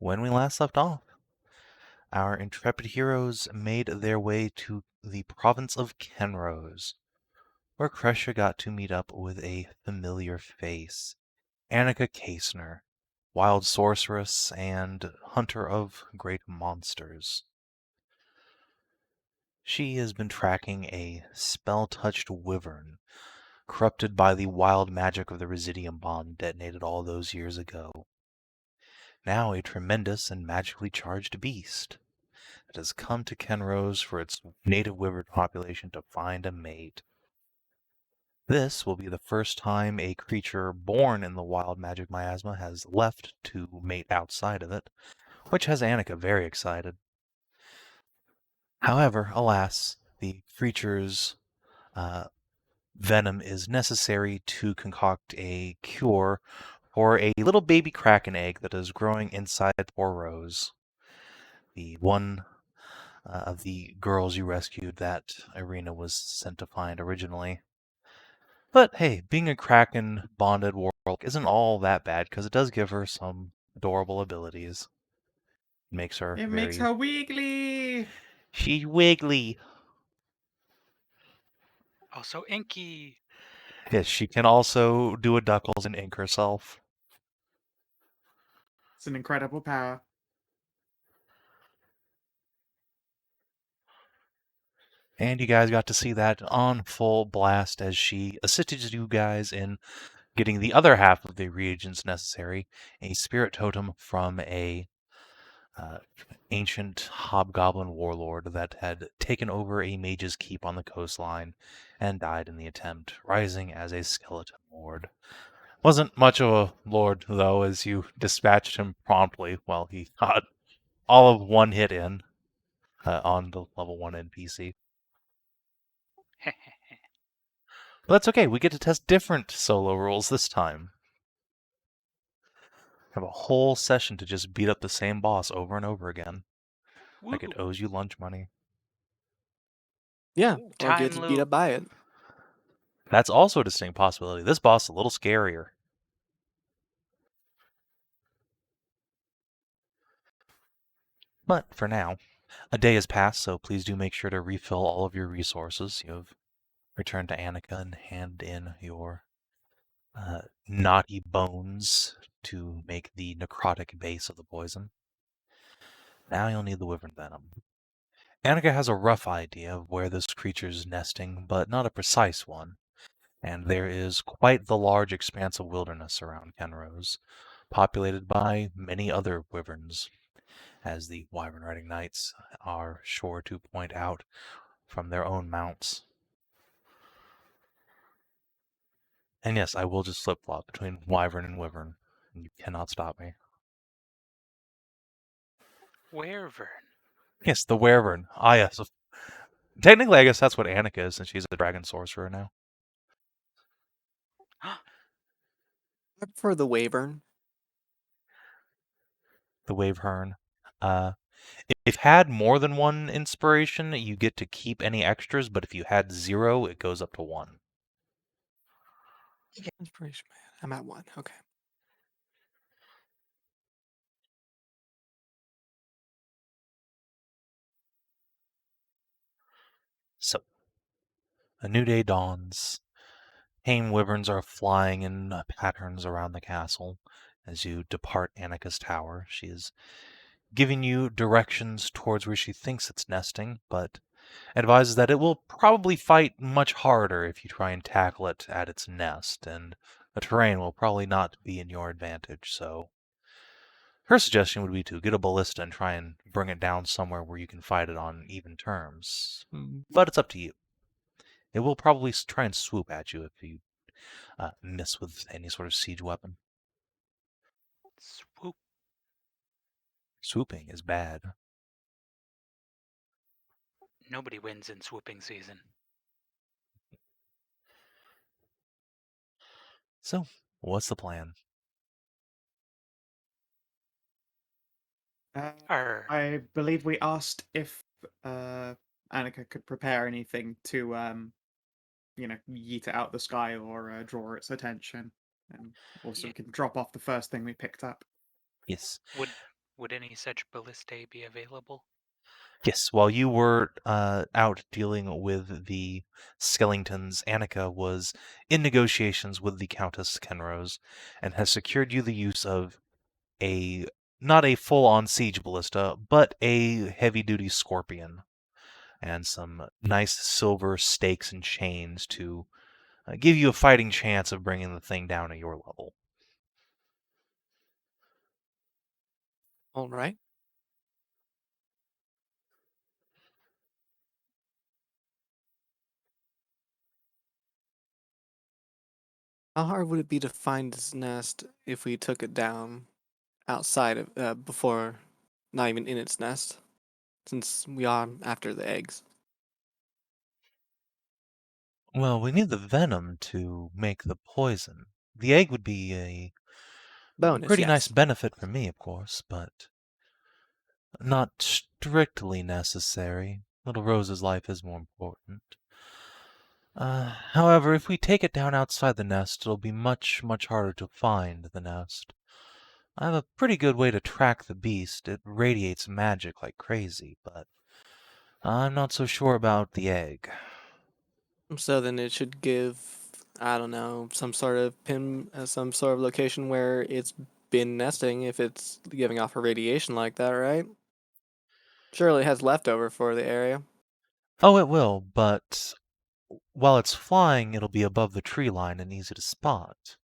When we last left off, our intrepid heroes made their way to the province of Kenrose, where Kreshia got to meet up with a familiar face, Annika Kasner, wild sorceress and hunter of great monsters. She has been tracking a spell-touched wyvern, corrupted by the wild magic of the Residium bomb detonated all those years ago. Now a tremendous and magically charged beast that has come to Kenrose for its native wyvern population to find a mate. This will be the first time a creature born in the wild magic miasma has left to mate outside of it, which has Annika very excited. However, alas, the creature's venom is necessary to concoct a cure for a little baby kraken egg that is growing inside poor Rose, the one of the girls you rescued that Irina was sent to find originally. But hey, being a kraken bonded warlock isn't all that bad because it does give her some adorable abilities. It makes her It makes her wiggly. She's wiggly. Also inky. Yes, she can also do a Duckles and ink herself. It's an incredible power. And you guys got to see that on full blast as she assisted you guys in getting the other half of the reagents necessary, a spirit totem from a ancient hobgoblin warlord that had taken over a mage's keep on the coastline and died in the attempt, rising as a skeleton lord. Wasn't much of a lord, though, as you dispatched him promptly while he got all of one hit in on the level 1 NPC. But that's okay, we get to test different solo rules this time. Have a whole session to just beat up the same boss over and over again. Woo. Like it owes you lunch money. Yeah, or Time get beat loop. up by it. That's also a distinct possibility. This boss is a little scarier. But for now, a day has passed, so please do make sure to refill all of your resources. You have returned to Annika and hand in your knotty bones to make the necrotic base of the poison. Now you'll need the wyvern venom. Annika has a rough idea of where this creature's nesting, but not a precise one, and there is quite the large expanse of wilderness around Kenrose, populated by many other wyverns, as the Wyvern Riding Knights are sure to point out from their own mounts. And yes, I will just flip-flop between Wyvern and Wyvern, and you cannot stop me. Wyvern. Yes, the Wyvern. Ah, yes. Technically, I guess that's what Annika is, since she's a dragon sorcerer now. I prefer the Wyvern. The Wyvern. If had more than one inspiration, you get to keep any extras, but if you had 0, it goes up to 1. Inspiration, man. I'm at 1. Okay. So, a new day dawns. Tame wyverns are flying in patterns around the castle. As you depart Annika's tower, she is giving you directions towards where she thinks it's nesting, but advises that it will probably fight much harder if you try and tackle it at its nest, and the terrain will probably not be in your advantage, so her suggestion would be to get a ballista and try and bring it down somewhere where you can fight it on even terms. But it's up to you. It will probably try and swoop at you if you miss with any sort of siege weapon. Swoop. Swooping is bad. Nobody wins in swooping season. So, what's the plan? I believe we asked if Annika could prepare anything to, yeet it out the sky or draw its attention. And also we can drop off the first thing we picked up. Yes. Would any such ballistae be available? Yes, while you were out dealing with the skeletons, Annika was in negotiations with the Countess Kenrose and has secured you the use of a not a full-on siege ballista, but a heavy-duty scorpion and some nice silver stakes and chains to give you a fighting chance of bringing the thing down at your level. All right. How hard would it be to find this nest if we took it down outside of before, not even in its nest, since we are after the eggs? Well, we need the venom to make the poison. The egg would be a Bonus, pretty nice yes. benefit for me, of course, but not strictly necessary. Little Rose's life is more important. However, if we take it down outside the nest, it'll be much, much harder to find the nest. I have a pretty good way to track the beast. It radiates magic like crazy, but I'm not so sure about the egg. So then it should give, I don't know, some sort of some sort of location where it's been nesting if it's giving off a radiation like that, right? Surely it has leftover for the area. Oh, it will, but while it's flying, it'll be above the tree line and easy to spot.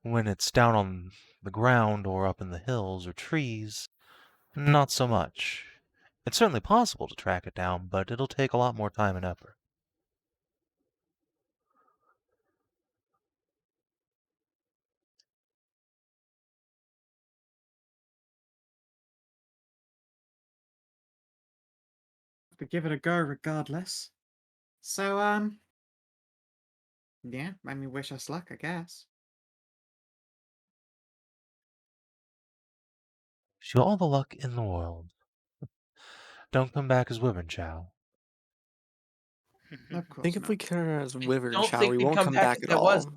When it's down on the ground or up in the hills or trees, not so much. It's certainly possible to track it down, but it'll take a lot more time and effort. To give it a go regardless. So, yeah, I mean, wish us luck, I guess. Wish you all the luck in the world. Don't come back as Wyvern Chow. Of I think course if not. we kill her as Wyvern don't Chow, think we we'd won't come come back back if at there was. all.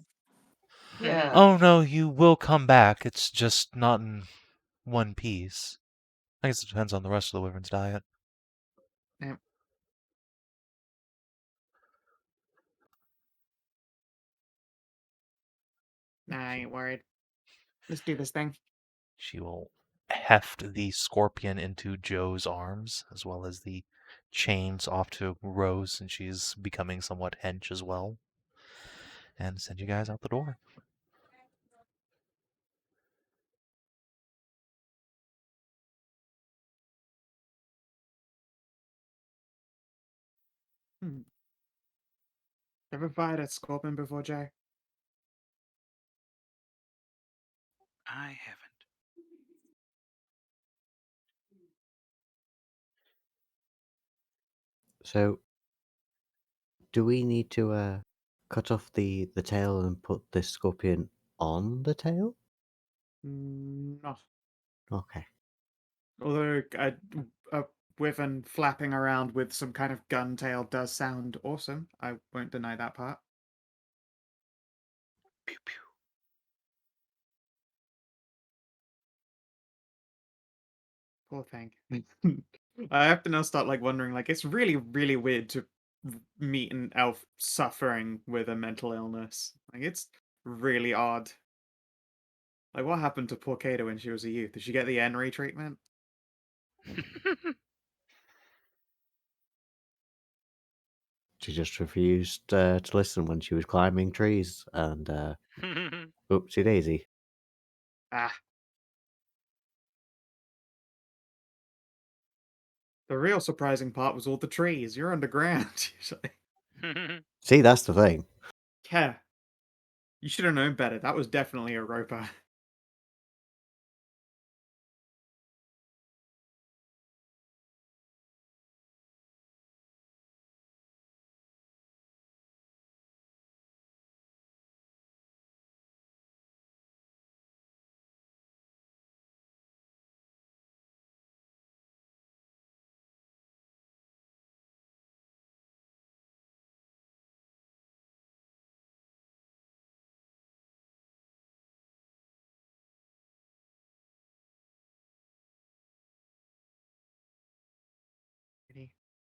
Yeah. Oh no, you will come back. It's just not in one piece. I guess it depends on the rest of the Wyvern's diet. Yeah. Nah, I ain't worried. Let's do this thing. She will heft the scorpion into Joe's arms, as well as the chains off to Rose, and she's becoming somewhat hench as well, and send you guys out the door. Ever fired a scorpion before, Jay? I haven't. So, do we need to cut off the tail and put the scorpion on the tail? No. Okay. Although a wyvern flapping around with some kind of gun tail does sound awesome. I won't deny that part. Pew pew. Poor thing. I have to now start like wondering, like, it's really, really weird to meet an elf suffering with a mental illness. Like, it's really odd. Like, what happened to poor Caeda when she was a youth? Did she get the Henry treatment? She just refused to listen when she was climbing trees, and oopsie daisy. Ah. The real surprising part was all the trees. You're underground, usually. See, that's the thing. Yeah. You should have known better. That was definitely a roper.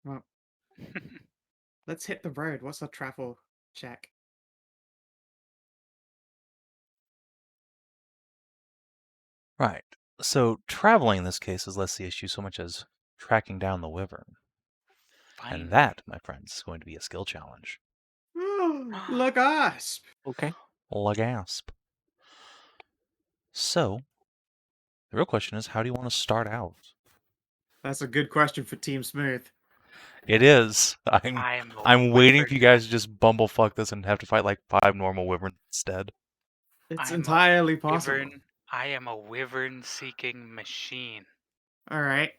Well, let's hit the road. What's our travel check? Right. So traveling in this case is less the issue so much as tracking down the wyvern. Finally. And that, my friends, is going to be a skill challenge. Look us! Okay. Lagasp. So, the real question is, how do you want to start out? That's a good question for Team Smooth. It is. I'm a waiting for wyvern. you guys to just bumblefuck this and have to fight like 5 normal wyverns instead. It's I'm a entirely possible. Wyvern. I am a wyvern-seeking machine. All right.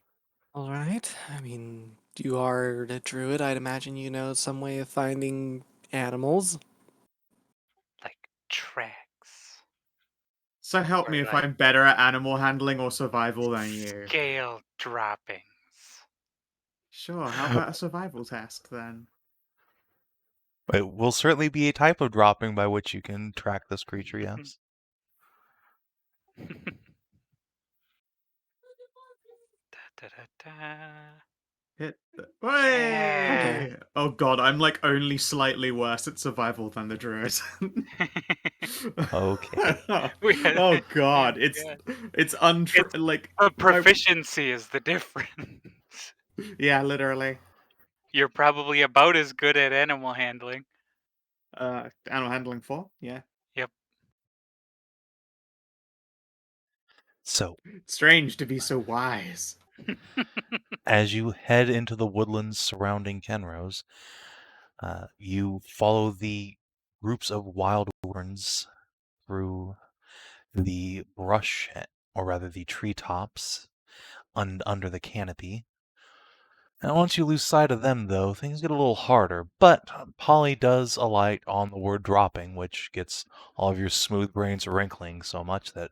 All right. I mean, you are a druid. I'd imagine you know some way of finding animals. Like tracks. So help Or me if like I'm better at animal handling or survival than you. scale droppings. Sure, how about a survival test then? It will certainly be a type of dropping by which you can track this creature, yes. Da, da, da, da. Hit the... Yeah. Way! Oh god, I'm like only slightly worse at survival than the druid. Okay. Oh god, Yeah. it's untrue. It's Like The proficiency is the difference. yeah, literally. You're probably about as good at animal handling. Animal handling 4. Yeah. Yep. So, Strange to be so wise. as you head into the woodlands surrounding Kenrose, you follow the groups of wild wyverns through the brush, or rather the treetops, under the canopy. And once you lose sight of them, though, things get a little harder. But Polly does alight on the word dropping, which gets all of your smooth brains wrinkling so much that,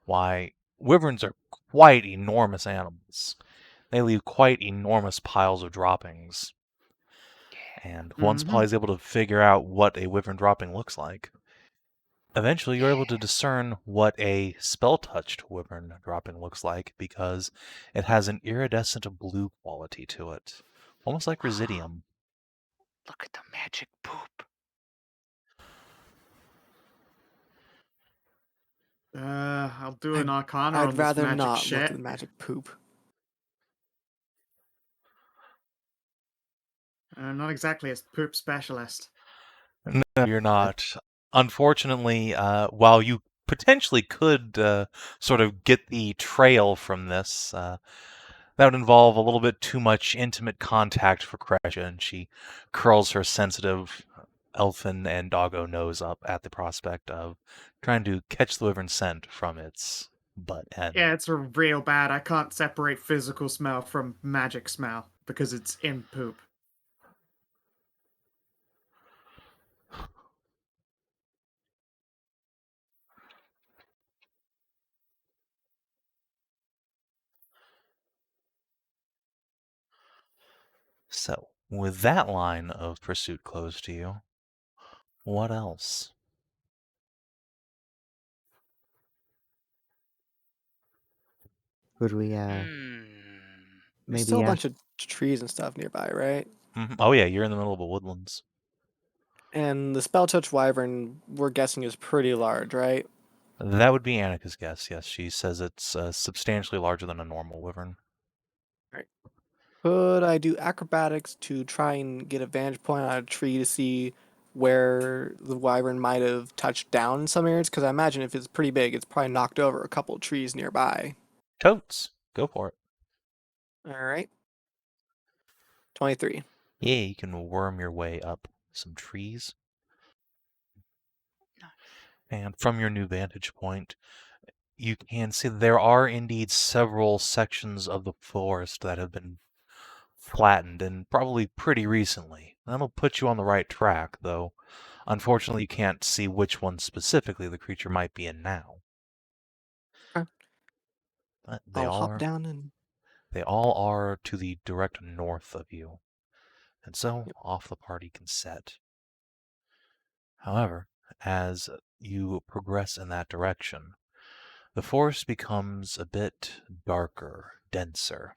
why, wyverns are quite enormous animals. They leave quite enormous piles of droppings. And once Polly's able to figure out what a wyvern dropping looks like, eventually you're able to discern what a spell-touched wyvern dropping looks like, because it has an iridescent blue quality to it. Almost like Residium. Look at the magic poop. I'll do an arcana I'd on this rather magic not shit. look at the magic poop. Not exactly a poop specialist. No, you're not. Unfortunately, while you potentially could sort of get the trail from this, that would involve a little bit too much intimate contact for Kreshia, and she curls her sensitive elfin and doggo nose up at the prospect of trying to catch the wyvern scent from its butt end. Yeah, it's real bad. I can't separate physical smell from magic smell because it's in poop. So, with that line of pursuit closed to you, what else? Could we There's maybe still a bunch of trees and stuff nearby, right? Oh yeah, you're in the middle of the woodlands. And the Spelltouched Wyvern, we're guessing, is pretty large, right? That would be Annika's guess, yes. She says it's substantially larger than a normal wyvern. Could I do acrobatics to try and get a vantage point on a tree to see where the wyvern might have touched down in some areas? Because I imagine if it's pretty big, it's probably knocked over a couple of trees nearby. Totes, go for it. All right. 23. Yeah, you can worm your way up some trees. Nice. And from your new vantage point, you can see there are indeed several sections of the forest that have been flattened, and probably pretty recently. That'll put you on the right track, though unfortunately you can't see which one specifically the creature might be in now. Okay. But I'll hop down and... they all are to the direct north of you, and so Yep. off the party can set. However, as you progress in that direction, the forest becomes a bit darker, denser,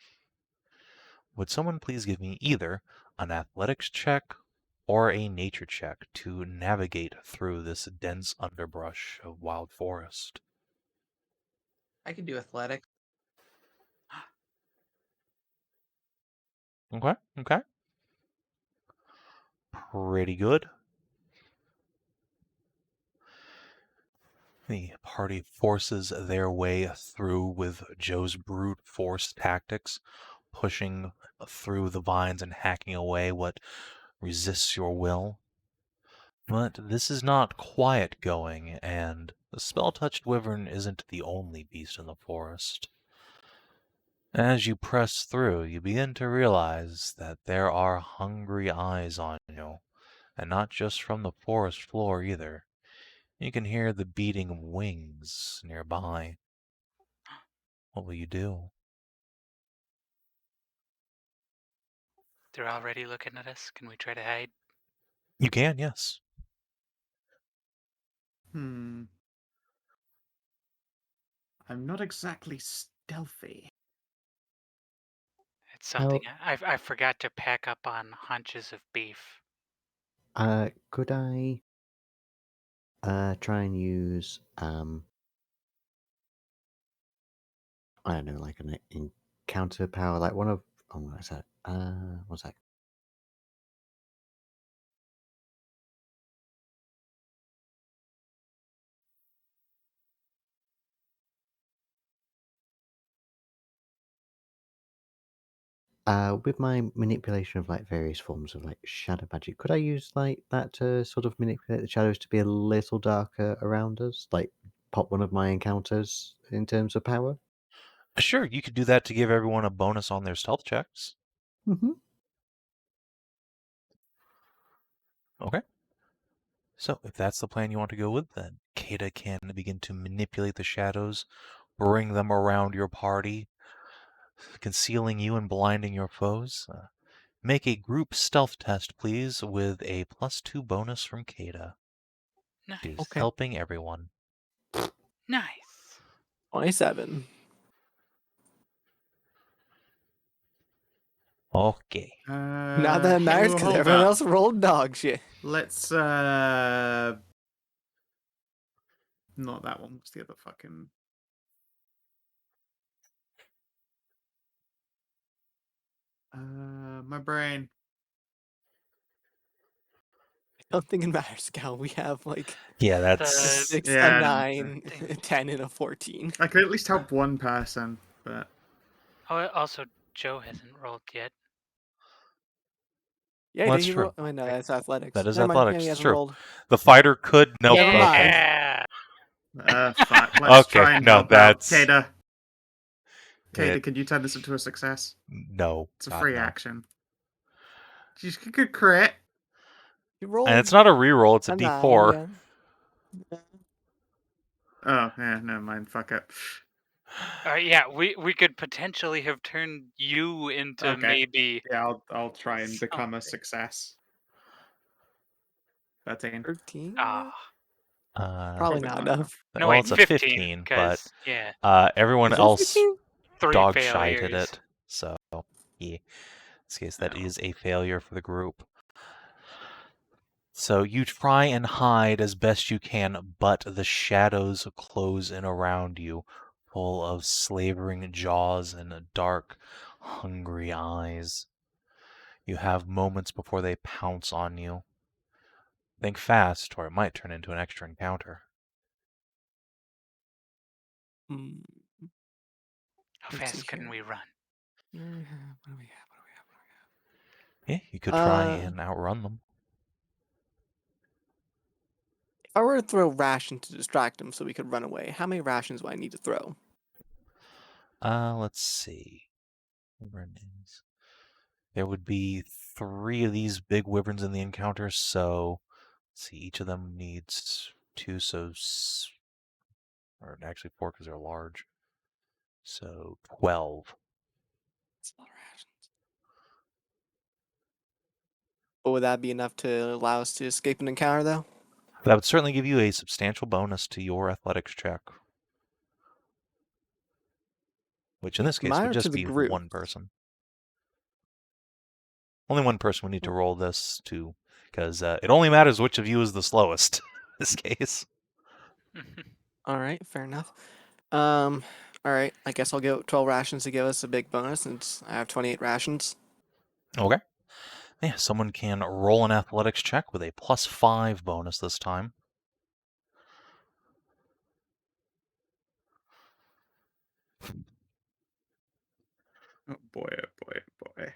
would someone please give me either an athletics check or a nature check to navigate through this dense underbrush of wild forest? I can do athletics. Okay, okay. Pretty good. The party forces their way through with Joe's brute force tactics, pushing through the vines and hacking away what resists your will. But this is not quiet going, and the spell-touched wyvern isn't the only beast in the forest. As you press through, you begin to realize that there are hungry eyes on you, and not just from the forest floor either. You can hear the beating of wings nearby. What will you do? They're already looking at us. Can we try to hide? You can, yes. I'm not exactly stealthy. It's something I forgot to pack up on haunches of beef. Could I try and use I don't know, like an encounter power, like one of what is that? What's that? With my manipulation of like various forms of like shadow magic, could I use like that to sort of manipulate the shadows to be a little darker around us? Like pop one of my encounters in terms of power? Sure, you could do that to give everyone a bonus on their stealth checks. Mm-hmm. Okay. So, if that's the plan you want to go with, then Caeda can begin to manipulate the shadows, bring them around your party, concealing you and blinding your foes. Make a group stealth test, please, with a +2 bonus from Caeda. Nice. She's Okay. helping everyone. Nice. 27. Okay. Not that it matters because hold everyone up. else rolled dog shit. Let's not that one. What's the other fucking? My brain. I don't think it matters, Cal. We have like Yeah, a that's... 6, Yeah, a 9, thing. a 10, and a 14. I could at least help one person, but Oh, also, Joe hasn't rolled yet. Yeah, Well, did that's he true. roll? Oh, no, that's athletics. That is Never mind. Yeah, athletics, he it's hasn't true. rolled. The fighter could... Nope, Never mind. Yeah. fuck. Let's Okay, try and no, help that's- out. Caeda. Caeda, It- could you turn this into a success? No. It's a God, free no. action. You could crit. You rolled And it's not a reroll, it's a a 9, D4. yeah. Oh, yeah, never mind. Fuck it. Yeah, we could potentially have turned you into Okay. maybe. Yeah, I'll try and become a Something. success. 13. 13? Ah. Probably Probably not not enough. No, Well, wait, it's a 15. 15, but Yeah, everyone Is it else 15? 3 dog failures. shited it. So, yeah. In this case, that Oh. is a failure for the group. So you try and hide as best you can, but the shadows close in around you, full of slavering jaws and dark, hungry eyes. You have moments before they pounce on you. Think fast, or it might turn into an extra encounter. Hmm. How Let's see fast can here. we run? What do we have? Yeah, you could try Uh, and outrun them. If I were to throw ration to distract him so we could run away, how many rations would I need to throw? Let's see. Wyverns. There would be 3 of these big wyverns in the encounter, so let's see, each of them needs 2, so or actually 4 because they're large. So 12. That's a lot of rations. But would that be enough to allow us to escape an encounter, though? That would certainly give you a substantial bonus to your athletics check. Which in this case Mine would or to just the be group? 1 person. Only one person would need to roll this to, because it only matters which of you is the slowest in this case. All right, fair enough. All right, I guess I'll go 12 rations to give us a big bonus since I have 28 rations. Okay. Yeah, someone can roll an athletics check with a +5 bonus this time. Oh boy, oh boy, oh boy.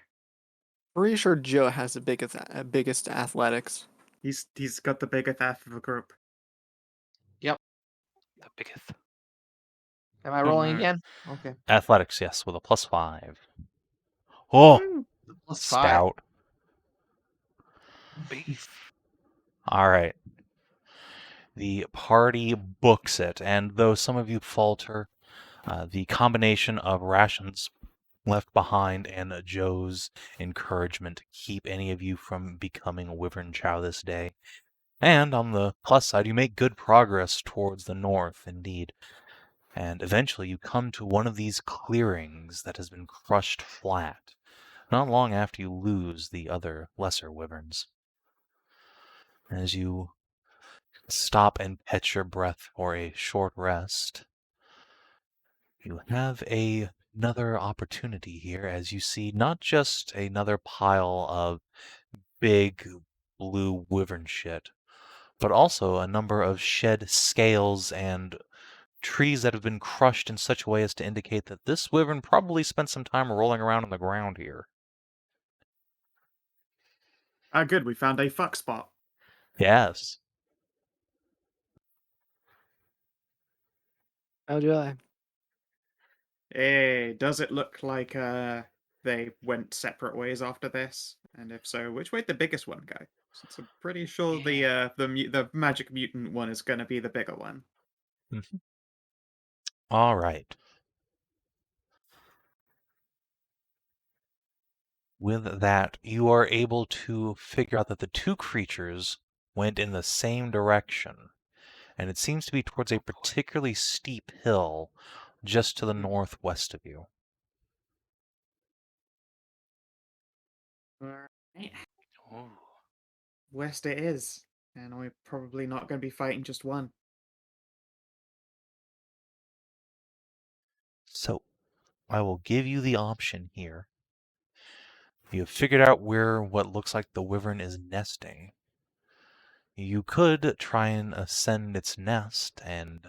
Pretty sure Joe has the biggest athletics. He's got the biggest half of the group. The biggest. Am I rolling no. again? Okay. Athletics, yes, with a +5. Oh, Woo! +5. stout. Beef. All right. The party books it, and though some of you falter, the combination of rations left behind and Joe's encouragement keep any of you from becoming a Wyvern Chow this day. And on the plus side, you make good progress towards the north, indeed. And eventually you come to one of these clearings that has been crushed flat, not long after you lose the other lesser wyverns. As you stop and catch your breath for a short rest, you have another opportunity here as you see not just another pile of big blue wyvern shit, but also a number of shed scales and trees that have been crushed in such a way as to indicate that this wyvern probably spent some time rolling around on the ground here. Ah, good. We found a fuck spot. Yes. How do I? Hey, does it look like they went separate ways after this? And if so, which way did the biggest one go? Since I'm pretty sure the magic mutant one is going to be the bigger one. All right. With that, you are able to figure out that the two creatures went in the same direction, and it seems to be towards a particularly steep hill just to the northwest of you. Alright. Ooh. West it is. And we're probably not going to be fighting just one. So, I will give you the option here. You have figured out where what looks like the wyvern is nesting. You could try and ascend its nest, and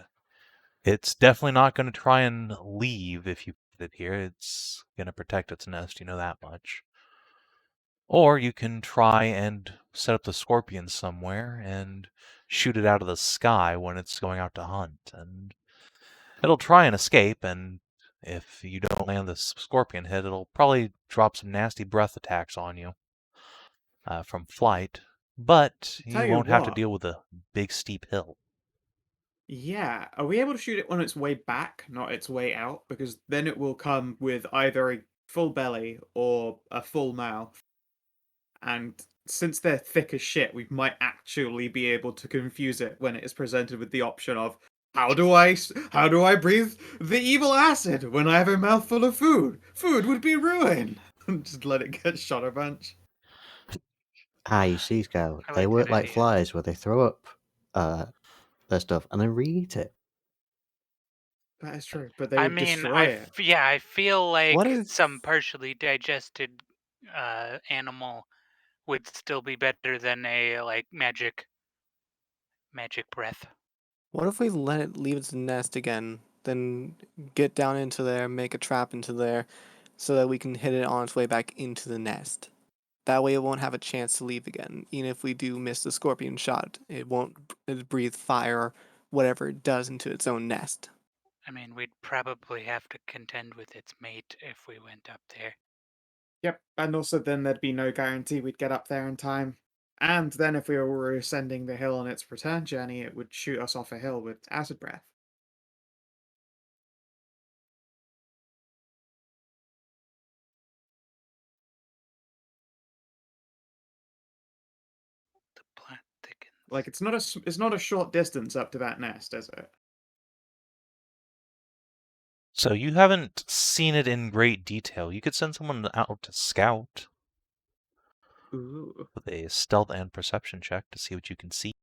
it's definitely not going to try and leave if you put it here. It's going to protect its nest, you know that much. Or you can try and set up the scorpion somewhere and shoot it out of the sky when it's going out to hunt. And it'll try and escape, and if you don't land the scorpion hit, it'll probably drop some nasty breath attacks on you from flight. But Tell you you won't have to what. deal with a big steep hill. Yeah, are we able to shoot it on its way back, not its way out? Because then it will come with either a full belly or a full mouth. And since they're thick as shit, we might actually be able to confuse it when it is presented with the option of how do I breathe the evil acid when I have a mouthful of food? Food would be ruin. Just let it get shot a bunch. Ah, you see, Scout, I they like work that like idea. flies where they throw up their stuff and then re-eat it. That is true, but they I would mean, destroy it. I feel What like if some partially digested animal would still be better than a like magic breath. we let it leave its nest again, then get down into there, make a trap into there, so that we can hit it on its way back into the nest. That way, it won't have a chance to leave again. Even if we do miss the scorpion shot, it won't breathe fire or whatever it does into its own nest. I mean, we'd probably have to contend with its mate if we went up there. Yep, and also then there'd be no guarantee we'd get up there in time. And then if we were ascending the hill on its return journey, it would shoot us off a hill with acid breath. The plant thickens. Like it's not a short distance up to that nest, is it? So you haven't seen it in great detail. You could send someone out to scout. Ooh. with a stealth and perception check to see what you can see.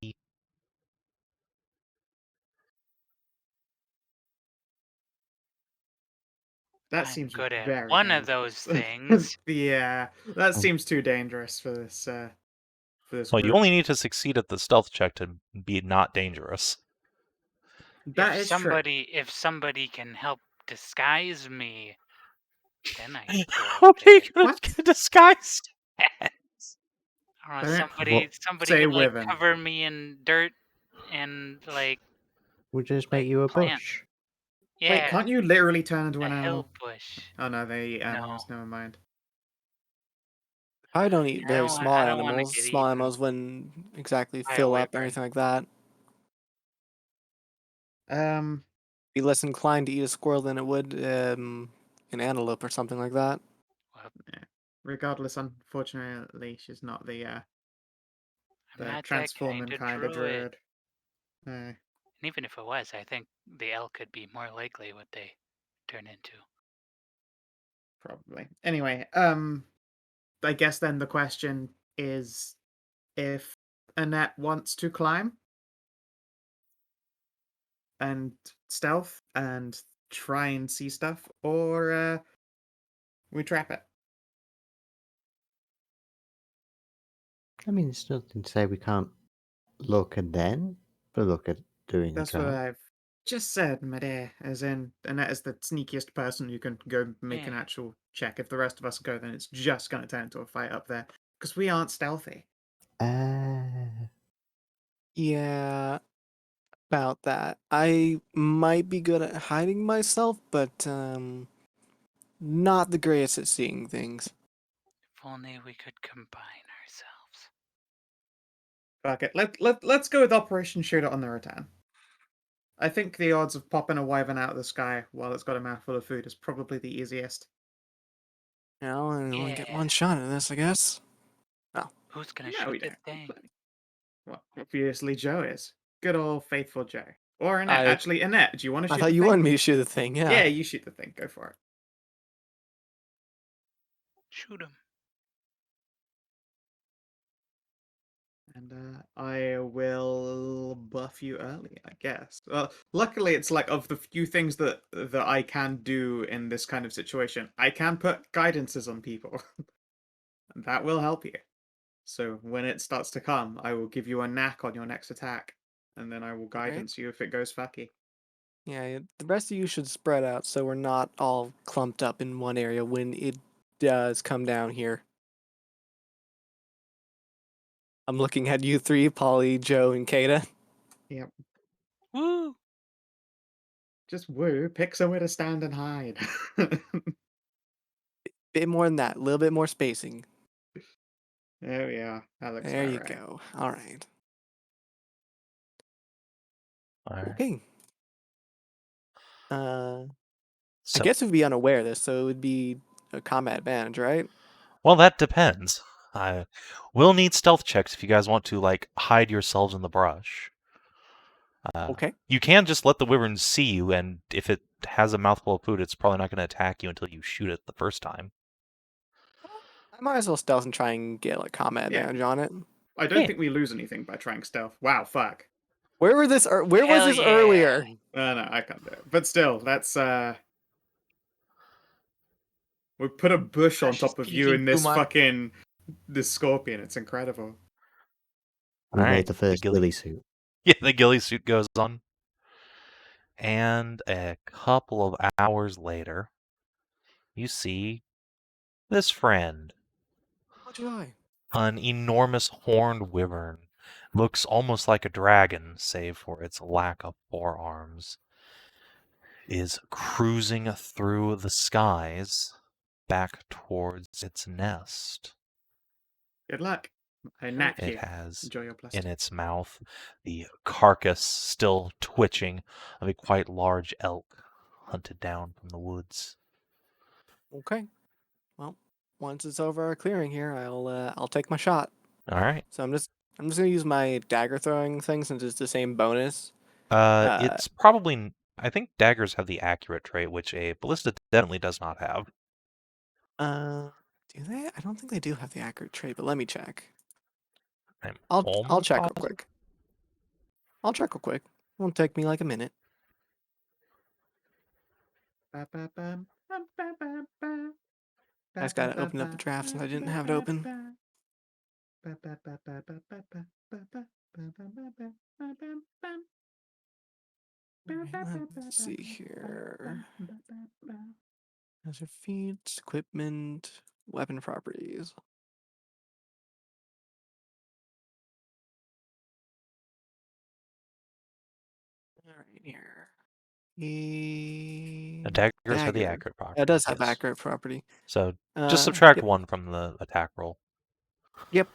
That I'm seems good at very one of those dangerous. things. Yeah, that Um, seems too dangerous for this Well, you group. only need to succeed at the stealth check to be not dangerous. That is true. If somebody can help disguise me, then I feel How are you okay. gonna What? get disguised? I don't know, Don't somebody say could like Wyvern. cover me in dirt and like We'll just like make you a plant. bush. Yeah, Wait, can't you literally turn into a an animal? hill bush. Oh no, they eat No. animals. Never mind. I don't eat very small I don't want to animals. get Small eaten animals wouldn't exactly by a fill up or wyvern. anything like that. Um, Be less inclined to eat a squirrel than it would an antelope or something like that. Well, yeah. Regardless, unfortunately, she's not the I'm not that transforming kind of kind of druid. druid. And even if it was, I think the elk could be more likely what they turn into. Probably. Anyway, I guess then the question is if Annette wants to climb and stealth and try and see stuff, or we trap it. I mean, it's nothing to say we can't look and then, but look at doing That's the what job. I've just said, my dear. As in, Annette is the sneakiest person who can go make an Yeah. actual check. If the rest of us go, then it's just going to turn into a fight up there because we aren't stealthy. Yeah, about that. I might be good at hiding myself, but not the greatest at seeing things. If only we could combine ourselves. Fuck it. Let's go with Operation Shooter on the return. I think the odds of popping a wyvern out of the sky while it's got a mouthful of food is probably the easiest. You know, and only get Yeah. one shot at this, I guess. Who's gonna No, we shoot the don't. thing? Well, obviously Joe is. Good old faithful Joe. Or Annette. I Actually, Annette, do you want to I shoot thought the you thing? wanted me to shoot the thing. Yeah, Yeah. you shoot the thing. Go for it. Shoot him. And I will buff you early, I guess. Well, luckily, it's like of the few things that I can do in this kind of situation, I can put guidances on people. That will help you. So when it starts to come, I will give you a knack on your next attack, and then I will guidance you if it goes fucky. Yeah, the rest of you should spread out so we're not all clumped up in one area when it does come down here. I'm looking at you three, Polly, Joe, and Caeda. Yep. Woo! Just woo, pick somewhere to stand and hide. Bit more than that, a little bit more spacing. There we are. That looks There about you right. go. All right. All right. Okay. I So, guess we'd be unaware of this, so it would be a combat advantage, right? well, that depends. I will need stealth checks if you guys want to, like, hide yourselves in the brush. Okay. You can just let the wyvern see you, and if it has a mouthful of food, it's probably not going to attack you until you shoot it the first time. I might as well stealth and try and get like combat Yeah. advantage on it. I don't Yeah. think we lose anything by trying stealth. Wow, fuck. Where was this Hell yeah. earlier? No, I can't do it. But still, that's we put a bush on Gosh, top of you teasing in too this much. fucking this scorpion. It's incredible. We All made right, the first ghillie- ghillie suit. Yeah, the ghillie suit goes on. And a couple of hours later, you see this friend. What did I? An enormous horned wyvern. Looks almost like a dragon, save for its lack of forearms. Is cruising through the skies back towards its nest. Good luck. I knack It you. has Enjoy your plus in 2. its mouth the carcass still twitching of a quite large elk hunted down from the woods. Okay. Well, once it's over our clearing here, I'll take my shot. All right. So I'm just gonna use my dagger throwing thing since it's the same bonus. It's probably. I think daggers have the accurate trait, which a ballista definitely does not have. Do they? I don't think they do have the accurate trait, but let me check. I'm I'll almost check real positive. quick. I'll check real quick. Won't take me like a minute. Ba, ba, bam, bam, ba, ba, ba. I just gotta open up the draft since I didn't have it open. Alright, let's see here. Hazard feats, equipment, weapon properties. Alright, here. The daggers are the Dagger. accurate property. It does have yes. accurate property. So just subtract Yep. 1 from the attack roll. Yep.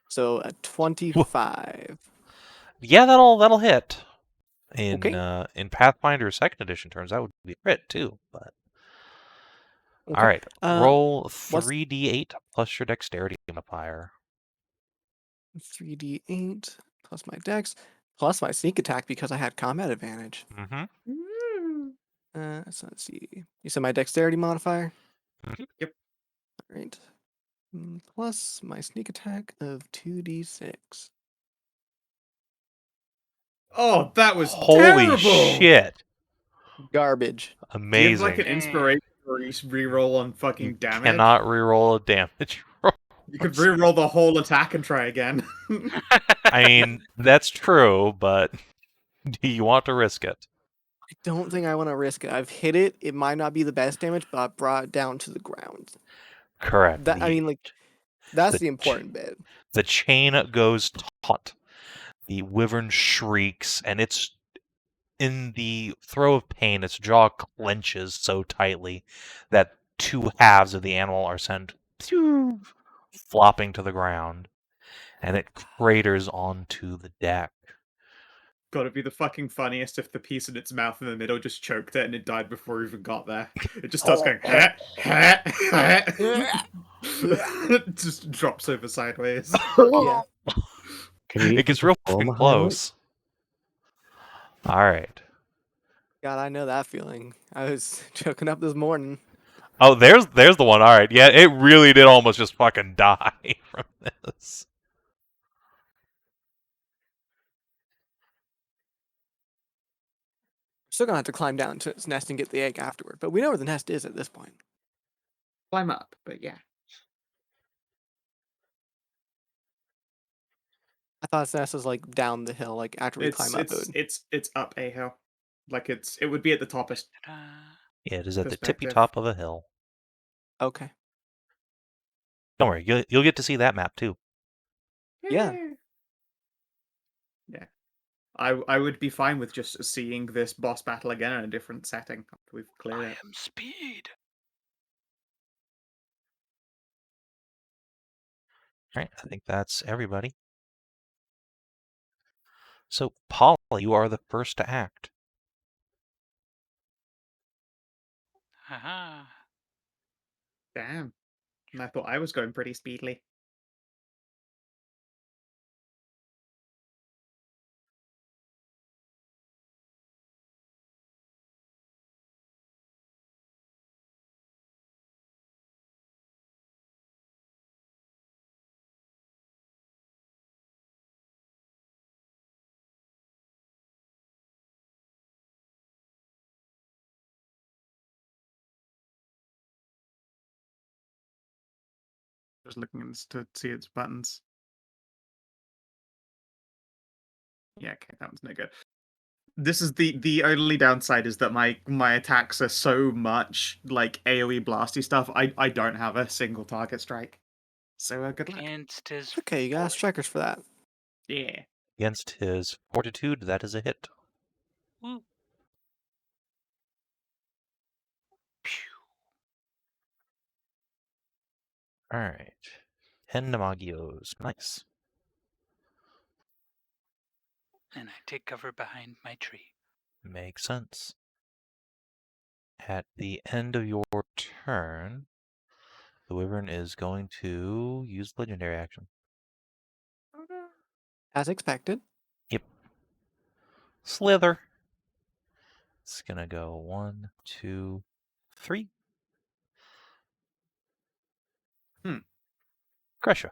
So a 25. Yeah, that'll hit. In Okay. in Pathfinder 2nd edition terms, that would be a crit too. But Okay. all right, roll what's 3d8 plus your dexterity modifier. 3d8 plus my dex plus my sneak attack because I had combat advantage. Mm-hmm. So let's see. You said my dexterity modifier? Yep. All right. Plus my sneak attack of 2d6. Oh, that was Holy terrible. shit! Garbage. Do you Amazing. have like an inspiration or you reroll on fucking You damage? cannot reroll a damage roll. You could reroll the whole attack and try again. I mean, that's true, but do you want to risk it? I don't think I want to risk it. I've hit it. It might not be the best damage, but I brought it down to the ground. Correct. That I mean, like, that's the the important bit. The chain goes taut. The wyvern shrieks, and it's in the throe of pain. Its jaw clenches so tightly that 2 halves of the animal are sent flopping to the ground, and it craters onto the deck. Gotta be the fucking funniest if the piece in its mouth in the middle just choked it and it died before it even got there. It just starts going, heh, heh, heh. It just drops over sideways. Yeah. Can you It gets real perform fucking a highlight? close. All right. God, I know that feeling. I was choking up this morning. Oh, there's the one. All right. Yeah, it really did almost just fucking die from this. Still gonna have to climb down to its nest and get the egg afterward, but we know where the nest is at this point. Climb up, but yeah. I thought its nest was like down the hill, like after we climb up. It's up a hill. Like it would be at the toppest. Yeah, it is at the tippy Perspective. top of a hill. Okay. Don't worry, you'll get to see that map too. Yeah. Yeah. I would be fine with just seeing this boss battle again in a different setting after we've cleared it. am speed. All right, I think that's everybody. So, Paul, you are the first to act. Haha. Damn. And I thought I was going pretty speedily. Just looking to see its buttons. Yeah, okay, that one's no good. This is the only downside is that my attacks are so much like AoE blasty stuff. I don't have a single target strike. So good luck. Against his Okay, you got strikers for that. Yeah. Against his fortitude, that is a hit. Woo. Pew. All right. 10 Namagios. Nice. And I take cover behind my tree. Makes sense. At the end of your turn, the wyvern is going to use legendary action. As expected. Yep. Slither. It's gonna go 1, 2, 3. Kreshia.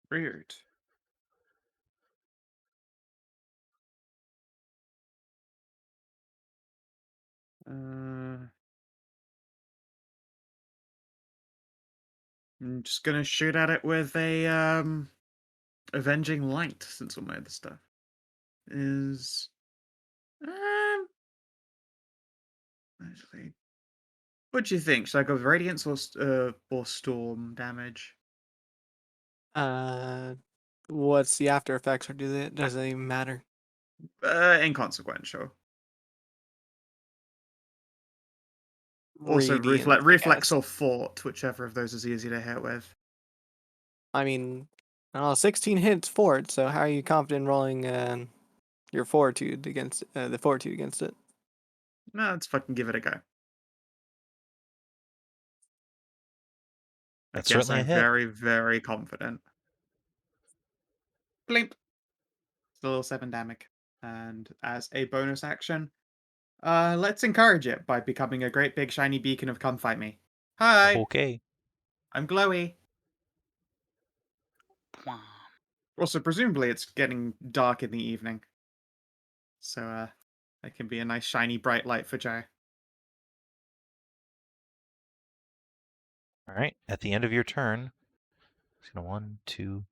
Weird. I'm just gonna shoot at it with a avenging light, since all my other stuff is actually. What do you think? Should I go with radiance or storm damage? What's the after effects, or does it even matter? Inconsequential. Also, Radiant, I reflex guess. or fort, whichever of those is easy to hit with. I mean, 16 hits for it. So how are you confident rolling your fortitude against the fortitude against it? No, let's fucking give it a go. That's I guess certainly a I'm hit. very, very confident. Blimp. Still 7 damage. And as a bonus action, let's encourage it by becoming a great big shiny beacon of come fight me. Hi, Okay. I'm glowy. Wah. Also, presumably it's getting dark in the evening. So, that can be a nice shiny bright light for Joe. All right. At the end of your turn, it's gonna 1, 2,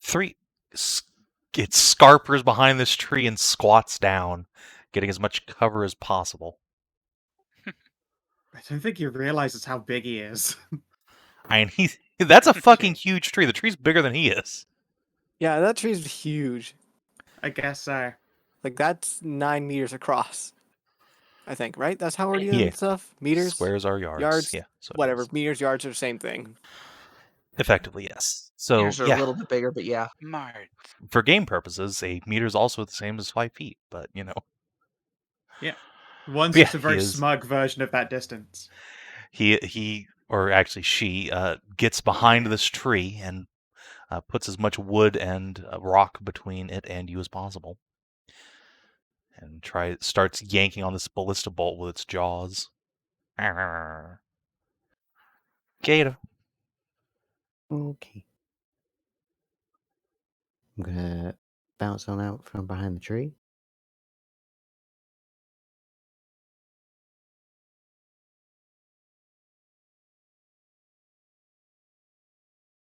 3. It scarpers behind this tree and squats down, getting as much cover as possible. I don't think he realizes how big he is. I mean, that's a fucking Jeez. huge tree. The tree's bigger than he is. Yeah, that tree's huge. I guess so. Like that's 9 meters across. I think, right? That's how we're doing Yeah. stuff. Meters, Squares are yards. yards, Yeah. So it whatever. is. Meters, yards are the same thing. Effectively, yes. So Meters are a yeah, little bit bigger, but yeah. Mart. for game purposes, a meter is also the same as 5 feet. But Yeah. One's But yeah, just a he very is. smug version of that distance. He or actually she gets behind this tree and puts as much wood and rock between it and you as possible, and starts yanking on this ballista bolt with its jaws. Caeda. Okay. I'm gonna bounce on out from behind the tree.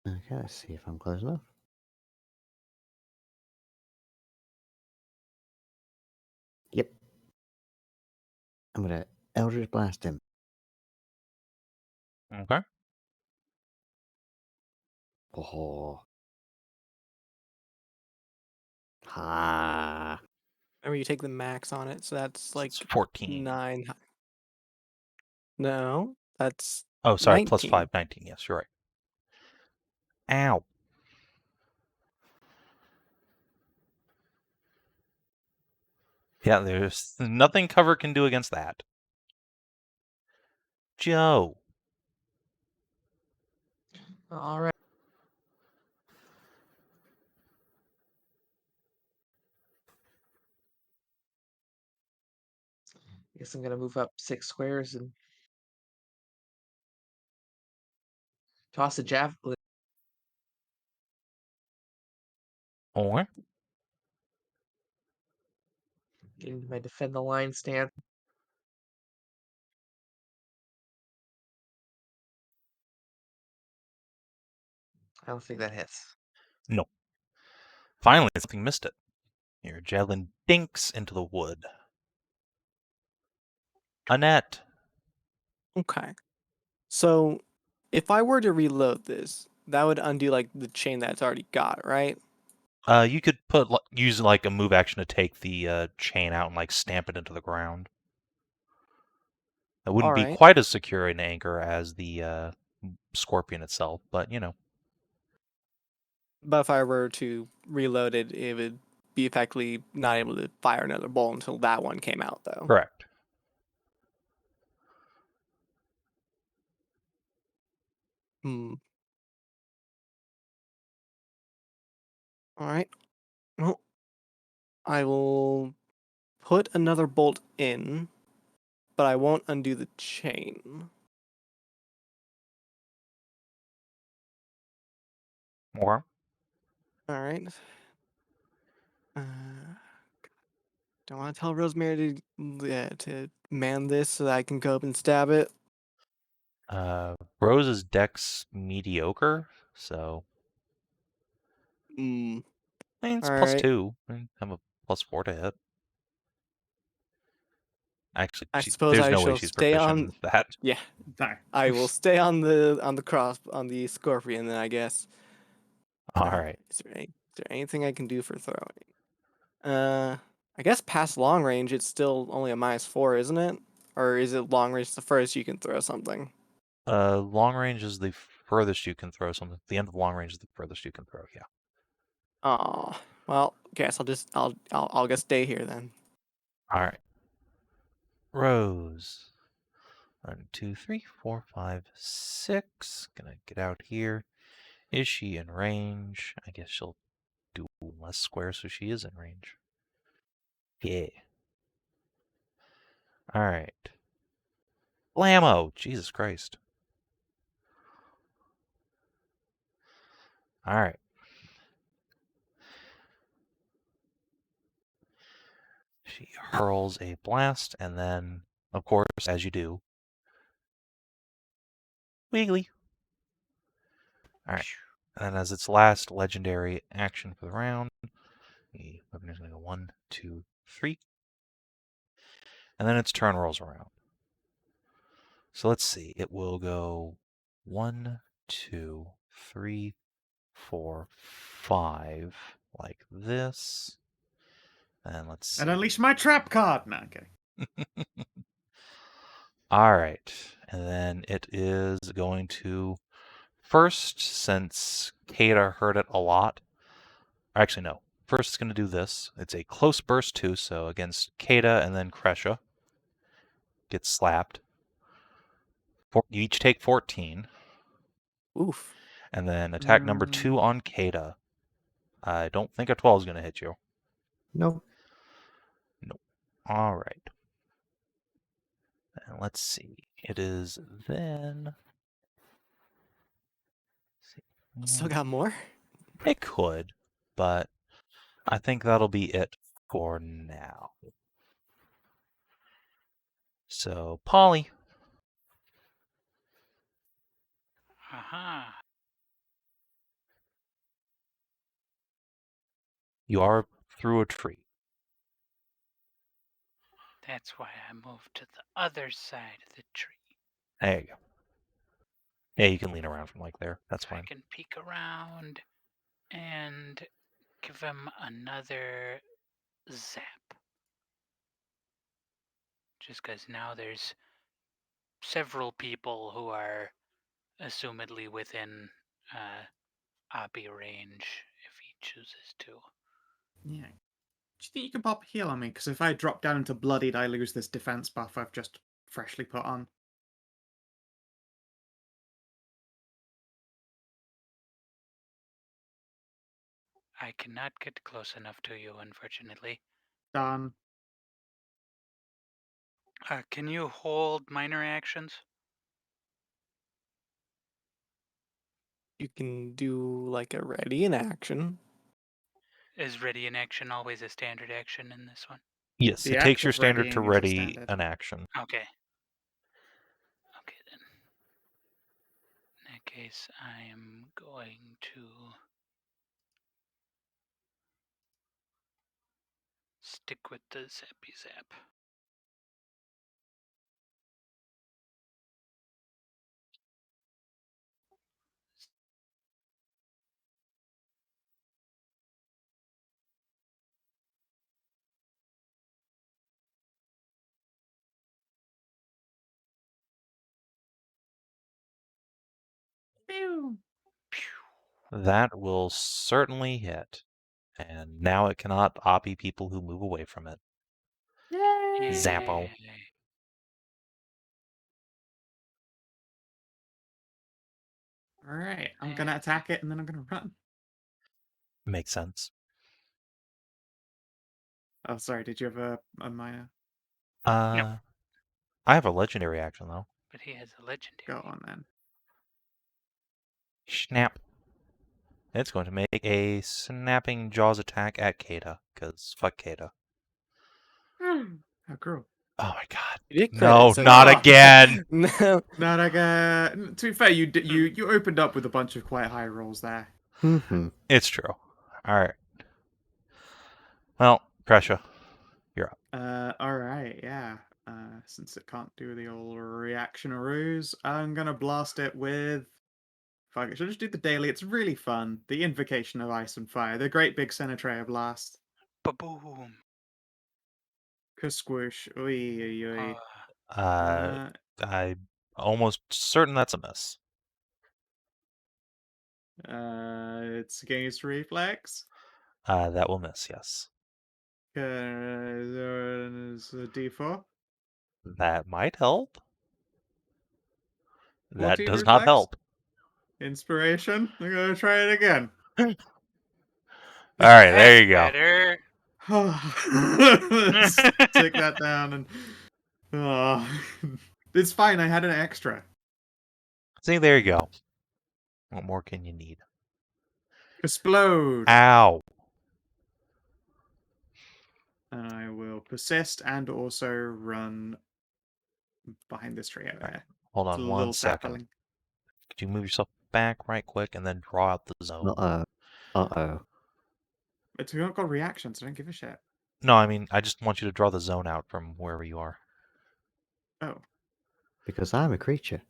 Okay, let's see if I'm close enough. Yep. I'm gonna Eldritch Blast him. Okay. Oh. Ha. Remember, you take the max on it, so that's So like it's 14. 9. No, that's Oh, sorry, plus 19. 5, 19. Yes, you're right. Ow. Yeah, there's nothing cover can do against that. Joe. All right. Guess I'm gonna move up 6 squares and toss a javelin. Or Get into my defend the line stance. I don't think that hits. no. Finally, something missed it. Your javelin dinks into the wood. Anette. Okay. So, if I were to reload this, that would undo like the chain that's already got, right? You could use like a move action to take the chain out and like stamp it into the ground. It wouldn't All be right. quite as secure an anchor as the scorpion itself, but But if I were to reload it, it would be effectively not able to fire another bolt until that one came out, though. correct. Hmm. All right. Well, I will put another bolt in, but I won't undo the chain. Or All right. Don't want to tell Rosemary to man this so that I can go up and stab it. Rose's dex mediocre, so Mm. I mean, it's All plus right. 2. I mean, have a plus 4 to hit. Actually, I suppose there's I no way shall she's stay proficient on. in that. Yeah, No. I will stay on the scorpion then, I guess. All right. Is there anything I can do for throwing? I guess past long range, it's still only a -4, isn't it? Or is it long range the furthest you can throw something? Long range is the furthest you can throw something. The end of long range is the furthest you can throw. Yeah. Oh, well, guess I'll just stay here then. All right. Rose. 1, 2, 3, 4, 5, 6. Gonna get out here. Is she in range? I guess she'll do less squares, so she is in range. Yeah. All right. Blammo! Jesus Christ. All right. She hurls a blast, and then, of course, as you do, Wiggly. All right. And as its last legendary action for the round, the weapon is going to go 1, 2, 3. And then its turn rolls around. So let's see. It will go 1, 2, 3, 4, 5, like this. And let's see. And unleash my trap card. No, okay. All right. And then it is going to first, since Caeda hurt it a lot. Actually, no. First, it's going to do this. It's a close burst too, so against Caeda and then Kreshia. Gets slapped. You each take 14. Oof. And then attack number 2 on Caeda. I don't think a 12 is going to hit you. Nope. Nope. All right. And let's see. It is then. Still got more? It could, but I think that'll be it for now. So, Polly. Aha. You are through a tree. That's why I moved to the other side of the tree. There you go. Yeah, you can lean around from like there. That's fine. I can peek around and give him another zap. Just because now there's several people who are assumedly within Abi range if he chooses to. Yeah. Do you think you can pop a heal on me? Because if I drop down into bloodied, I lose this defense buff I've just freshly put on. I cannot get close enough to you, unfortunately. Done. Can you hold minor actions? You can do like a ready in action. Is ready in action always a standard action in this one? Yes, The it act takes your of standard to readying is a ready standard. an action. Okay. Okay then. In that case, I am going to stick with the zappy zap. Pew. That will certainly hit. And now it cannot oppy people who move away from it. Yay! Zappo. Yay. Alright, I'm gonna attack it and then I'm gonna run. Makes sense. Oh, sorry, did you have a minor? I have a legendary action, though. But he has a legendary. Go on then. Snap. It's going to make a snapping jaws attack at Caeda, because fuck Caeda. How cruel. Oh my god. You did No, credit, so not yeah. again! No. Not again. To be fair, you opened up with a bunch of quite high rolls there. Mm-hmm. It's true. Alright. Well, Kreshia, you're up. All right, yeah. Since it can't do the old reaction ruse, I'm gonna blast it with. Fuck it, should I just do the daily? It's really fun. The Invocation of Ice and Fire, the great big Senatrea blast. Ba-boom. Kasquoosh. Oi, oi, oi. I'm almost certain that's a miss. It's against reflex. That will miss, yes. It's a D4. That might help. That 14 does not reflex. help. Inspiration. I'm gonna try it again. Alright, That's there you go. better. Let's take that down and. Oh. It's fine. I had an extra. See, there you go. What more can you need? Explode. Ow! And I will persist and also run behind this tree over Alright, here. hold It's a on little one second. sapling. Could you move yourself back right quick and then draw out the zone? Uh-oh. It's not got reactions. I don't give a shit. No, I mean, I just want you to draw the zone out from wherever you are. Oh. Because I'm a creature.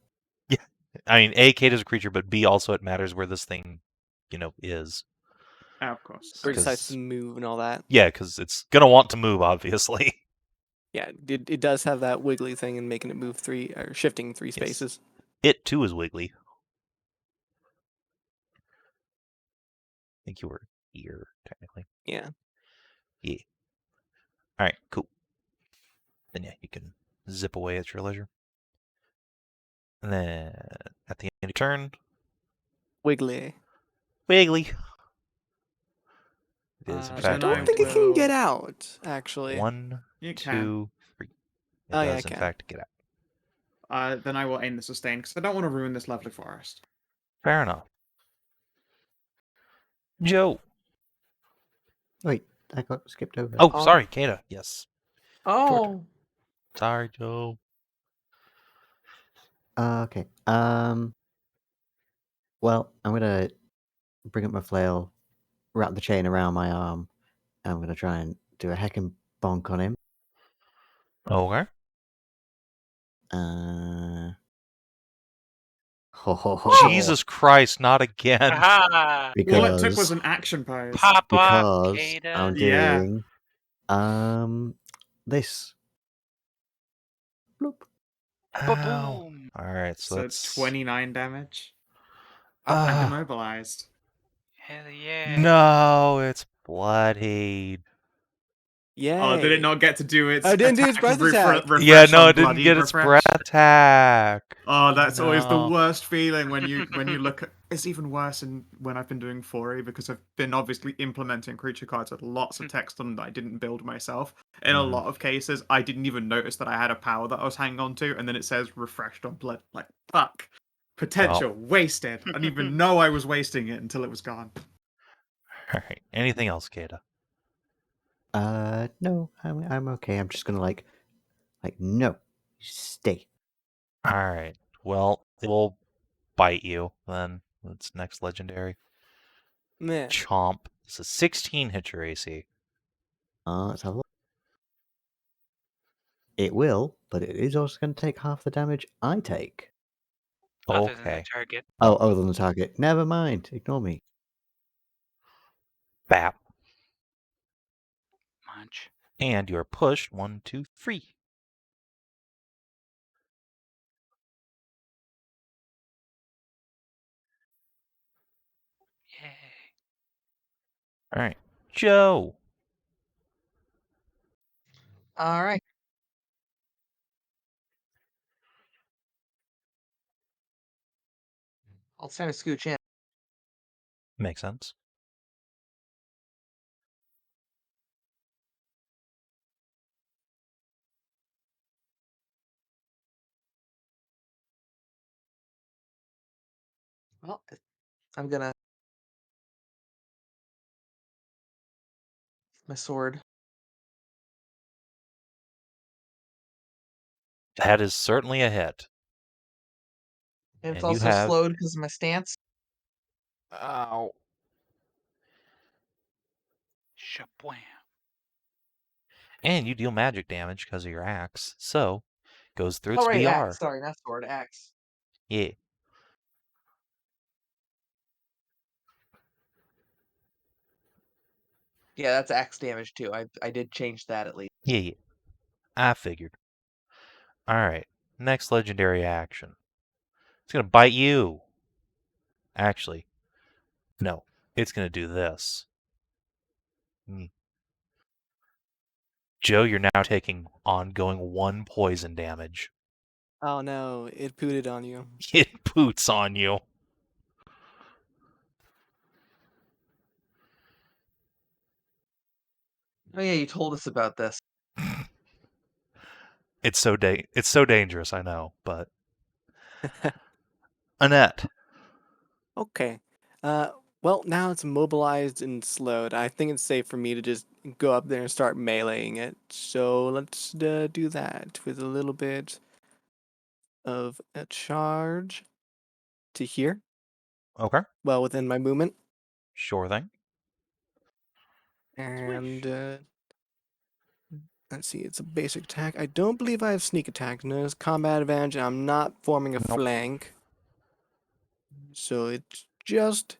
I mean, A, Kate is a creature, but B, also it matters where this thing, is. Oh, of course. Or decides 'Cause- to move and all that. Yeah, because it's going to want to move, obviously. Yeah, it does have that wiggly thing and making it move three or shifting three Yes. spaces. It, too, is wiggly. I think you were here, technically. Yeah. Yeah. Alright, cool. Then, yeah, you can zip away at your leisure. And then, at the end of your turn, Wiggly. wiggly. It is, in So I fact, then I don't going think to it can will- get out, actually. 1, You can. 2, 3. It Oh, yeah, does, it in can. fact, get out. Then I will aim the sustain because I don't want to ruin this lovely forest. Fair enough. Joe. Wait, I got skipped over. Oh, Oh. sorry, Caeda. Yes. Oh, Sorry, Joe. Okay. Well, I'm gonna bring up my flail, wrap the chain around my arm, and I'm gonna try and do a heckin' bonk on him. Okay. Ho ho ho. Jesus Christ, not again. Aha! Because All it took was an action pose. Pop off, because Caeda. I'm Yeah. doing this. Bloop. Ow. Ba-boom. Alright, So so it's that's 29 damage. And Ah. immobilized. Hell yeah. No, it's bloodied. Yeah. Oh, did it not get to do its Oh, it didn't do its attack breath attack. refresh Yeah, no, on it didn't bloodied get its refresh? breath attack. Oh, that's always the No. worst feeling when you look at. It's even worse when I've been doing 4E because I've been obviously implementing creature cards with lots of text on them that I didn't build myself. In a Mhm. lot of cases, I didn't even notice that I had a power that I was hanging on to, and then it says refreshed on blood. Like fuck, potential wasted. I didn't even know I was wasting it until it was gone. Alright, anything else, Caeda? No, I'm okay. I'm just gonna like, no, stay. Alright, well, it will bite you then. That's next legendary. Meh. Chomp. This is 16 hit your AC. Let's have a look. It will, but it is also going to take half the damage I take. Other than the Okay. target. Oh, other than the target. Never mind. Ignore me. Bap. Munch. And you're pushed 1, 2, 3. Yay. Alright. Joe. all right. I'll try to scooch in. Makes sense. Well, I'm gonna my sword. That is certainly a hit. And it's And you also have- slowed because of my stance. Ow. Shabwam. And you deal magic damage because of your axe. So, goes through its Oh, right, DR. axe. Sorry, not sword, axe. Yeah. Yeah, that's axe damage too. I did change that at least. Yeah. I figured. Alright. Next legendary action. It's going to bite you. Actually, no. It's going to do this. Joe, you're now taking ongoing 1 poison damage. Oh no, it pooted on you. It poots on you. Oh yeah, you told us about this. It's so dangerous, I know, but Anette. Okay. Well, now it's mobilized and slowed. I think it's safe for me to just go up there and start meleeing it. So let's do that with a little bit of a charge to here. Okay. Well, within my movement. Sure thing. And let's see, it's a basic attack. I don't believe I have sneak attack. No, it's combat advantage. And I'm not forming a Nope. flank. So it's just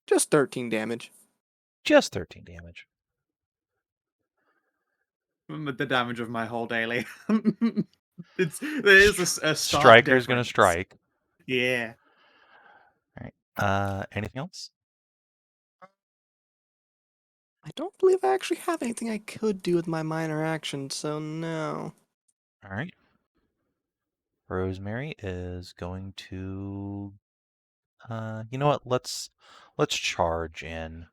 13 damage. Just 13 damage. The damage of my whole daily. There is a stark Striker's going to difference. strike. Yeah. Alright. Anything else? I don't believe I actually have anything I could do with my minor action, so no. Alright. Rosemary is going to... you know what? Let's charge in.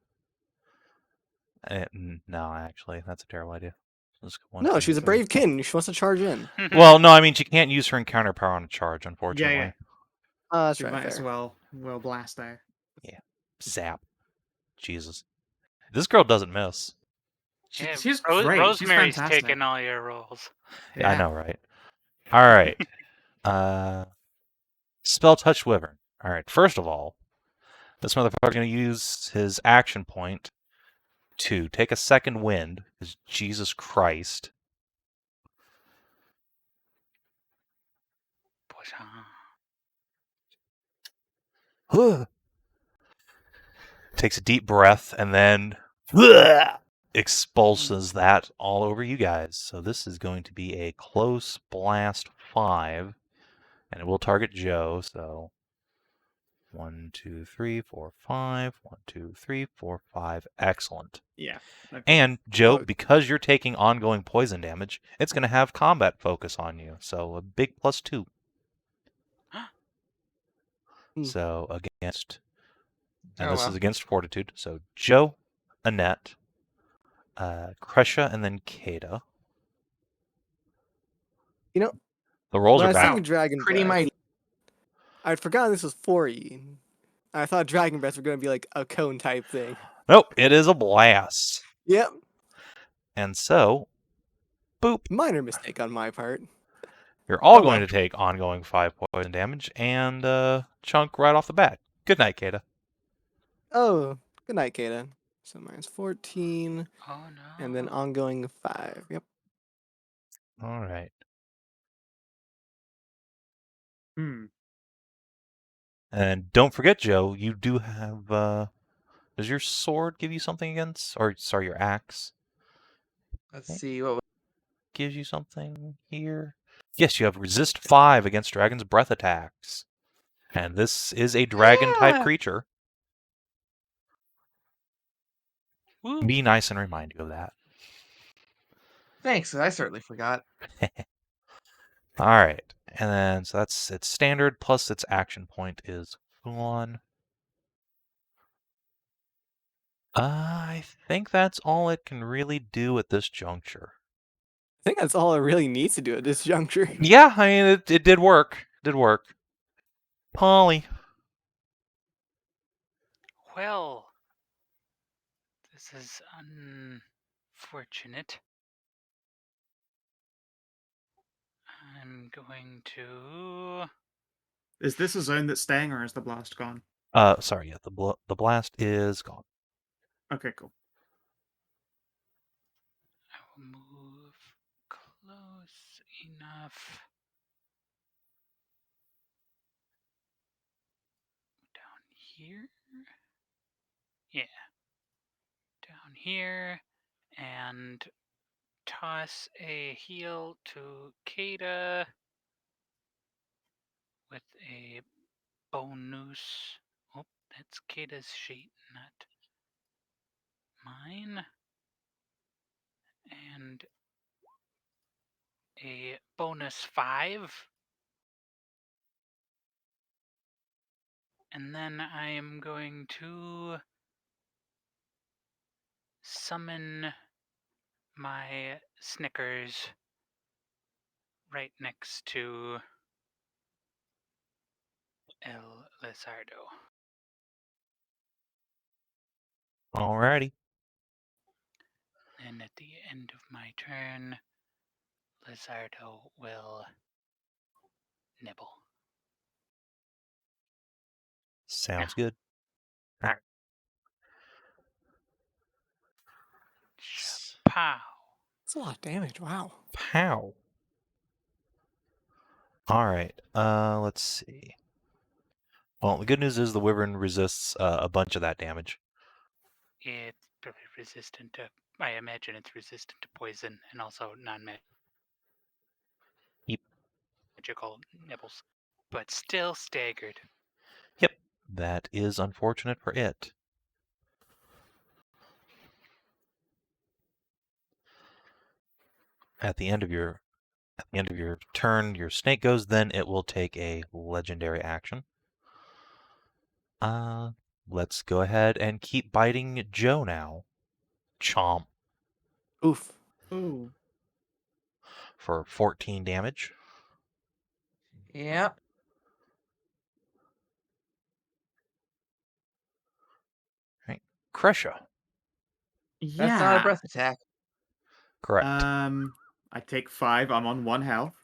No, actually, that's a terrible idea. Let's go 1, No, 2, she's a 3. brave kitten. She wants to charge in. Well, no, I mean, she can't use her encounter power on a charge, unfortunately. Yeah. That's You right, might as fair. well blast out. Zap. Jesus. This girl doesn't miss. Yeah, She's great. Rosemary's She's fantastic. taking all your rolls. Yeah. I know, right? Alright. Spelltouched Wyvern. Alright, first of all, this motherfucker's going to use his action point to take a second wind, because Jesus Christ. Takes a deep breath and then expulses that all over you guys. So this is going to be a close blast 5, and it will target Joe. So 1, 2, 3, 4, 5. 1, 2, 3, 4, 5. Excellent. Yeah. Okay. And Joe, Oh. because you're taking ongoing poison damage, it's going to have combat focus on you. So a big +2. So against, and this is against Fortitude. So Joe, Anette, Kreshia, and then Caeda. You know, The rolls when are I was back. thinking Dragon Pretty Breath, mighty. I'd forgotten this was 4E. I thought Dragon Breath were going to be like a cone type thing. Nope, it is a blast. Yep. And so, boop. Minor mistake on my part. You're all Oh, going well. to take ongoing 5 poison damage and chunk right off the bat. Good night, Caeda. Oh, good night, Caeda. So mine's 14, Oh no. and then ongoing 5. Yep. All right. And don't forget, Joe, you do have. Does your sword give you something against? Or, sorry, your axe Let's see what. gives you something here? Yes, you have resist 5 against Dragon's Breath attacks. And this is a dragon-type Yeah. creature. Woo. Be nice and remind you of that. Thanks, I certainly forgot. All right, and then so that's its standard plus its action point is 1. I think that's all it can really do at this juncture. I think that's all it really needs to do at this juncture. Yeah, I mean it did work. It did work. Polly. Well, this This is unfortunate. I'm going to. Is this a zone that's staying, or is the blast gone? Sorry, yeah, the blast is gone. Okay, cool. I will move close enough. Down here? Yeah. Down here. And toss a heal to Caeda with a bonus. Oh, that's Caeda's sheet, not mine. And a bonus 5. And then I am going to summon my Snickers right next to El Lizardo. Alrighty. And at the end of my turn, Lizardo will nibble. Sounds good. Alright. Pow! That's a lot of damage. Wow. Pow. Alright, let's see. Well, the good news is the Wyvern resists a bunch of that damage. It's probably resistant to. I imagine it's resistant to poison and also non-magical nibbles, but still staggered. Yep, that is unfortunate for it. At the end of your turn, your snake goes. Then it will take a legendary action. Let's go ahead and keep biting Joe now. Chomp Oof. Ooh. for 14 damage. Yep. Right, Kreshia. That's not a Yeah. breath attack. Correct. I take 5. I'm on 1 health.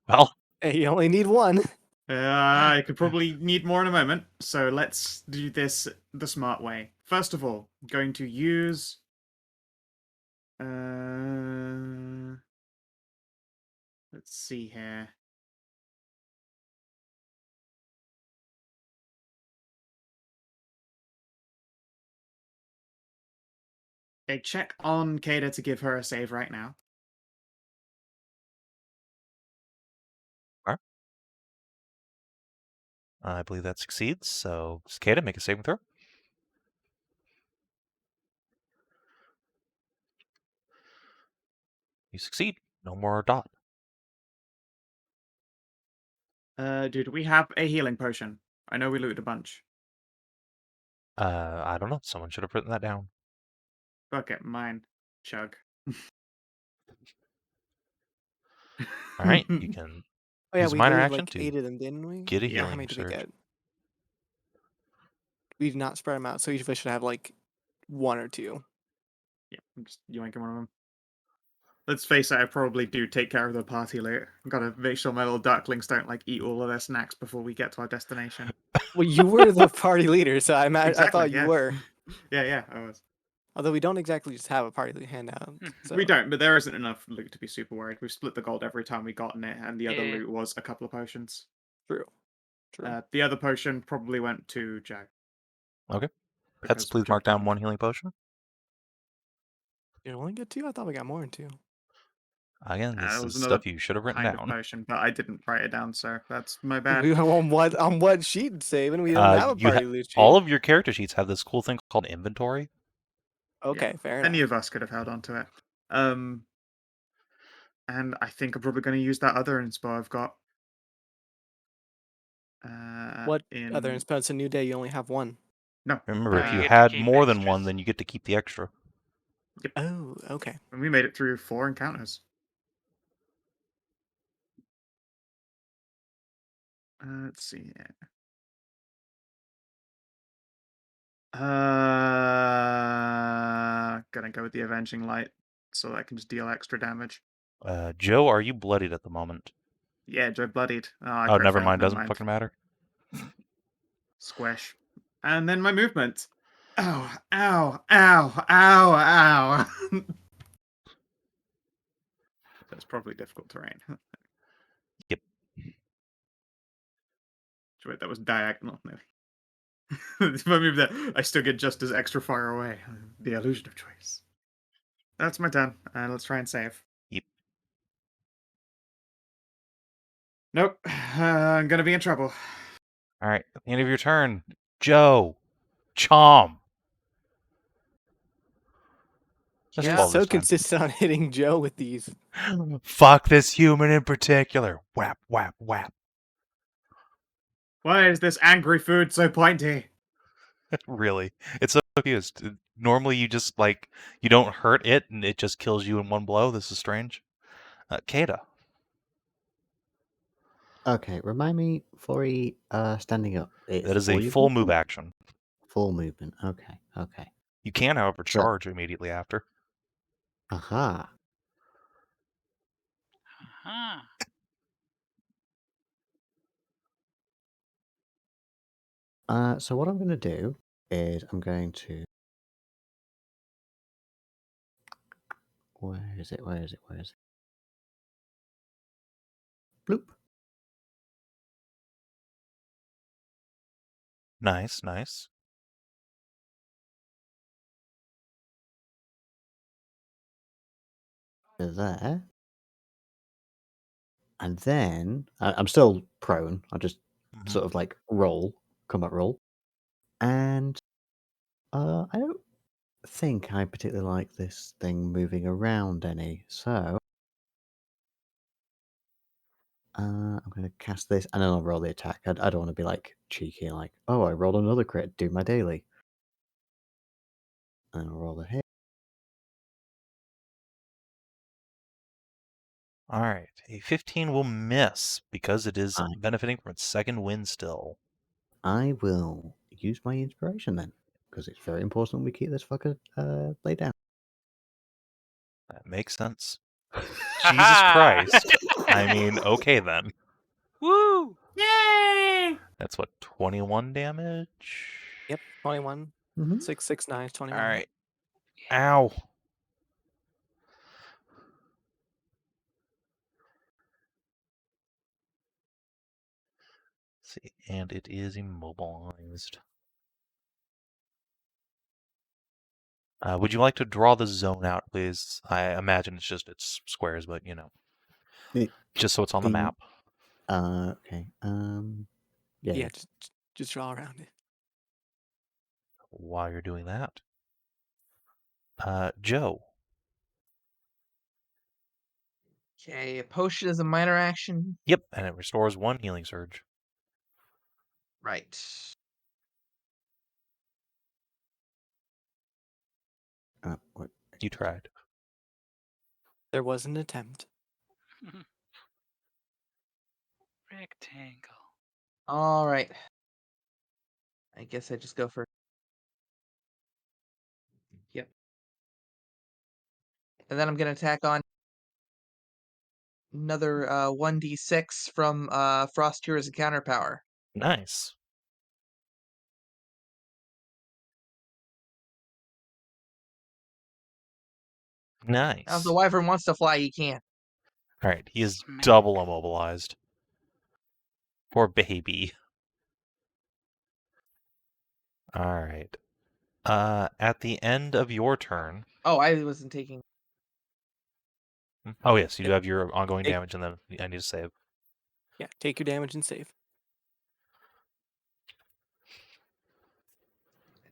Well, Hey, you only need one. I could probably need more in a moment, so let's do this the smart way. First of all, going to use let's see here. Okay, check on Caeda to give her a save right now. I believe that succeeds. So, Caeda, make a saving throw. You succeed. No more dot. Dude, we have a healing potion. I know we looted a bunch. I don't know. Someone should have written that down. Fuck it, mine. Chug. All right, you can Oh yeah, use a we minor looted action like to 8 of them, didn't we? get a Yeah. How healing many did we surge. get? We did not spread them out, so each of us should have like 1 or 2. Yeah, I'm just yoinking one of them. Let's face it, I probably do take care of the party later. Gotta make sure my little ducklings don't like eat all of their snacks before we get to our destination. Well, you were the party leader, so I Exactly, thought you yeah. were. Yeah, I was. Although we don't exactly just have a party handout. So. We don't, but there isn't enough loot to be super worried. We've split the gold every time we gotten it, and the other Yeah. loot was a couple of potions. True. True. The other potion probably went to Joe. Okay. Pets, because please Joe mark down told me. 1 healing potion. You only get 2? I thought we got more than 2. Again, That this was is another stuff you should have written kind of down. potion, but I didn't write it down, so that's my bad. on what sheet, Savin? We don't have a party loot sheet. All of your character sheets have this cool thing called inventory. Okay, fair Any enough. of us could have held on to it. And I think I'm probably going to use that other inspo I've got. What in other inspo? It's a new day. You only have 1. No. Remember, if You you get to had keep more than 1, extras. then you get to keep the extra. Oh, okay. And we made it through 4 encounters. Let's see here. Gonna go with the Avenging Light so that I can just deal extra damage. Joe, are you bloodied at the moment? Yeah, Joe bloodied. I Oh, crit never failed, mind. never Doesn't mind. fucking matter. Squish. And then my movement. Ow, ow, ow, ow, ow. That's probably difficult terrain. Yep. Wait, that was diagonal. No. If I move that, I still get just as extra far away. The illusion of choice. That's my turn. Let's try and save. Yep. Nope. I'm gonna be in trouble. All right. At the end of your turn, Joe, Chom. Let's Yeah. follow So this time. consistent on hitting Joe with these. Fuck this human in particular. Whap, whap, whap. Why is this angry food so pointy? Really. It's so confused. Normally you just, like, you don't hurt it and it just kills you in one blow. This is strange. Caeda. Okay, remind me, Flurry, standing up. It's That is all a your full move movement? action. Full movement. Okay, okay. You can, however, So- charge immediately after. Aha. Huh. So what I'm going to do is I'm going to... Where is it? Where is it? Where is it? Bloop. Nice, nice. To there. And then I'm still prone. I'll just Mhm. sort of like roll, combat roll. And I don't think I particularly like this thing moving around any. So I'm going to cast this and then I'll roll the attack. I don't want to be like cheeky and like, oh, I rolled another crit, do my daily. And I'll roll the hit. All right. A 15 will miss because it is Aye. benefiting from its second wind still. I will use my inspiration then, because it's very important we keep this fucker laid down. That makes sense. Jesus Christ. I mean, okay then. Woo! Yay! That's what, 21 damage? Yep, 21. Mm-hmm. 6, 6, 9, 21. All right. Ow. Let's see, and it is immobilized. Would you like to draw the zone out, please? I imagine it's just its squares, but you know, just so it's on the map. Okay. Yeah. Yeah, just draw around it. While you're doing that, Joe. Okay, a potion is a minor action. Yep, and it restores 1 healing surge. Right. What? You tried. There was an attempt. Rectangle. All right. I guess I just go for. Yep. And then I'm gonna attack on another 1d6 from Frost here as a counter power. Nice. Now, if Nice. the Wyvern wants to fly, he can. All right, he is Smack. double immobilized. Poor baby. All right. At the end of your turn. Oh, I wasn't taking. Oh yes, you do have your ongoing Take- damage, and then I need to save. Yeah, take your damage and save.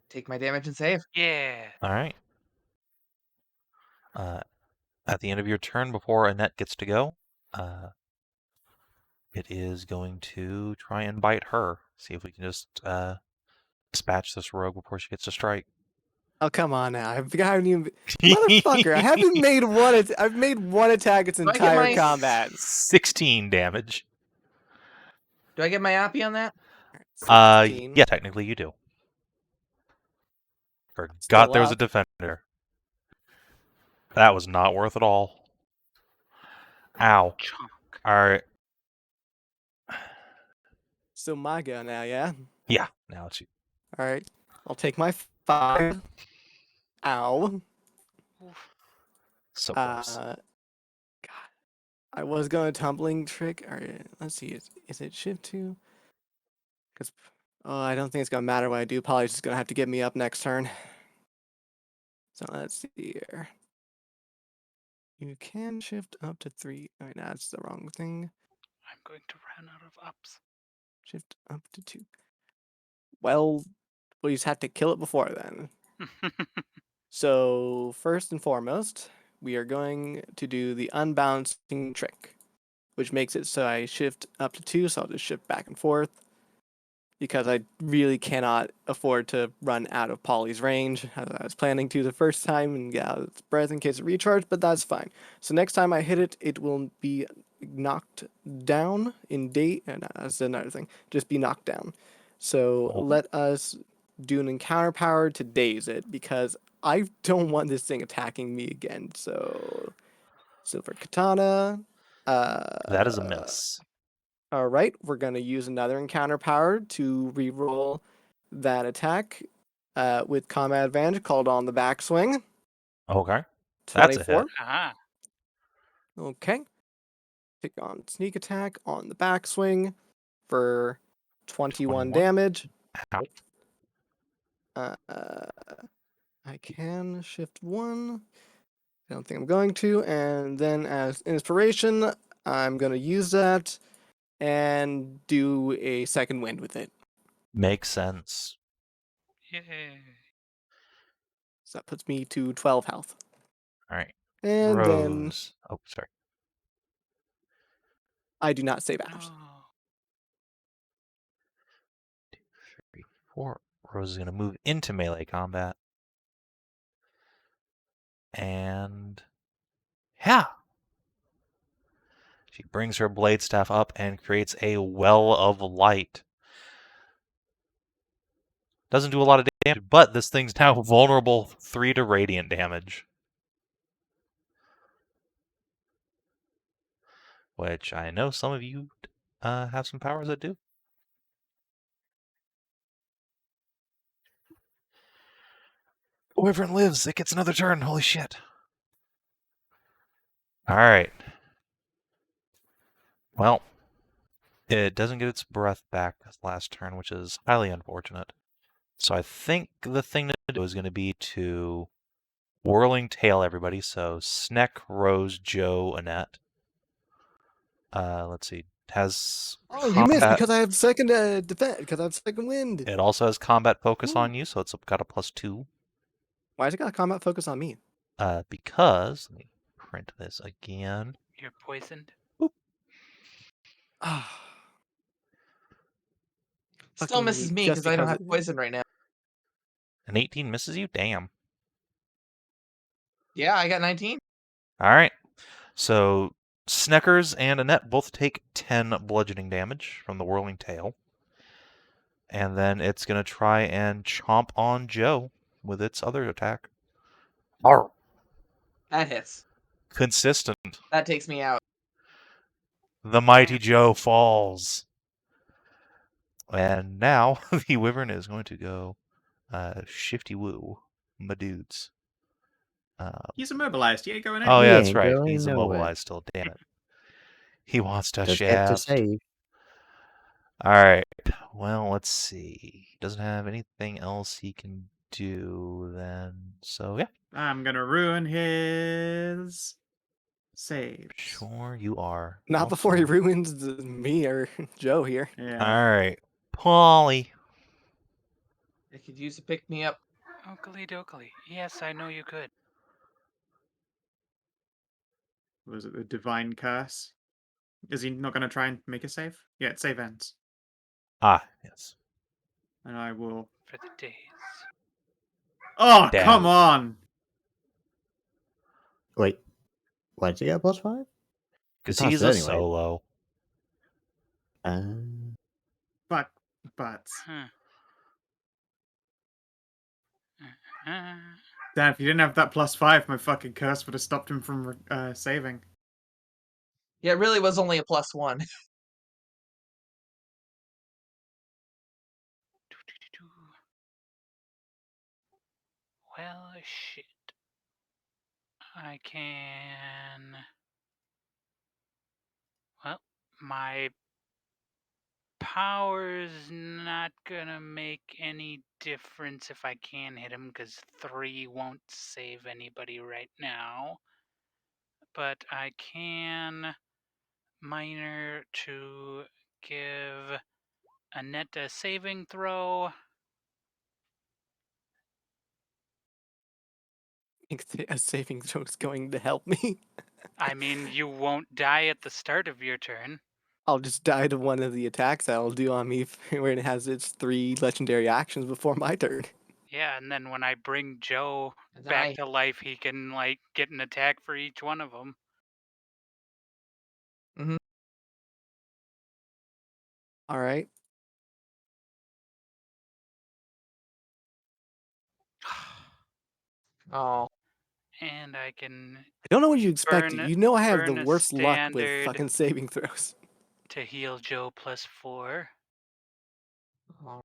Take my damage and save. Yeah. All right. At the end of your turn, before Anette gets to go, it is going to try and bite her. See if we can just dispatch this rogue before she gets to strike. Oh, come on now. I haven't even... Motherfucker, I haven't made one... I've made one attack its Do I get entire my- combat. 16 damage. Do I get my Appy on that? 16. Yeah, technically you do. Forgot there was a up. defender. That was not worth it all. Ow. Chunk. Alright. Still my go now, yeah? Yeah, now it's you. Alright. I'll take my 5. Ow. Oof. So close. God. I was going to tumbling trick. Alright, let's see. Is it shift 2? Because I don't think it's going to matter what I do. Probably just going to have to get me up next turn. So let's see here. You can shift up to 3. Alright, no, that's the wrong thing. I'm going to run out of ups. Shift up to 2. Well, we just have to kill it before then. So first and foremost, we are going to do the unbalancing trick, which makes it so I shift up to 2, so I'll just shift back and forth, because I really cannot afford to run out of Polly's range, as I was planning to the first time, and get out of its breath in case of recharge, but that's fine. So next time I hit it, it will be knocked down in date, and that's another thing, just be knocked down. So Oh. let us do an encounter power to daze it, because I don't want this thing attacking me again. So Silver Katana. That is a miss. All right, we're going to use another encounter power to reroll that attack with combat advantage called on the backswing. Okay. That's a hit. 24. Ah. Okay. Pick on sneak attack on the backswing for 21 damage. Ow. I can shift 1. I don't think I'm going to. And then as inspiration, I'm going to use that and do a second wind with it. Makes sense. Yay. So that puts me to 12 health. Alright. And then Rose. Oh, sorry. I do not save out. No. 2, 3, 4. Rose is going to move into melee combat. And yeah. She brings her blade staff up and creates a well of light. Doesn't do a lot of damage, but this thing's now vulnerable 3 to radiant damage. Which I know some of you have some powers that do. Wyvern lives. It gets another turn. Holy shit. Alright. Well, it doesn't get its breath back last turn, which is highly unfortunate. So I think the thing to do is going to be to whirling tail everybody. So Sneck, Rose, Joe, Anette. Let's see. Has Oh, you missed combat- because I have second defense, because I have second wind. It also has combat focus Ooh. on you, so it's got a +2. Why has it got a combat focus on me? Because, let me print this again. You're poisoned. Ah, Still fucking misses me, me just because I don't because have poison right now. An 18 misses you? Damn. Yeah, I got 19. Alright. So, Sneckers and Anette both take 10 bludgeoning damage from the whirling tail. And then it's going to try and chomp on Joe with its other attack. Arr. That hits. Consistent. That takes me out. The mighty Joe falls. And now the Wyvern is going to go shifty woo, my dudes. He's immobilized. Yeah, going in. Oh He yeah, that's ain't right. going He's nowhere. immobilized still. Damn it. He wants to Does get to shaft. save. All right. Well, let's see. He doesn't have anything else he can do then. So yeah, I'm gonna ruin his save. sure you are. not before he Also- ruins me or Joe here. Yeah. All right, Polly. I could use a pick me up. Oakley dokley. Yes, I know you could. Was it the divine curse? Is he not gonna try and make a save? Yeah, save ends. Ah, yes. And I will. For the days. Oh, Damn. come on! Wait, why did he get a +5? Because Passed he's it a anyway. solo. But Hmm. Damn, if you didn't have that +5, my fucking curse would have stopped him from saving. Yeah, it really was only a +1. Well, shit. I can... Well, my power's not gonna make any difference if I can hit him, because 3 won't save anybody right now. But I can minor to give Anette a saving throw. A saving throw is going to help me. I mean, you won't die at the start of your turn. I'll just die to one of the attacks that will do on me when it has its 3 legendary actions before my turn. Yeah, and then when I bring Joe And back to life, he can, like, get an attack for each one of them. Mhm. All right. Oh. And I can I don't know what you expected. Burn- You know I have the burn a worst luck with standard. fucking saving throws. to heal Joe +4. Oh.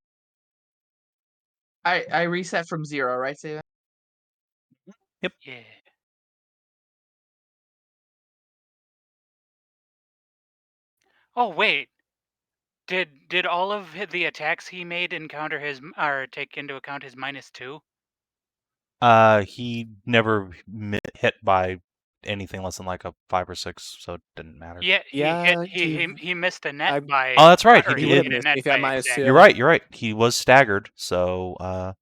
I reset from 0, right, Savin? Yeah. Oh wait. Did all of the attacks he made encounter his or take into account his -2? He never hit by anything less than like a 5 or 6, so it didn't matter. Yeah, Yeah, he missed a net I- by. Oh, that's right. or He would have did. missed Net if he had by -2. exact- You're right. He was staggered, so I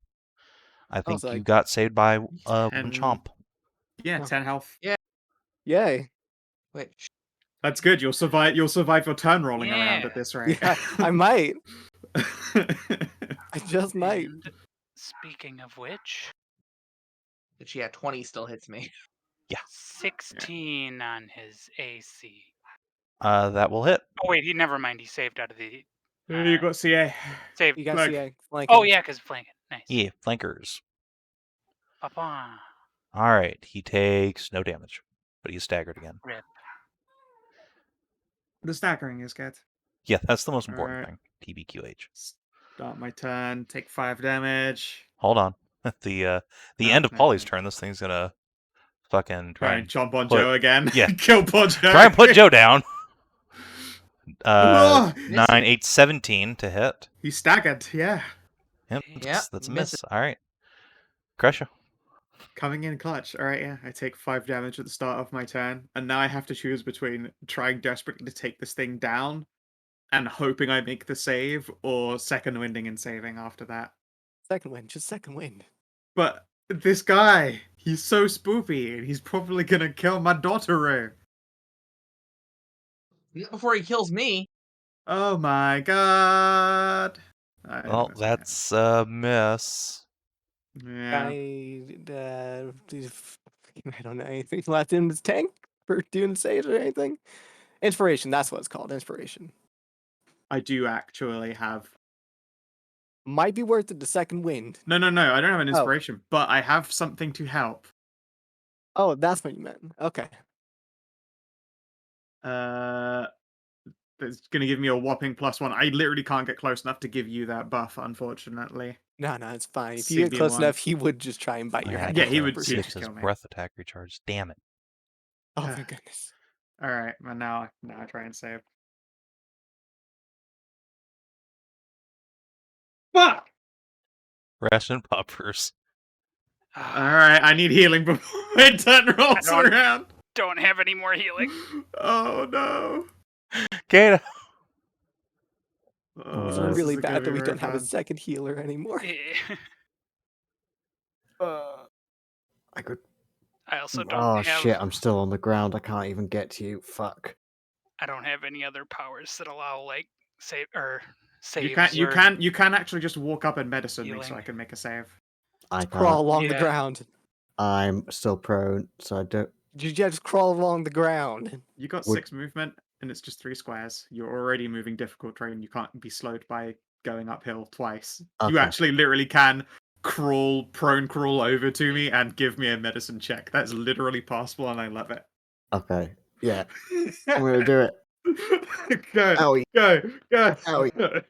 think so you I- got saved by one And- chomp. Yeah, Oh. 10 health. Yay. Wait. That's good. You'll survive your turn rolling around Yeah. at this rate. Yeah, I might. I just might. And speaking of which, But yeah, 20 still hits me. 16 on his AC. That will hit. Oh wait, never mind. He saved out of the You got CA. save. You got Look. CA flanking. Oh yeah, because flanking. Nice. Yeah, flankers. Papa. All right, he takes no damage, but he's staggered again. Rip. The staggering is good. Yeah, that's the most important Alright. thing. TBQH. Start my turn. Take 5 damage. Hold on. The Oh, end of never Polly's mind. turn, this thing's gonna fucking Try and chomp on Joe again. yeah. Kill poor Joe. try and put Joe down. Oh, 9, 8, 17 to hit. He's staggered, yeah. Yep, Yeah, that's a miss miss. All right. Kreshia. Coming in clutch. Alright, yeah. I take 5 damage at the start of my turn. And now I have to choose between trying desperately to take this thing down and hoping I make the save, or second winding and saving after that. Second wind, just second wind. But this guy, he's so spoopy, and he's probably gonna kill my daughter. Before he kills me. Oh my god. Well, that's a miss. Yeah. I don't know anything left in his tank for doing saves or anything. Inspiration, that's what it's called. Inspiration. I do actually have. Might be worth it the second wind. No, I don't have an inspiration, but I have something to help. Oh, that's what you meant. Okay. That's gonna give me a whopping +1. I literally can't get close enough to give you that buff, unfortunately. No, it's fine. If you get close enough, he would just try and bite your head. Yeah, off he would- 100%. See if just his kill me. breath attack recharges. Damn it. Oh, thank goodness. Alright, well now I try and save. Fuck! Ration poppers. Alright, I need healing before my turn rolls don't- around. Don't have any more healing. Oh no. Caeda. Oh, It's this really is gonna bad that be we very don't have a fun. second healer anymore. I could. I also don't Oh have. shit! I'm still on the ground. I can't even get to you. Fuck. I don't have any other powers that allow like save or saves. You or can actually just walk up and medicine me so healing. I can make a save. I can't. Crawl along the Yeah. ground. I'm still prone, so I don't. You just crawl along the ground. You got Would- 6 movement and it's just 3 squares. You're already moving difficult terrain. You can't be slowed by going uphill twice. You Okay. actually literally can prone crawl over to me and give me a medicine check. That's literally possible, and I love it. Okay. Yeah. I'm gonna do it. Go, Owie. go, go. Owie.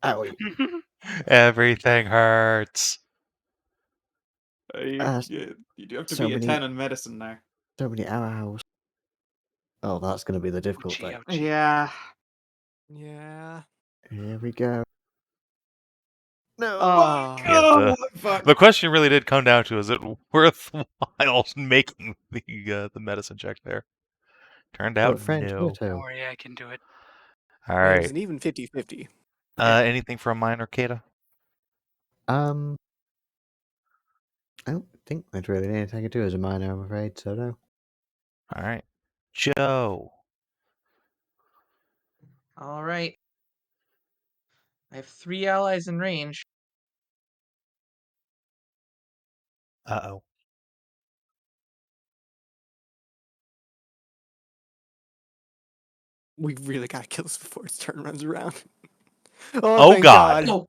Owie. Everything hurts. You do have to so be a many- 10 on medicine now. So many arrows. Oh, that's gonna be the difficult Ouchie, thing. ouchie. Yeah. Yeah. Here we go. No. Oh. Yeah, Fuck. the question really did come down to: is it worthwhile making the medicine check there? Turned out French no. Widow. Don't worry, I can do it. All It right. was an even 50-50. Anything from mine or Caeda? I don't think there's really anything I can do as a minor, I'm afraid, so no. All right, Joe. All right. I have 3 allies in range. Uh-oh. We really gotta kill this before its turn runs around. Oh, thank God. Oh,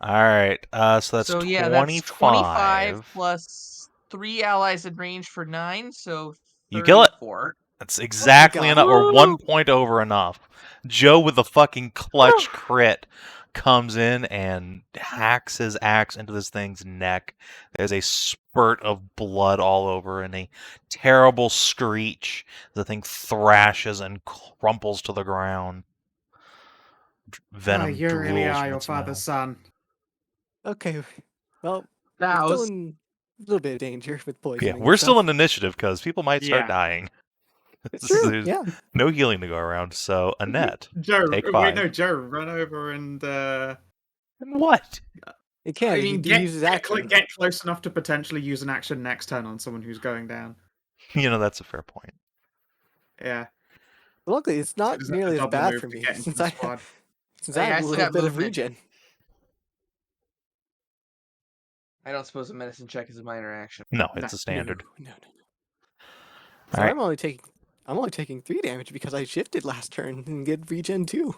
All right. So that's so 25. yeah, that's 25 plus 3 allies in range for 9, so You kill it. 34. That's exactly God. enough, or 1 Woo! point over enough. Joe with the fucking clutch crit comes in and hacks his axe into this thing's neck. There's a spurt of blood all over and a terrible screech. The thing thrashes and crumples to the ground. Venom you really drools are from your its father's mouth. son. Okay. Well, That we're still was in a little bit of danger with Yeah, poisoning. we're and still stuff. in initiative because people might start Yeah. dying. It's true. There's Yeah. no healing to go around. So, Anette, Joe, take wait, 5. no, Joe, run over and And what? It can. I He mean, can use his action. get close enough to potentially use an action next turn on someone who's going down. That's a fair point. Yeah. Luckily, it's So not does that nearly as double bad move for to me get into since the I squad? Hey, have I a still little got bit of movement. regen. I don't suppose a medicine check is a minor action. No, No. it's a standard. No. All So right. I'm only taking 3 damage because I shifted last turn and get regen too.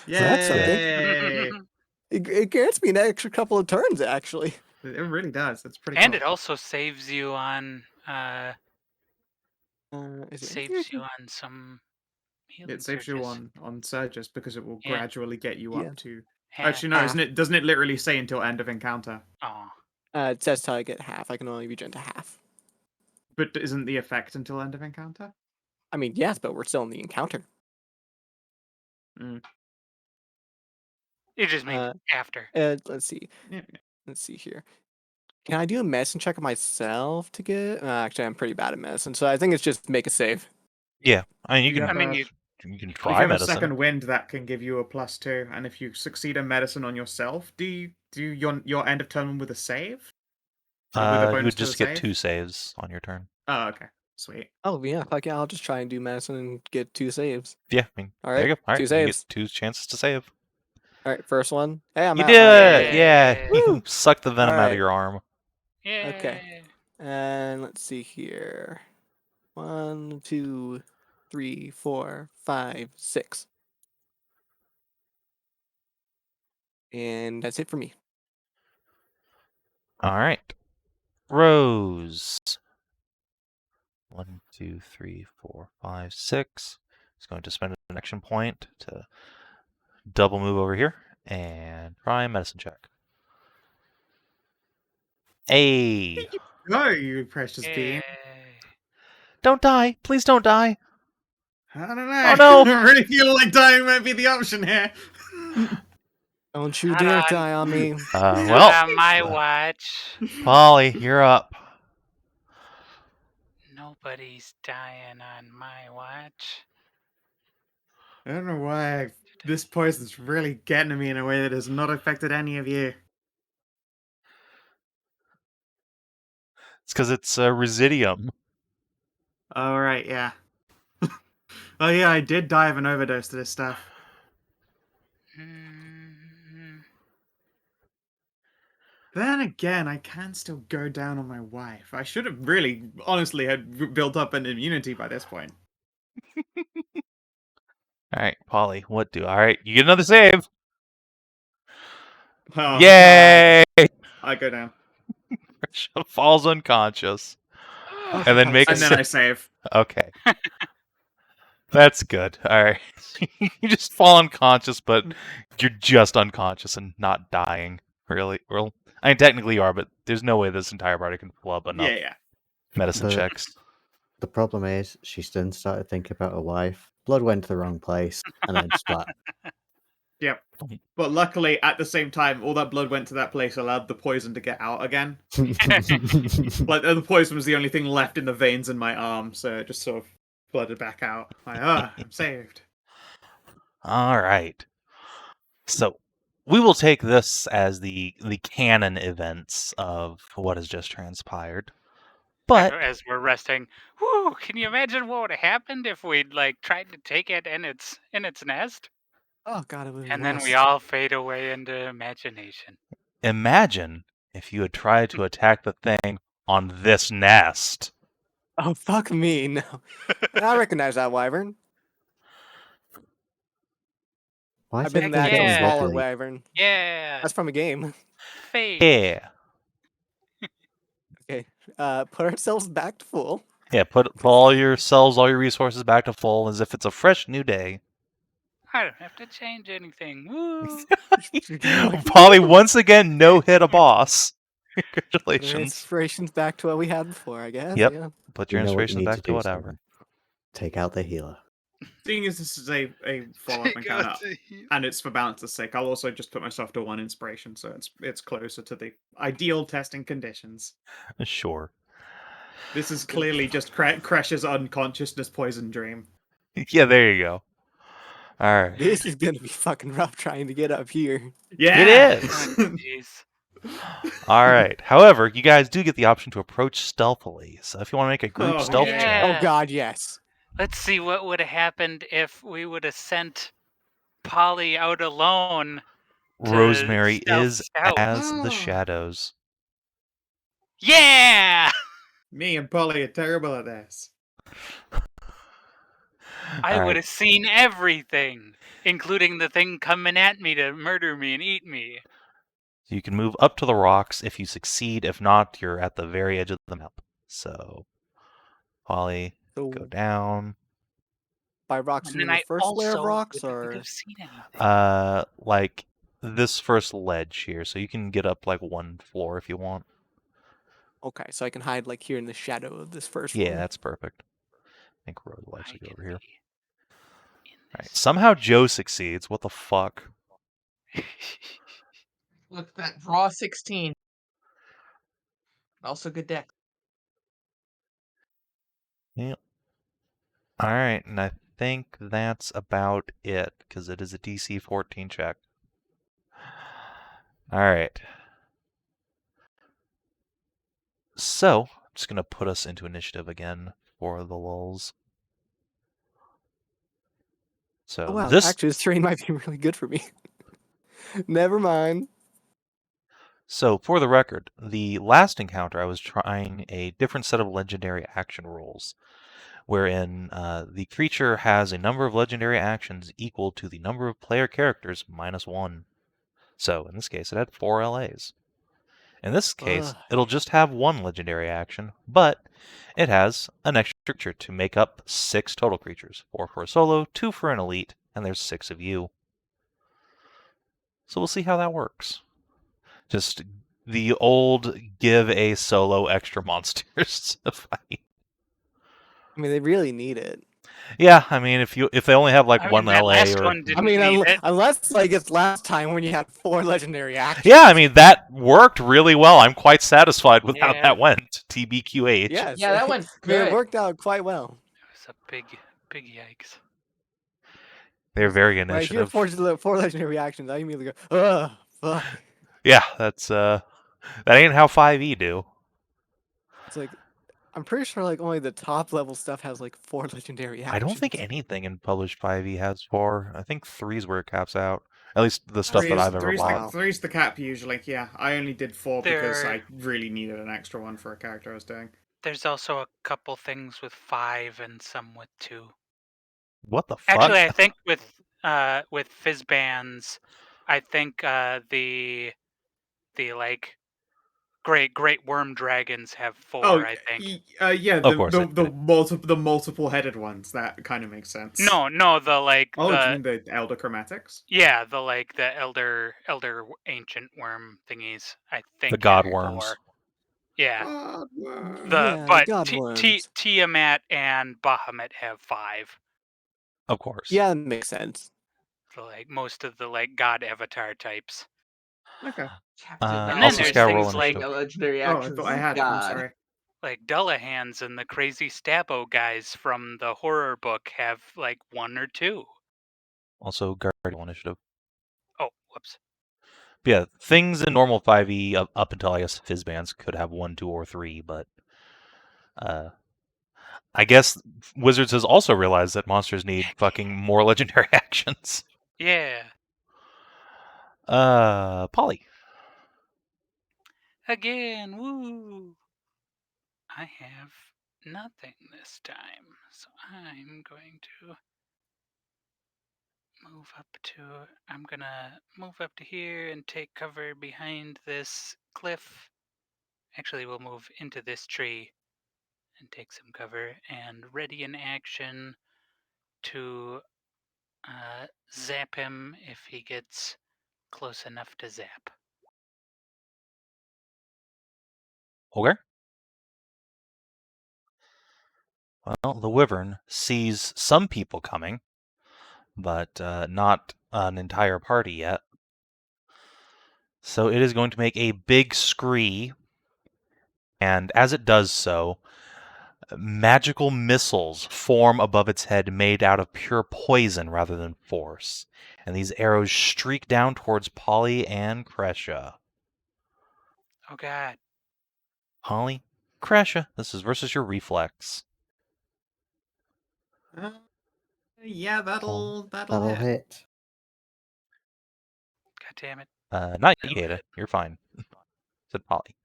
Yay! that's something. It grants me an extra couple of turns actually. It really does. It's pretty And cool. it also saves you on Is it saves you on some healing It saves you surges. on surges because it will Yeah. gradually get you Yeah. up to. Yeah. Actually, no, isn't it? Doesn't it literally say until end of encounter? Oh. It says till I get half. I can only regen to half. But isn't the effect until end of encounter? I mean, yes, but we're still in the encounter. You just mean after. Let's see. Yeah. Let's see here. Can I do a medicine check on myself to get? Actually, I'm pretty bad at medicine, so I think it's just make a save. Yeah, I mean, you You can. have I mean, a- you You can If try you have a medicine. second wind, that can give you a +2, and if you succeed a medicine on yourself, do you do your end of turn with a save? With a You bonus would to the just get save? 2 saves on your turn. Oh, okay, sweet. Oh yeah, fuck yeah! I'll just try and do medicine and get 2 saves. Yeah, I mean, All there you right, go. All right, 2 you saves. get 2 chances to save. All right, first one. Hey, I'm You out. did All right, it! great. Yeah, Woo! you suck the venom out of Alright. your arm. Yay. Okay. And let's see here. 1, 2, 3, 4, 5, 6. And that's it for me. All right, Rose. 1, 2, 3, 4, 5, 6. He's going to spend an action point to double move over here and try a medicine check. Hey, No, you precious being. Yay. don't die! Please don't die! I don't know. Oh, no. I really feel like dying might be the option here. Don't you Not dare on- die on me. Not Well, on my watch. Polly, you're up. Nobody's dying on my watch. I don't know why this poison's really getting to me in a way that has not affected any of you. It's because it's Residium. All right, yeah. Oh yeah, I did die of an overdose to this stuff. Mm, Then again, I can still go down on my wife. I should have really, honestly, had built up an immunity by this point. All right, Polly, what do? All right, you get another save. Oh, Yay! God. I go down. Kreshia falls unconscious. Oh, And then for make a And God's then sa- I save. Okay. That's good. Alright. You just fall unconscious, but you're just unconscious and not dying. Really? Well, I mean, technically you are, but there's no way this entire party can pull up enough Yeah. medicine The- checks. The problem is, she then started thinking about her wife. Blood went to the wrong place, and then splat. Yep. But luckily, at the same time, all that blood went to that place, allowed the poison to get out again. Like, the poison was the only thing left in the veins in my arm, so it just sort of flooded back out. Like, I'm saved. Alright. So, we will take this as the canon events of what has just transpired. But As we're resting, whoo! Can you imagine what would have happened if we'd like tried to take it in its nest, Oh God, it was and then we lost. all fade away into imagination? imagine if you had tried to attack the thing on this nest. Oh fuck me, no. I recognize that wyvern. Why I've is been everything that getting Yeah. smaller wobbly? wyvern. Yeah, That's from a game. fade. Yeah. Okay. Put ourselves back to full. Yeah, put all your cells, all your resources back to full as if it's a fresh new day. I don't have to change anything. Woo! Polly once again no hit a boss. Put our Congratulations. inspirations back to what we had before, I guess. Yep. Yeah. Put You your know what you inspirations need back to to do, whatever. Savin. Take out the healer. Seeing as this is a follow-up encounter, and it's for balance's sake, I'll also just put myself to 1 inspiration, so it's closer to the ideal testing conditions. Sure. This is clearly just Kreshia's unconsciousness poison dream. Yeah, there you go. Alright. This is gonna be fucking rough trying to get up here. Yeah! It is. Oh, jeez. Alright. However, you guys do get the option to approach stealthily. So if you want to make a group Oh, stealth yeah. check. Oh Yeah. God, yes. Let's see what would have happened if we would have sent Polly out alone. to Rosemary stealth is scout. as the shadows. Yeah! Me and Polly are terrible at this. I Alright. would have seen everything, including the thing coming at me to murder me and eat me. So you can move up to the rocks if you succeed. If not, you're at the very edge of the map. So, Polly, So go down. by rocks, And you mean then the I first layer of also rocks, wouldn't or have seen anything. Like this first ledge here. So you can get up like 1 floor if you want. okay, so I can hide like here in the shadow of this first Yeah, floor. that's perfect. I think Road likes to I go can over here. be in Alright. this. Somehow Joe succeeds. What the fuck? Look, that raw 16. Also good deck. Yep. Alright, and I think that's about it, because it is a DC 14 check. Alright. So, I'm just going to put us into initiative again for the lulls. So Oh wow, this actually this terrain might be really good for me. Never mind. So, for the record, the last encounter I was trying a different set of legendary action rules, wherein the creature has a number of legendary actions equal to the number of player characters minus 1. So, in this case, it had 4 LAs. In this case, Ugh. it'll just have 1 legendary action, but it has an extra creature to make up 6 total creatures. 4 for a solo, 2 for an elite, and there's 6 of you. So we'll see how that works. Just the old give a solo extra monsters to fight. I mean, they really need it. Yeah, I mean, if they only have like I mean, 1 that LA last or one didn't I mean, need it. unless like it's last time when you had 4 legendary actions. yeah, I mean that worked really well. I'm quite satisfied with how Yeah. that went. TBQH. Yes. Yeah, that went I mean, good. it worked out quite well. It was a big yikes. They're very When I hear initiative. 4 legendary actions, I immediately go, ugh, fuck. Yeah, that's that ain't how 5e do. It's like, I'm pretty sure like only the top level stuff has like 4 legendary actions. I don't think anything in published 5e has 4. I think 3's where it caps out. At least the stuff that I've ever Three's bought. three's the cap usually. Yeah, I only did 4 because There- I really needed an extra one for a character I was doing. There's also a couple things with 5 and some with 2. What the fuck? Actually, I think with Fizzbands, I think the like great worm dragons have Oh, 4. I think. yeah, Of course, the multiple headed ones. That kind of makes sense. No, the Oh, do you mean the elder chromatics? yeah, the elder ancient worm thingies. I think the god have worms. 4. Yeah. Yeah, But god worms. Tiamat and Bahamut have 5. Of course. Yeah, that makes sense. So like most of the like god avatar types. Okay. Captain And then also there's scout roll things playing like a legendary Oh, I action. thought I had. I'm God. sorry. Dullahan's and the crazy Stabbo guys from the horror book have like 1 or 2. Also guardian initiative. Oh, whoops. But yeah, things in normal 5e up until I guess Fizzbands could have 1, 2, or 3, but I guess Wizards has also realized that monsters need fucking more legendary actions. Yeah. Polly. Again, woo. I have nothing this time, so I'm going to I'm gonna move up to here and take cover behind this cliff. Actually, we'll move into this tree and take some cover and ready in action to zap him if he gets close enough to zap. Okay. Well, the Wyvern sees some people coming, but not an entire party yet. So it is going to make a big scree, and as it does so, magical missiles form above its head made out of pure poison rather than force. And these arrows streak down towards Polly and Kreshia. Oh god. Polly, Kreshia, this is versus your reflex. Yeah, that'll hit. hit. God damn it. Not you, Caeda. You're fine. Said Polly.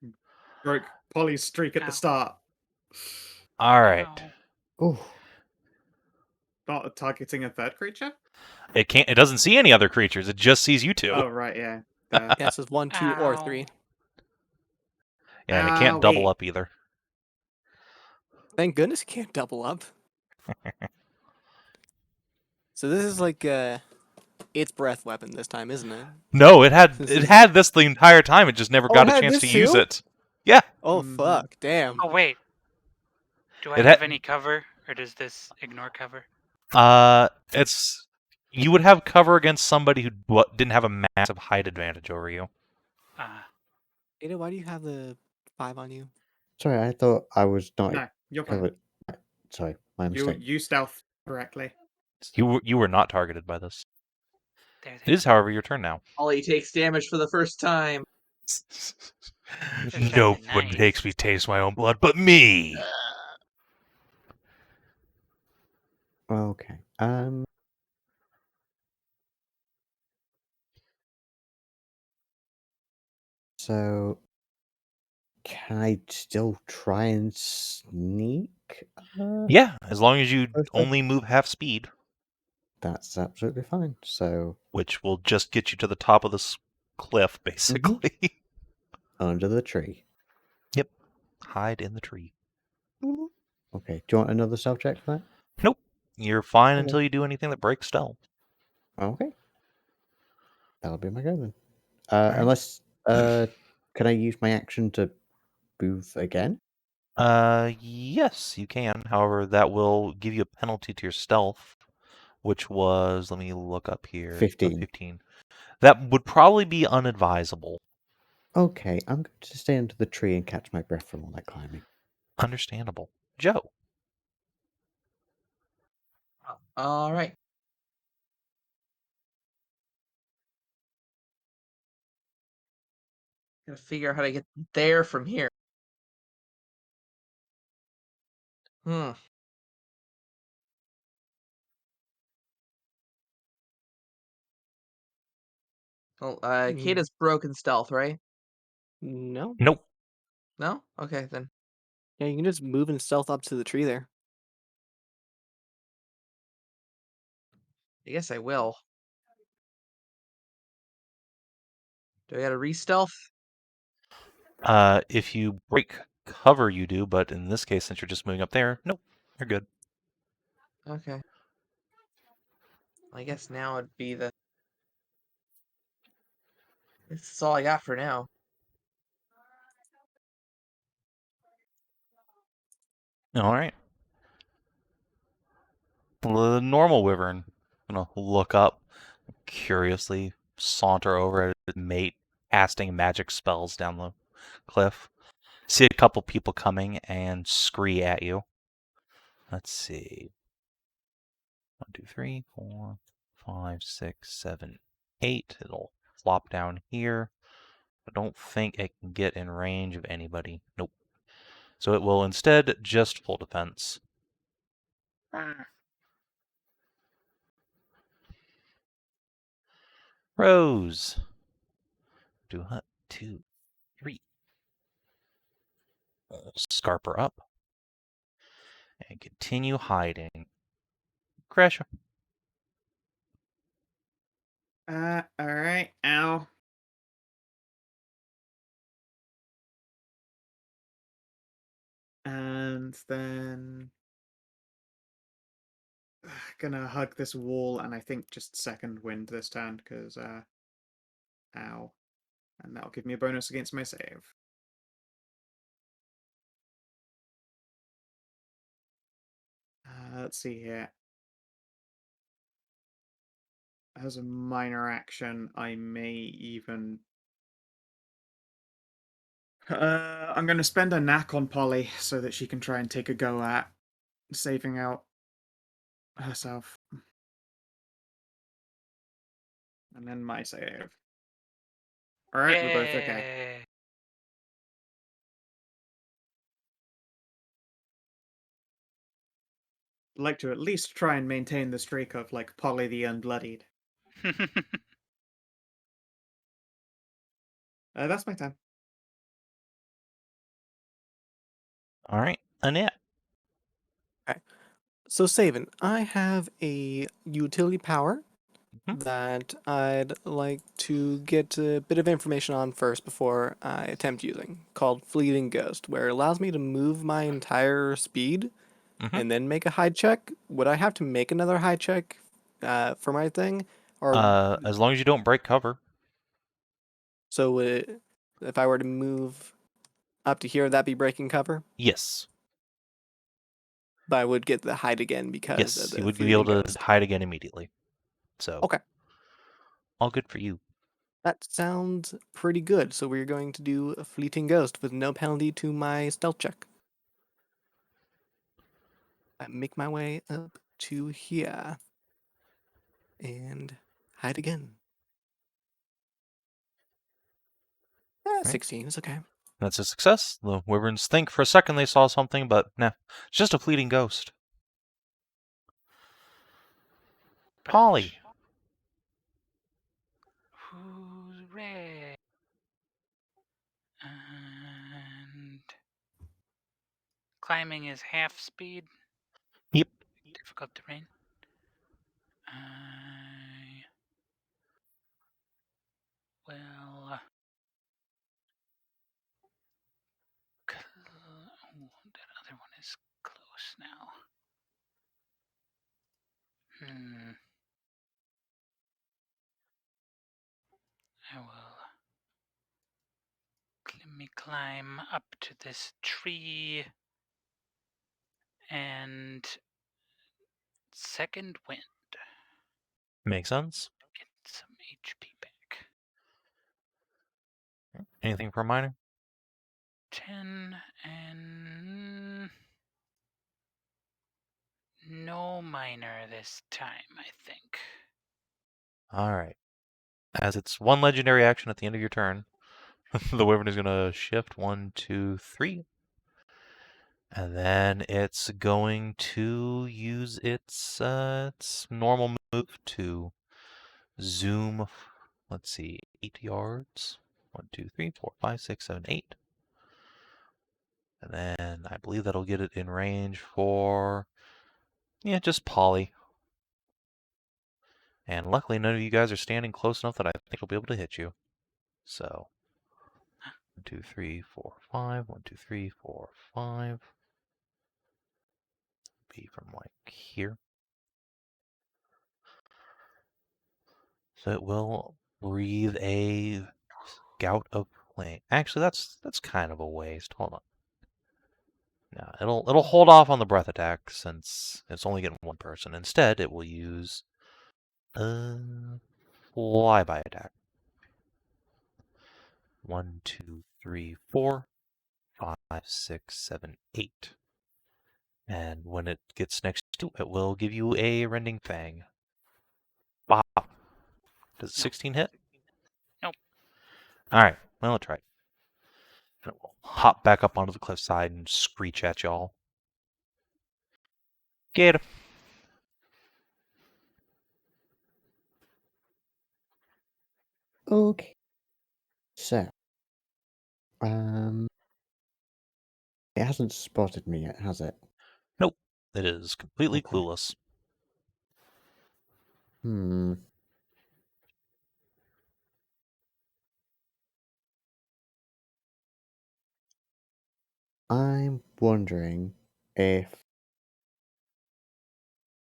Broke Polly's streak at the Ow. start. All right. Ow. Ooh. Not targeting a third creature? It can't. It doesn't see any other creatures. It just sees you two. Oh, right, yeah. Yeah, it says 1, 2, or 3. Ow. Yeah, and it can't double up either. Thank goodness it can't double up. So this is like its breath weapon this time, isn't it? No, it had This it is- had this the entire time. It just never Oh, got it a had chance to this use too? it. Yeah. Oh Mhm. fuck, damn. Oh wait. Do I It have had- any cover, or does this ignore cover? It's you would have cover against somebody who didn't have a massive height advantage over you. Ada, why do you have the 5 on you? Sorry, I thought I was not No, you're fine. covered. Sorry, my mistake. You stealth correctly. You were not targeted by this. There. It is, however, your turn now. Ollie takes damage for the first time. kinda Nobody nice. makes me taste my own blood but me. Okay. So, can I still try and sneak? Yeah, as long as you Okay. only move half speed, That's absolutely fine. So, which will just get you to the top of this cliff, basically. under the tree. Yep. Hide in the tree. Okay. Do you want another stealth check for that? Nope. You're fine Okay. until you do anything that breaks stealth. Okay. That'll be my go then. Alright. Unless, can I use my action to move again? Yes, you can. However, that will give you a penalty to your stealth, which was, let me look up here. 15. 15. That would probably be unadvisable. Okay, I'm going to stay under the tree and catch my breath from all that climbing. Understandable. Joe. All right. Gotta figure out how to get there from here. Hmm. Well, Caeda's broken stealth, right? No. Nope. No? Okay, then. Yeah, you can just move and stealth up to the tree there. I guess I will. Do I got to re-stealth? If you break cover, you do, but in this case, since you're just moving up there, nope, you're good. Okay. I guess now it'd be the... This is all I got for now. All right. The normal wyvern gonna look up, curiously saunter over at his mate, casting magic spells down the cliff. See a couple people coming and scree at you. Let's see. 1, 2, 3, 4, 5, 6, 7, 8. It'll flop down here. I don't think it can get in range of anybody. Nope. So it will instead just full defense. Rose. Do 1, 2, 3. Scarper up. And continue hiding. Kreshia. Alright, ow. And then gonna hug this wall and I think just second wind this turn because ow. And that'll give me a bonus against my save. Let's see here. As a minor action, I may even I'm going to spend a knack on Polly so that she can try and take a go at saving out herself. And then my save. Alright, we're both okay. Yay. I'd like to at least try and maintain the streak of, like, Polly the Unbloodied. That's my time. All right, Anette. So, Savin, I have a utility power Mhm. that I'd like to get a bit of information on first before I attempt using, called Fleeting Ghost, where it allows me to move my entire speed Mhm. and then make a hide check. Would I have to make another hide check for my thing? Or As long as you don't break cover. so if I were to move up to here, would that be breaking cover? Yes. But I would get the hide again because of Yes, you the would be able Fleeting to Ghost. hide again immediately. So, Okay. all good for you. That sounds pretty good. So we're going to do a Fleeting Ghost with no penalty to my stealth check. I make my way up to here and hide again. Right. 16 is okay. That's a success. The wyverns think for a second they saw something, but nah, it's just a fleeting ghost. Polly. Hooray. And climbing is half speed. Yep. Difficult terrain. I will. Oh, that other one is close now. I will. Let me climb up to this tree and second wind. Makes sense. Get some HP back. Anything for a minor? 10 and no minor this time, I think. All right. As it's one legendary action at the end of your turn, the wyvern is going to shift 1, 2, 3. And then it's going to use its normal move to zoom. Let's see, 8 yards. 1, 2, 3, 4, 5, 6, 7, 8. And then I believe that'll get it in range for, yeah, just Polly. And luckily, none of you guys are standing close enough that I think it'll be able to hit you. So 1, 2, 3, 4, 5. 1, 2, 3, 4, 5. Be from like here. So it will breathe a gout of flame. Actually, that's kind of a waste. Hold on. No, it'll hold off on the breath attack since it's only getting one person. Instead, it will use a flyby attack. 1, 2, 3, 4, 5, 6, 7, 8. And when it gets next to it, will give you a rending fang. Bop. Does 16 hit? Nope. Alright, well, let's try it. And it will hop back up onto the cliffside and screech at y'all. Caeda. Okay. So, it hasn't spotted me yet, has it? Nope. It is completely Okay. clueless. I'm wondering if...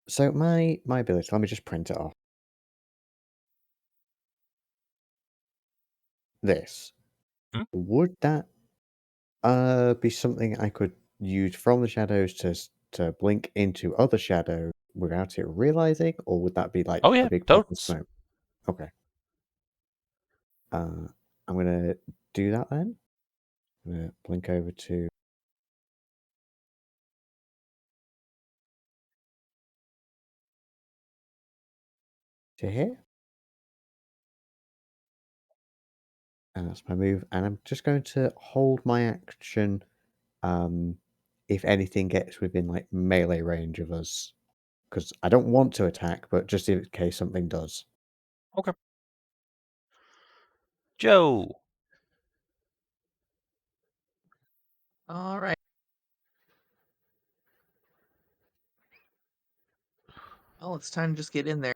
So my ability, let me just print it off. This. Hmm? Would that be something I could use from the shadows to blink into other shadows without it realizing, or would that be like Oh a yeah, big puff of totes. smoke? Okay. I'm gonna do that then. I'm gonna blink over to here. And that's my move. And I'm just going to hold my action if anything gets within like melee range of us. Because I don't want to attack, but just in case something does. Okay. Joe. All right. Oh, it's time to just get in there.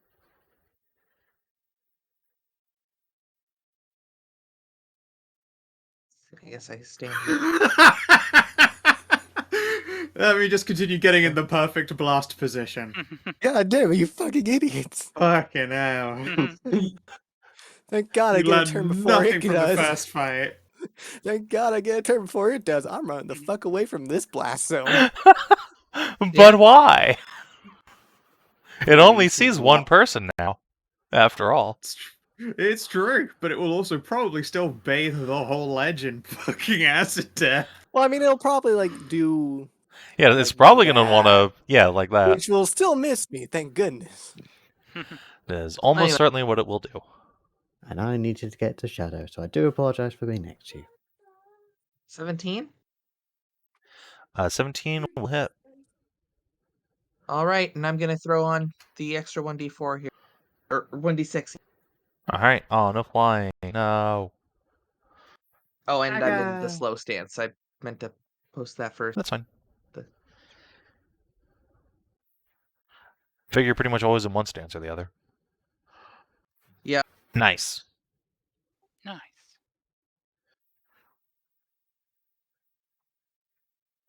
I guess I stand here. Let me just continue getting in the perfect blast position. God damn it, you fucking idiots. Fucking hell. Thank God I You get a turn learned before nothing it from the does. first fight. Thank God I get a turn before it does. I'm running the fuck away from this blast zone. But Yeah. why? It only This is sees one what- person now, after all. It's true, but it will also probably still bathe the whole ledge in fucking acid death. Well, I mean, it'll probably like do, Yeah, it's like probably going to want that. to, yeah, like that. which will still miss me. Thank goodness. It is almost Anyway. certainly what it will do. And I needed to get to Shadow, so I do apologize for being next to you. 17? 17 will hit. All right, and I'm gonna throw on the extra 1d4 here, or 1d6. Alright. Oh, no flying. No. Oh, and I'm in the Aga. slow stance. I meant to post that first. That's fine. The- Figure pretty much always in one stance or the other. Yeah. Nice. Nice.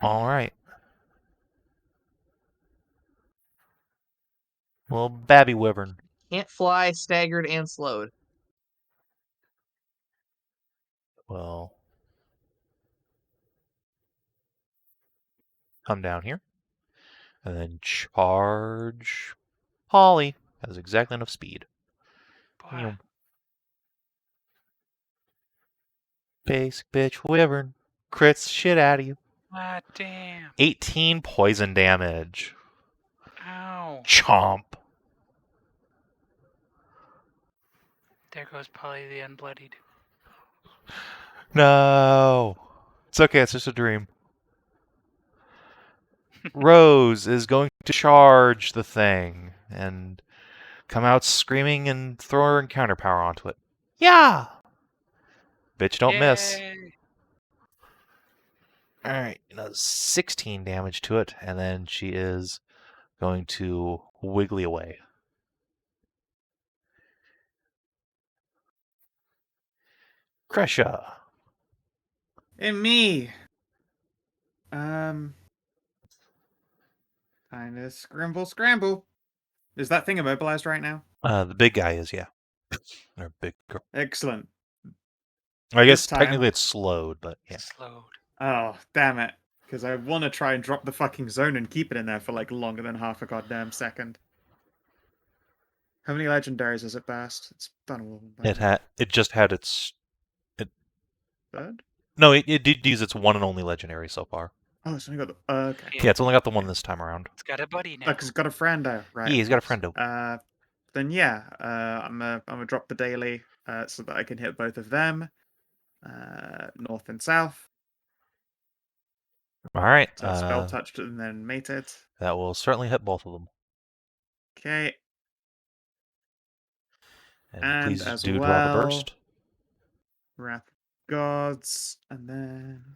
Alright. Well, Babby Wyvern. Can't fly, staggered, and slowed. Well, come down here. And then charge Polly. Has exactly enough speed. Boy. Basic bitch Wyvern. Crits shit out of you. Ah, damn. 18 poison damage. Ow. Chomp. There goes Polly the Unbloodied. No. It's okay, it's just a dream. Rose is going to charge the thing and come out screaming and throw her encounter power onto it. Yeah! Bitch, don't miss. Yay. Alright, 16 damage to it, and then she is going to wiggly away. Kreshia. And me. Kind of scramble. Is that thing immobilized right now? The big guy is, yeah. Or big girl. Excellent. I This guess time- technically it's slowed, but yeah. Slowed. Oh, damn it. Because I want to try and drop the fucking zone and keep it in there for like longer than half a goddamn second. How many legendaries has it burst? It's done all of them. It just had its. Third? No, it did use its one and only legendary so far. Oh, it's only got the. Okay. Yeah, it's only got the one this time around. It's got a buddy now. Because it's got a friendo, right? Yeah, he's got a of course. friendo. Then yeah, I'm gonna drop the daily so that I can hit both of them, north and south. All right. So Spelltouched and then mated. That will certainly hit both of them. Okay, And please as do draw the well, burst. Wrath of Gods, and then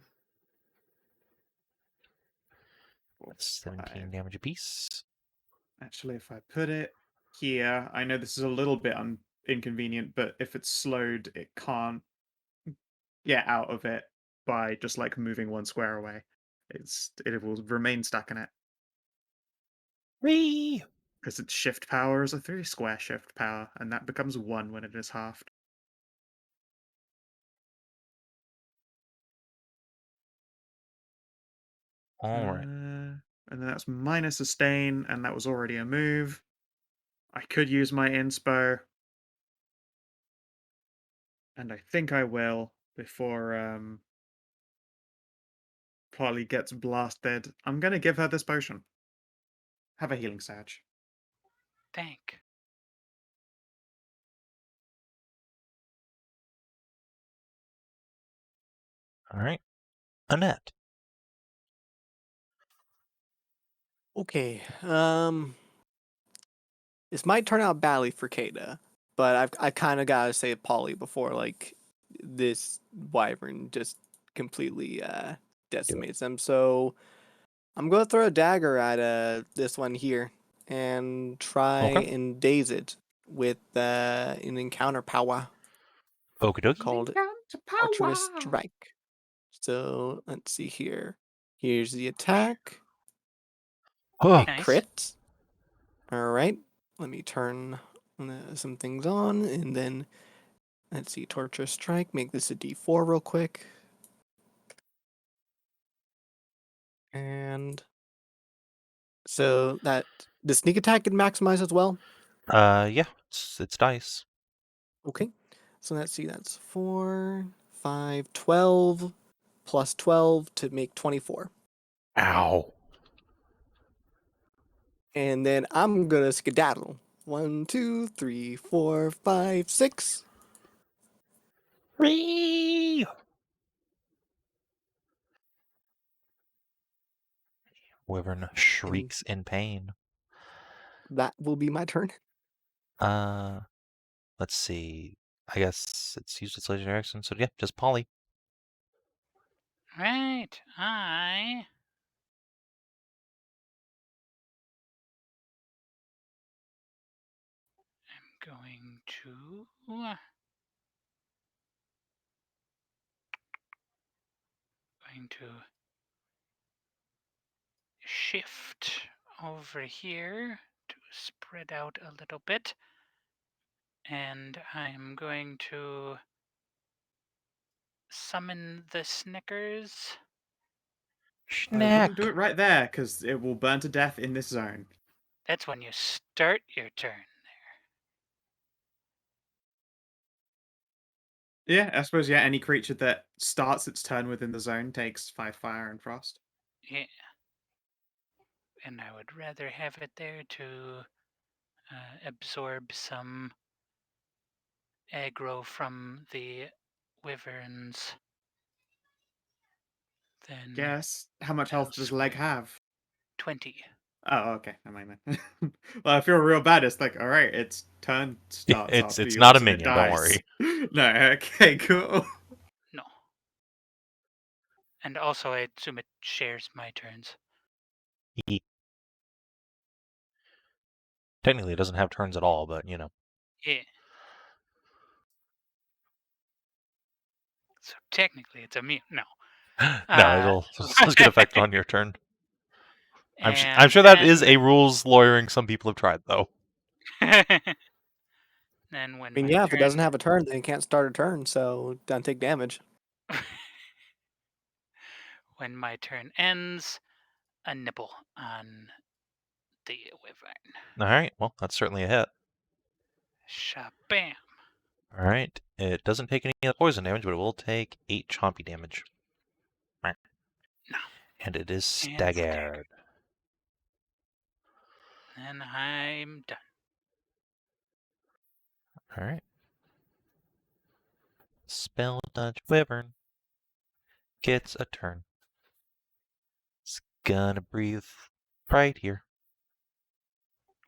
That's 17 damage apiece. Actually, if I put it here, I know this is a little bit inconvenient, but if it's slowed, it can't get out of it by just like moving one square away. It will remain stuck in it. Whee! Because its shift power is a 3-square shift power, and that becomes 1 when it is halved. All right. And then that's minus sustain, and that was already a move. I could use my inspo. And I think I will before Polly gets blasted. I'm gonna give her this potion. Have a healing surge. Thank. All right. Anette. Okay. This might turn out badly for Caeda, but I kind of gotta say Polly before like this Wyvern just completely decimates them. So I'm gonna throw a dagger at this one here and try Okay. and daze it with an encounter power Okie dokie. called Ultimate Strike. So let's see here. Here's the attack. Oh, Nice. Crit. All right. Let me turn some things on, and then let's see. Torture Strike. Make this a D4 real quick. And so that the sneak attack can maximize as well. yeah, it's dice. Okay. So let's see. That's 4, 5, 12, plus 12 to make 24. Ow. And then I'm gonna skedaddle. 1, 2, 3, 4, 5, 6. Whee! Wyvern shrieks in pain. That will be my turn. Let's see. I guess it's used its legendary action, so yeah, just Polly. Right. I am going to shift over here to spread out a little bit. And I'm going to summon the Snickers. I wouldn't do it right there, because it will burn to death in this zone. That's when you start your turn. Yeah, I suppose, yeah, any creature that starts its turn within the zone takes 5 fire and frost. Yeah. And I would rather have it there to absorb some aggro from the wyverns. Then Guess. How much health does Leg elsewhere. have? 20. Oh, okay. Never mind then. Well, I feel real bad. It's like, alright, its turn starts It's after not a yours and it minion, don't dies. worry. No, okay, cool. No. And also, I assume it shares my turns. Technically, it doesn't have turns at all, but you know. Yeah. So technically, it's immune. No. No, it'll just get affected on your turn. I'm And sure that is a rules lawyering some people have tried, though. Then when I mean, my yeah, if it doesn't turn- have a turn, then it can't start a turn, so it doesn't take damage. when my turn ends, a nibble on the Wyvern. All right, well, that's certainly a hit. Shabam. All right, it doesn't take any of the poison damage, but it will take 8 chompy damage. No. And it is And staggered. Then I'm done. All right. Spelltouched Wyvern gets a turn. It's gonna breathe right here.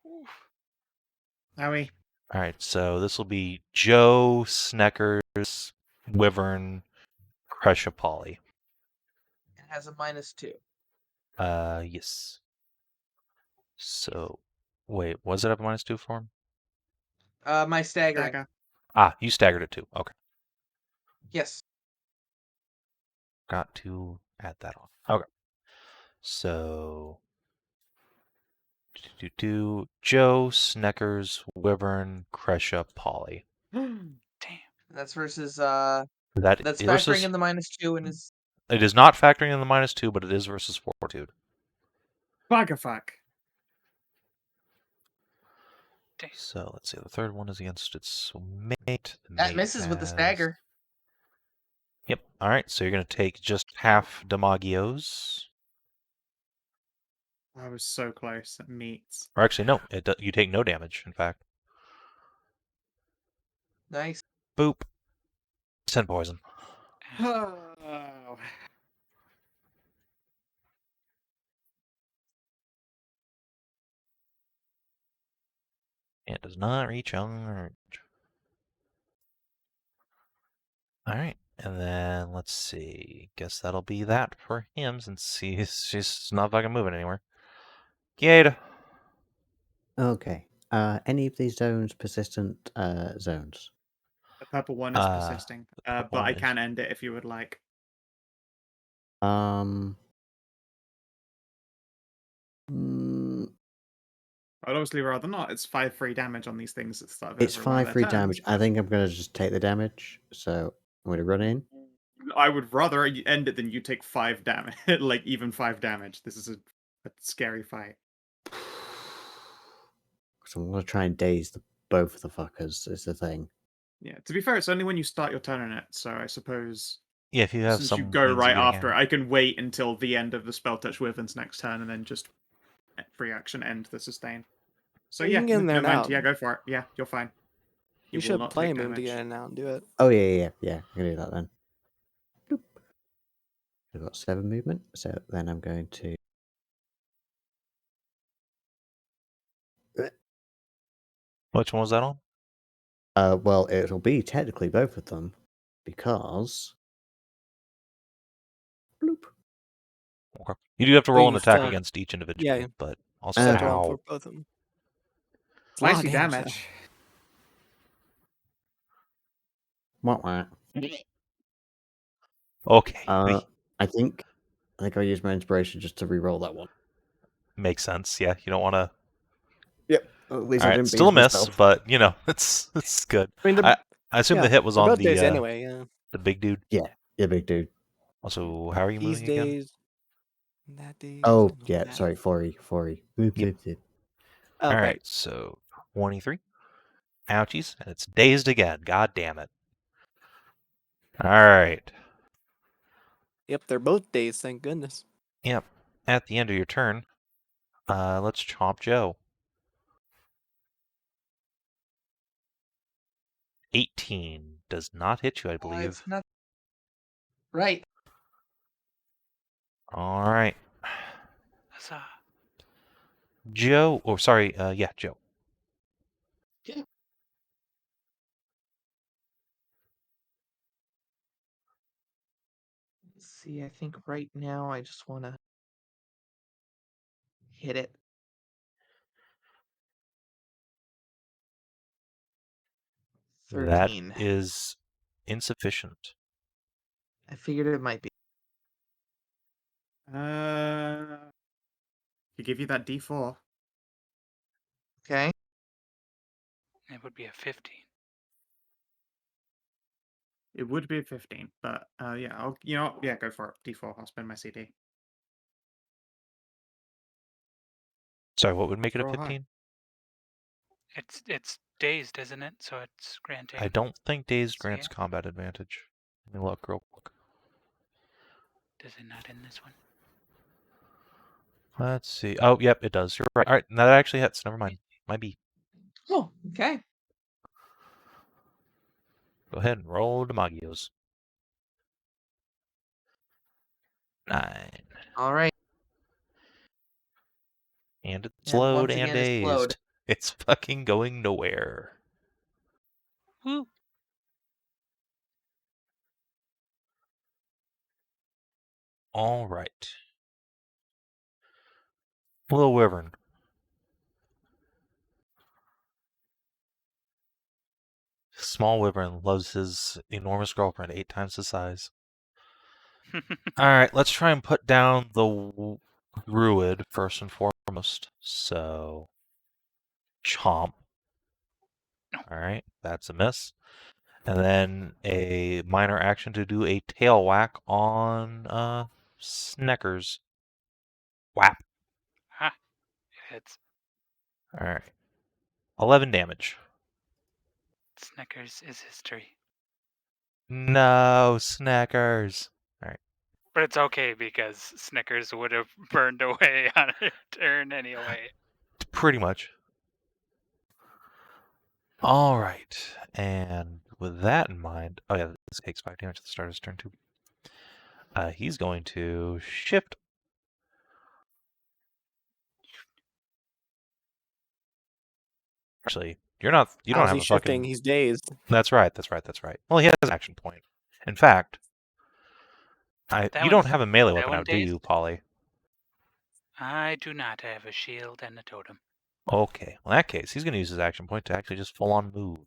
Oof. Owie. All right, so this will be Joe, Sneckers, Wyvern, Kreshia, Poly. It has a -2. Yes. So, wait, was it up -2 for him? My staggering. Dagger. Ah, you staggered it too. Okay, Yes. got to add that on. Okay, so Joe, Sneckers, Wyvern, Kreshia, Poly. Damn. That's versus That that's is factoring versus. in the -2 and is It is not factoring in the -2, but it is versus Fortitude. Buggerfuck. Damn. So let's see. The third one is against its mate. The that mate misses with the has- stagger. Yep. All right. So you're going to take just half Demagios. I was so close. That meets. Or actually, no. You take no damage. In fact, Nice. boop. 10 poison. Oh. It does not recharge. All right. And then let's see. Guess that'll be that for him since he's just not fucking moving anywhere. Caeda. Okay. Any of these zones persistent zones? The purple one is Uh, persisting. the purple But I one is- can end it if you would like. Mm, I'd obviously rather not. It's 5 free damage on these things at the start of it's every one of 5 their free damage. turns. I think I'm going to just take the damage. So I'm going to run in. I would rather end it than you take 5 damage. Like, even 5 damage. This is a scary fight. So I'm going to try and daze both of the fuckers, is the thing. Yeah, to be fair, it's only when you start your turn on it, so I suppose Yeah, if you have since some you go means of right getting after out. it, I can wait until the end of the Spelltouched Wyvern's next turn and then just free action end the sustain. So You yeah, can get in there no mind. now. Yeah, go for it. Yeah, you're fine. You will should not play take him to damage. get in now and do it. Oh, yeah. I'm going to do that then. Bloop. I've got 7 movement, so then I'm going to... Which one was that on? Well, it'll be technically both of them, because... Bloop. Okay. You do have to Well, roll an you attack still- against each individual, yeah. but You also still have to roll ow. for both of them. It's a lot of Spicy damage. Wah, wah. Okay, I think I'll use my inspiration just to re-roll that one. makes sense. Yeah, you don't want to. Yep. At least All I right, didn't still a beat miss, myself. but you know it's good. I mean, I assume the hit was they're on both days the anyway. Yeah. the big dude. Yeah, big dude. Also, how are you These moving again? days. That days. Oh, and yeah, that. sorry, 4E. Yep. Oh, All right. right, so 23. Ouchies, and it's dazed again. God damn it. All right. Yep, they're both days. Thank goodness. Yep. At the end of your turn, let's chomp Joe. 18 does not hit you, I believe. It's not right. All right. Huzzah. Joe, or sorry, yeah, Joe. Let's see, I think right now I just want to hit it. 13. That is insufficient. I figured it might be. To give you that D4. Okay. It would be a 15. It would be a 15, but yeah, go for it. D4. I'll spend my CD. Sorry, what would make it a Roll high. 15? It's dazed, isn't it? So it's granting. I don't think Dazed See grants it? combat advantage. Let me look real quick. Does it not in this one? Let's see. Oh, yep, it does. You're right. All right, now that actually hits. Never mind. Might be. Oh, okay. Go ahead and roll the Magios. 9. All right. And it's And slowed once and again, it's slowed. dazed. It's fucking going nowhere. Woo! All right. Little Wyvern. Small Wyvern loves his enormous girlfriend 8 times his size. All right, let's try and put down the Druid first and foremost. So, chomp. All right, that's a miss. And then a minor action to do a tail whack on Sneckers. Whap. Ha! It hits. All right. 11 damage. Snickers is history. No, Sneckers. But it's okay because Snickers would have burned away on a turn anyway. Pretty much. All right. And with that in mind, oh yeah, this takes 5 damage at the start of his turn too. He's going to shift. Actually, you don't How's have he a shifting? fucking. He's dazed. That's right. Well, he has an action point. In fact, you don't have a melee that weapon one out, do you, dazed? Polly? I do not have a shield and a totem. Okay. Well, in that case, he's going to use his action point to actually just full on move.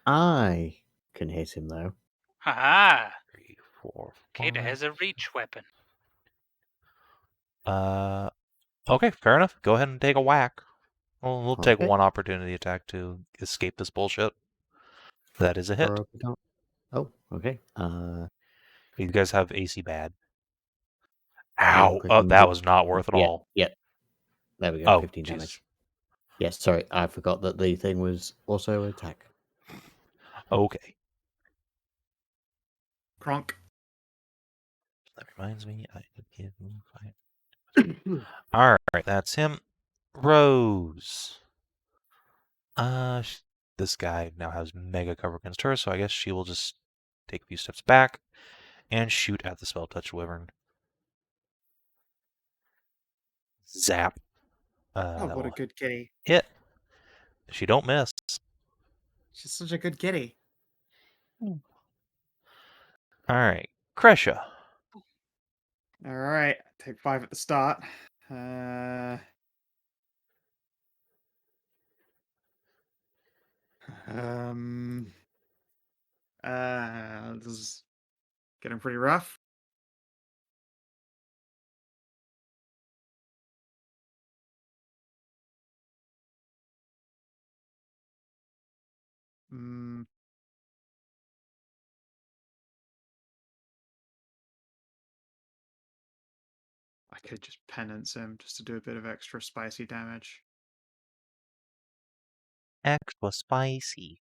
I can hit him though. Haha! 3, 4, Caeda 5. has a reach weapon. Okay, fair enough. Go ahead and take a whack. We'll take Okay. one opportunity attack to escape this bullshit. That is a hit. Oh, okay. You guys have AC bad. I'm Ow! Oh, clicking that the- was not worth it all. Yeah. There we go. Oh, 15 Jesus. damage. Yes, sorry, I forgot that the thing was also attack. Okay. Kronk. That reminds me, I could give him 5. All right, that's him. Rose. This guy now has mega cover against her, so I guess she will just take a few steps back and shoot at the Spelltouched Wyvern. Zap. Oh, That what a will good kitty. hit. She don't miss. She's such a good kitty. All right, Kreshia. All right, take 5 at the start. This is getting pretty rough. I could just penance him just to do a bit of extra spicy damage. Extra spicy.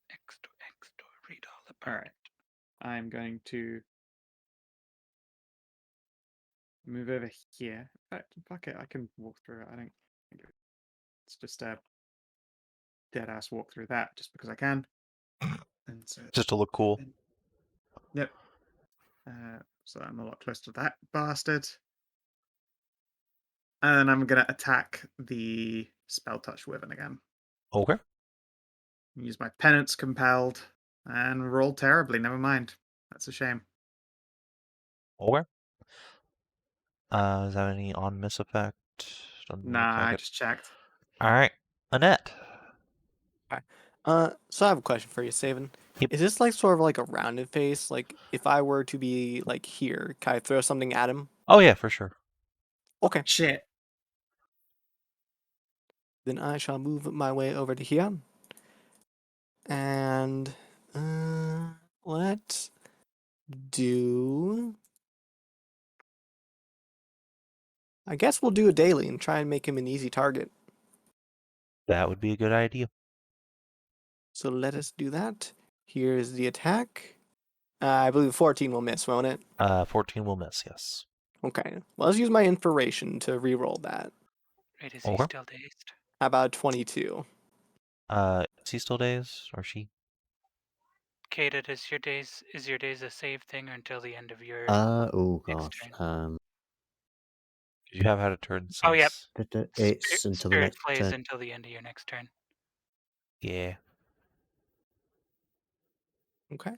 Extra, read all All about right, I'm going to move over here. In fact, fuck it, I can walk through it. I don't think it's just a dead ass walk through that just because I can. And so Just to look cool. Yep. So I'm a lot closer to that bastard. And then I'm gonna attack the Spelltouched Wyvern again. Okay. Use my penance compelled and roll terribly. Never mind. That's a shame. Okay. Does that have any on miss effect? Doesn't look Nah, like I it. just checked. All right, Anette. So I have a question for you, Savin. Is this like sort of like a rounded face? Like if I were to be like here, can I throw something at him? Oh yeah, for sure. Okay. Shit. Then I shall move my way over to here. And let's do. I guess we'll do a daily and try and make him an easy target. That would be a good idea. So let us do that. Here's the attack. I believe 14 will miss, won't it? 14 will miss, yes. Okay. Well, let's use my inspiration to re-roll that. Wait, is he Okay. still dazed? How about 22? Is he still dazed, or she? Caeda, is your days a save thing or until the end of your Oh next gosh. turn? You have had a turn since. Oh, yep. It's until the Spirit next plays turn. until the end of your next turn. Yeah. Okay.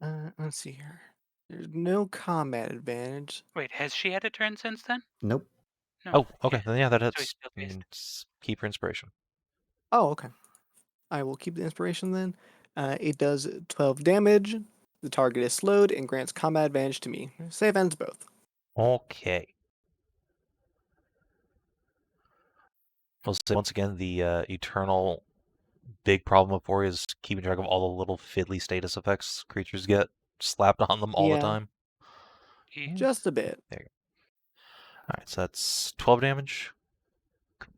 Let's see here. There's no combat advantage. Wait, has she had a turn since then? Nope. No. Oh, okay. Then yeah, that So he's hits. still You dazed. can keep your inspiration. Oh, okay. I will keep the inspiration then. It does 12 damage. The target is slowed and grants combat advantage to me. Save ends both. Okay. We'll say once again, the eternal big problem with Ori is keeping track of all the little fiddly status effects creatures get slapped on them all the Yeah. time. Just a bit. There you go. Alright, so that's 12 damage.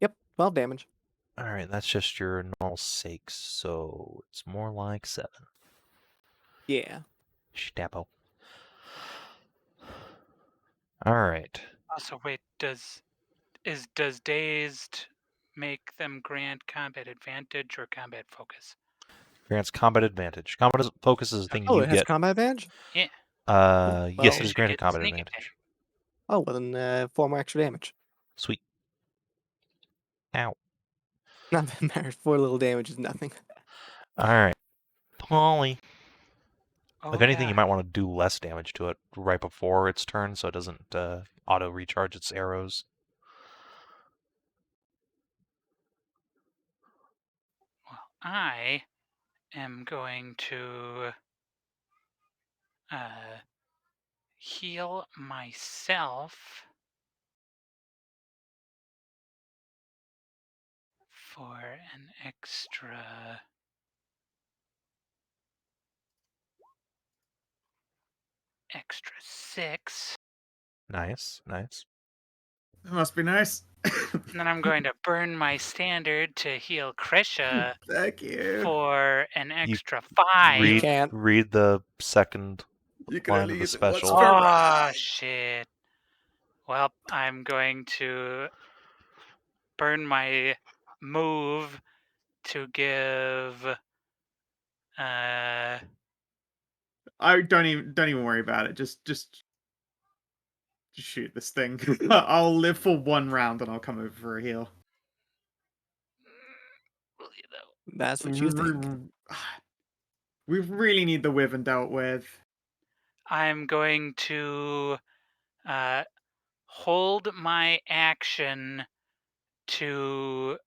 Yep, 12 damage. Alright, that's just your normal 6, so it's more like 7. Yeah. Stapo. Alright. Also, wait, does dazed make them grant combat advantage or combat focus? Grants combat advantage. Combat focus is a thing Oh, you it has get. combat advantage? Yeah. Yes, well- it is You granted get combat sneak advantage. Oh, well then 4 more extra damage. Sweet. Ow. Not that it matters. 4 little damage is nothing. Alright. Polly. Oh, If anything, yeah. you might want to do less damage to it right before its turn so it doesn't auto-recharge its arrows. Well, I am going to heal myself for an extra extra 6. Nice, nice. That must be nice. And then I'm going to burn my standard to heal Kreshia Thank you. for an You extra 5. can't. Read the second You can line only of the use it once special. per Oh, round. shit. Well, I'm going to burn my move to give I don't even worry about it. Just shoot this thing. I'll live for 1 round and I'll come over for a heal. will you though? That's what you think. We really need the Wyvern dealt with. I'm going to hold my action to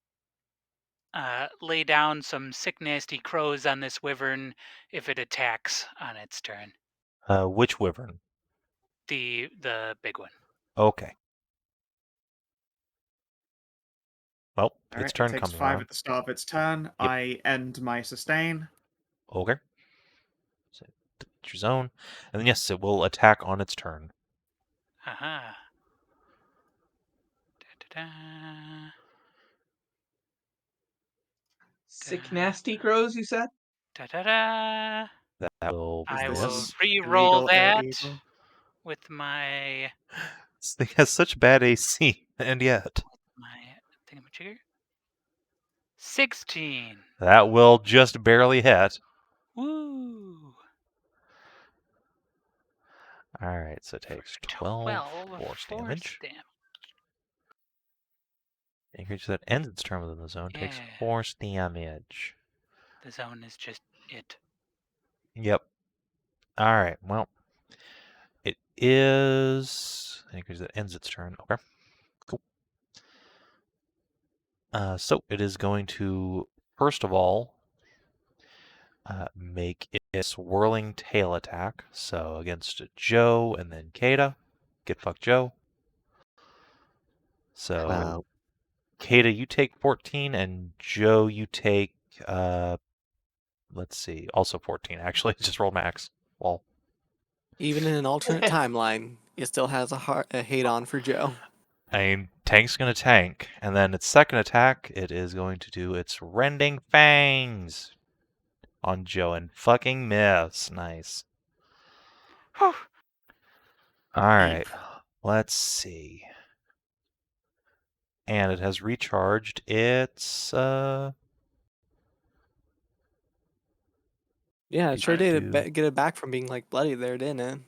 lay down some sick, nasty crows on this wyvern if it attacks on its turn. Which wyvern? The big one. Okay. Well, its Alright, it turn takes comes 5 around. at the start of its turn. I end my sustain. Okay. So, it's your zone. And then, yes, it will attack on its turn. Haha. Da-da-da. Sick nasty crows, you said? Da-da-da. That will I This will miss. is re-roll illegal air that evil. with my This thing has such bad AC, and yet. thingamajigger. 16. That will just barely hit. Woo. Alright, so it takes 12 force damage. A creature that ends its turn within the zone takes Yeah. force damage. The zone is just it. Yep. Alright, well. It is a creature that ends its turn. Okay. Cool. So it is going to, first of all, make its whirling tail attack. So against Joe and then Caeda. Get fucked, Joe. So Well, Caeda, you take 14, and Joe, you take let's see, also 14. Actually, just roll max. Well, Even in an alternate timeline, it still has a hate on for Joe. I mean, tank's gonna tank, and then its second attack, it is going to do its rending fangs on Joe and fucking miss. Nice. Whew. All right, let's see. And it has recharged its Yeah, it sure do- did get it back from being like bloody there, didn't it?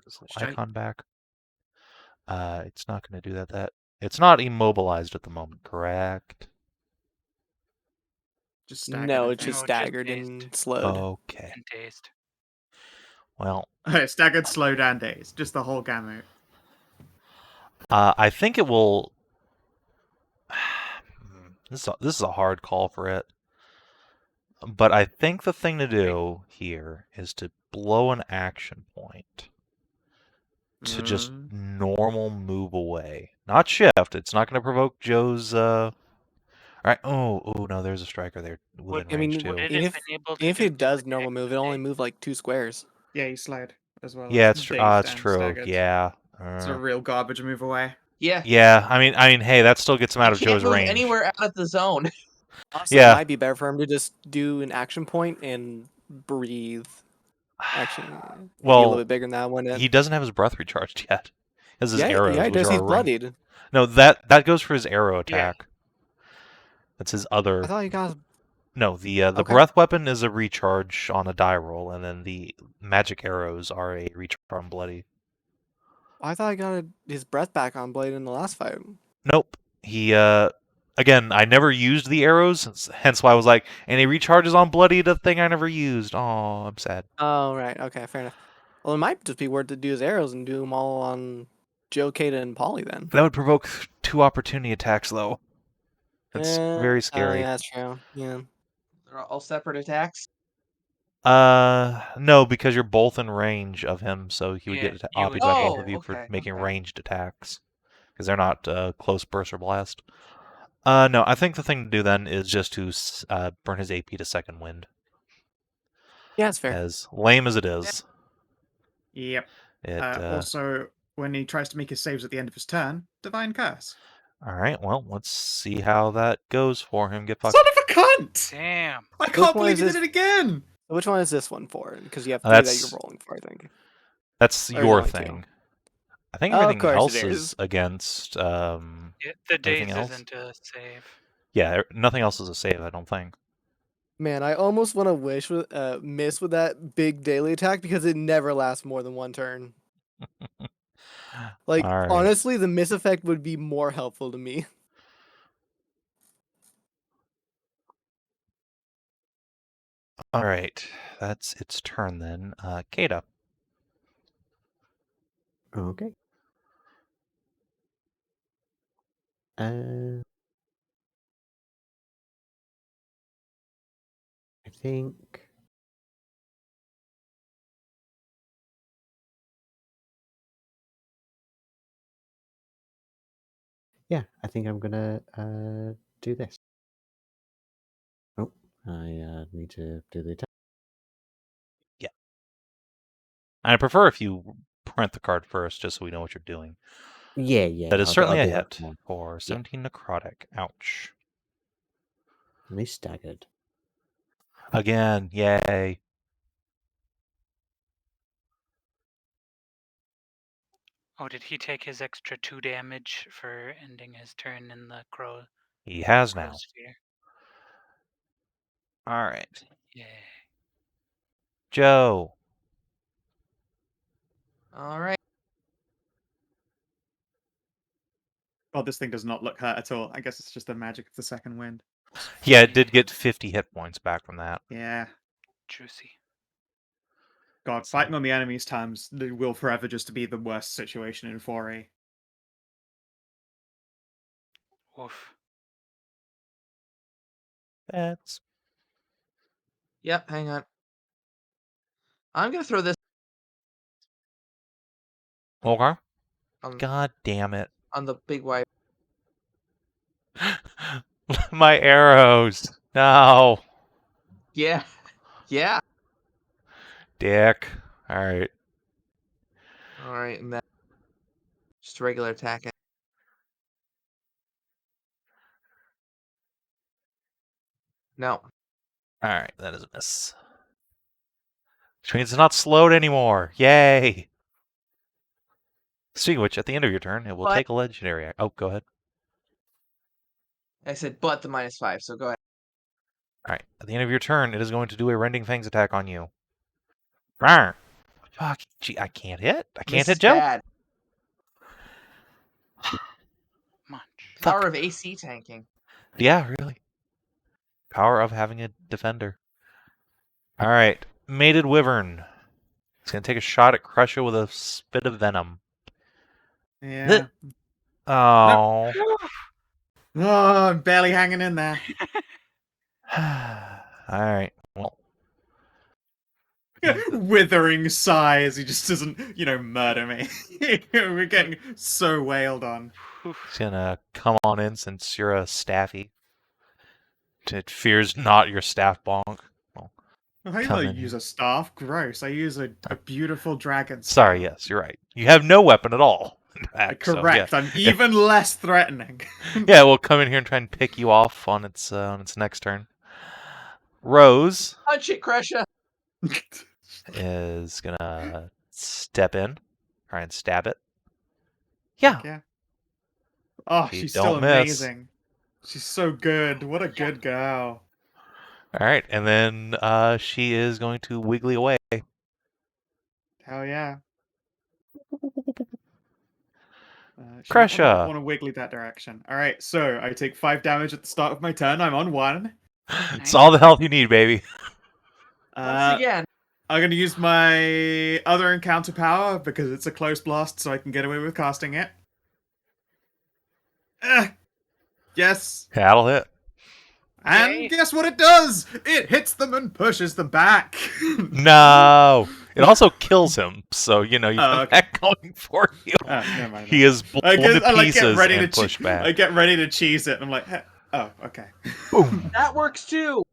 this little icon back. It's not going to do that. It's not immobilized at the moment, correct? Just staggered. No, I it's just think. staggered dazed and slowed. Okay. and dazed. Well, Staggered, slowed, and dazed. Just the whole gamut. I think it will. This is a hard call for it. But I think the thing to do here is to blow an action point to just normal move away. Not shift. It's not going to provoke Joe's Alright. Oh no, there's a striker there within I range mean, too. Would it and have if been able to if do it does damage normal next move, it to only Dave? moved like 2 squares. Yeah, he slowed as well. Yeah, as it's dazed it's and true. staggered. Yeah. It's a real garbage move away. Yeah. Yeah, I mean, hey, that still gets him out You of can't Joe's move range. anywhere out of the zone. Honestly, it Yeah. might be better for him to just do an action point and breathe. Actually, it'd be a Well, little bit bigger than that, wouldn't it? he doesn't have his breath recharged yet. He has his arrows, yeah, he which does. are He's ring. bloodied. No, that goes for his arrow Yeah. attack. That's his I other. thought he got. No, the Okay. breath weapon is a recharge on a die roll, and then the magic arrows are a recharge on bloody. I thought he got his breath back on Blade in the last fight. Nope. He again, I never used the arrows, hence why I was like, and he recharges on bloody, the thing I never used. Oh, I'm sad. Oh, right. Okay, fair enough. Well, it might just be worth to do his arrows and do them all on Joe, Caeda, and Polly then. That would provoke 2 opportunity attacks, though. It's very Oh, scary. yeah, that's true. Yeah. They're all separate attacks. No, because you're both in range of him, so he would Yeah, get you oppied would by be. both of you for okay, making okay. ranged attacks, because they're not close burst or blast. No, I think the thing to do then is just to burn his AP to second wind. Yeah, it's fair. As lame as it is, Yep. it. Also, when he tries to make his saves at the end of his turn, Divine Curse. All right, well, let's see how that goes for him. Get fucked. Son of a cunt! Damn. I Which can't one believe is he did this? it again! Which one is this one for? Because you have 3 that That's- you're rolling for, I think. That's Or your only 2. thing. I think Oh, of everything course else it is is. against. Yeah, the Anything daze else? isn't a save. Yeah, nothing else is a save. I don't think. Man, I almost want to miss with that big daily attack because it never lasts more than 1 turn. Like, All right. honestly, the miss effect would be more helpful to me. All right, that's its turn then. Caeda. Okay. I think. Yeah, I think I'm gonna do this. Oh, I need to do the attack. I prefer if you print the card first, just so we know what you're doing. Yeah, yeah. That is I'll certainly a do that hit tomorrow. for 17 necrotic. Ouch. And he's staggered. Again, yay. Oh, did he take his extra 2 damage for ending his turn in the crow He has now. sphere? All right. Yeah. Joe. All right. Oh, this thing does not look hurt at all. I guess it's just the magic of the second wind. Yeah, it did get 50 hit points back from that. Yeah. Juicy. God, fighting on the enemy's terms will forever just be the worst situation in 4E. Oof. That's Yep, hang on. I'm gonna throw this Okay. on, God damn it. on the big Wyvern. My arrows. No. Yeah. Yeah. Dick. Alright. Alright, and then just a regular attack. No. Alright, that is a miss. Which means it's not slowed anymore. Yay! Speaking of which, at the end of your turn, it will But- take a legendary. Oh, go ahead. I said but the -5, so go ahead. Alright, at the end of your turn, it is going to do a Rending Fangs attack on you. Rawr. Fuck, gee, I can't hit. I can't This hit is Joe. bad. Munch. Power of AC tanking. Yeah, really. Power of having a defender. Alright, Mated Wyvern. It's going to take a shot at Kreshia with a spit of venom. Yeah. Oh. Oh, I'm barely hanging in there. Alright, well. Withering sigh as he just doesn't, murder me. We're getting so wailed on. He's going to come on in since you're a staffy. It fears not your staff bonk. I Come don't in use here. a staff. Gross. I use a beautiful dragon staff. Sorry, yes, you're right. You have no weapon at all. In fact, Correct. So, I'm even less threatening. yeah, we'll come in here and try and pick you off on its next turn. Rose Punch it, Kreshia. is gonna step in, try and stab it. Yeah. Yeah. Oh, She she's don't still miss. amazing. She's so good. What a good girl. All right, and then she is going to wiggly away. Hell yeah. She might Kreshia. want to wiggly that direction. All right, so I take 5 damage at the start of my turn. I'm on 1. It's all the health you need, baby. Once again. I'm going to use my other encounter power because it's a close blast, so I can get away with casting it. Yes. That'll hit. And Yay. guess what it does? It hits them and pushes them back. No. It also kills him, so you have okay. that going for you. Never mind. He is blown I guess to I like get pieces ready and to pushed back. I get ready to cheese it, and I'm like, oh, okay. Boom. That works too.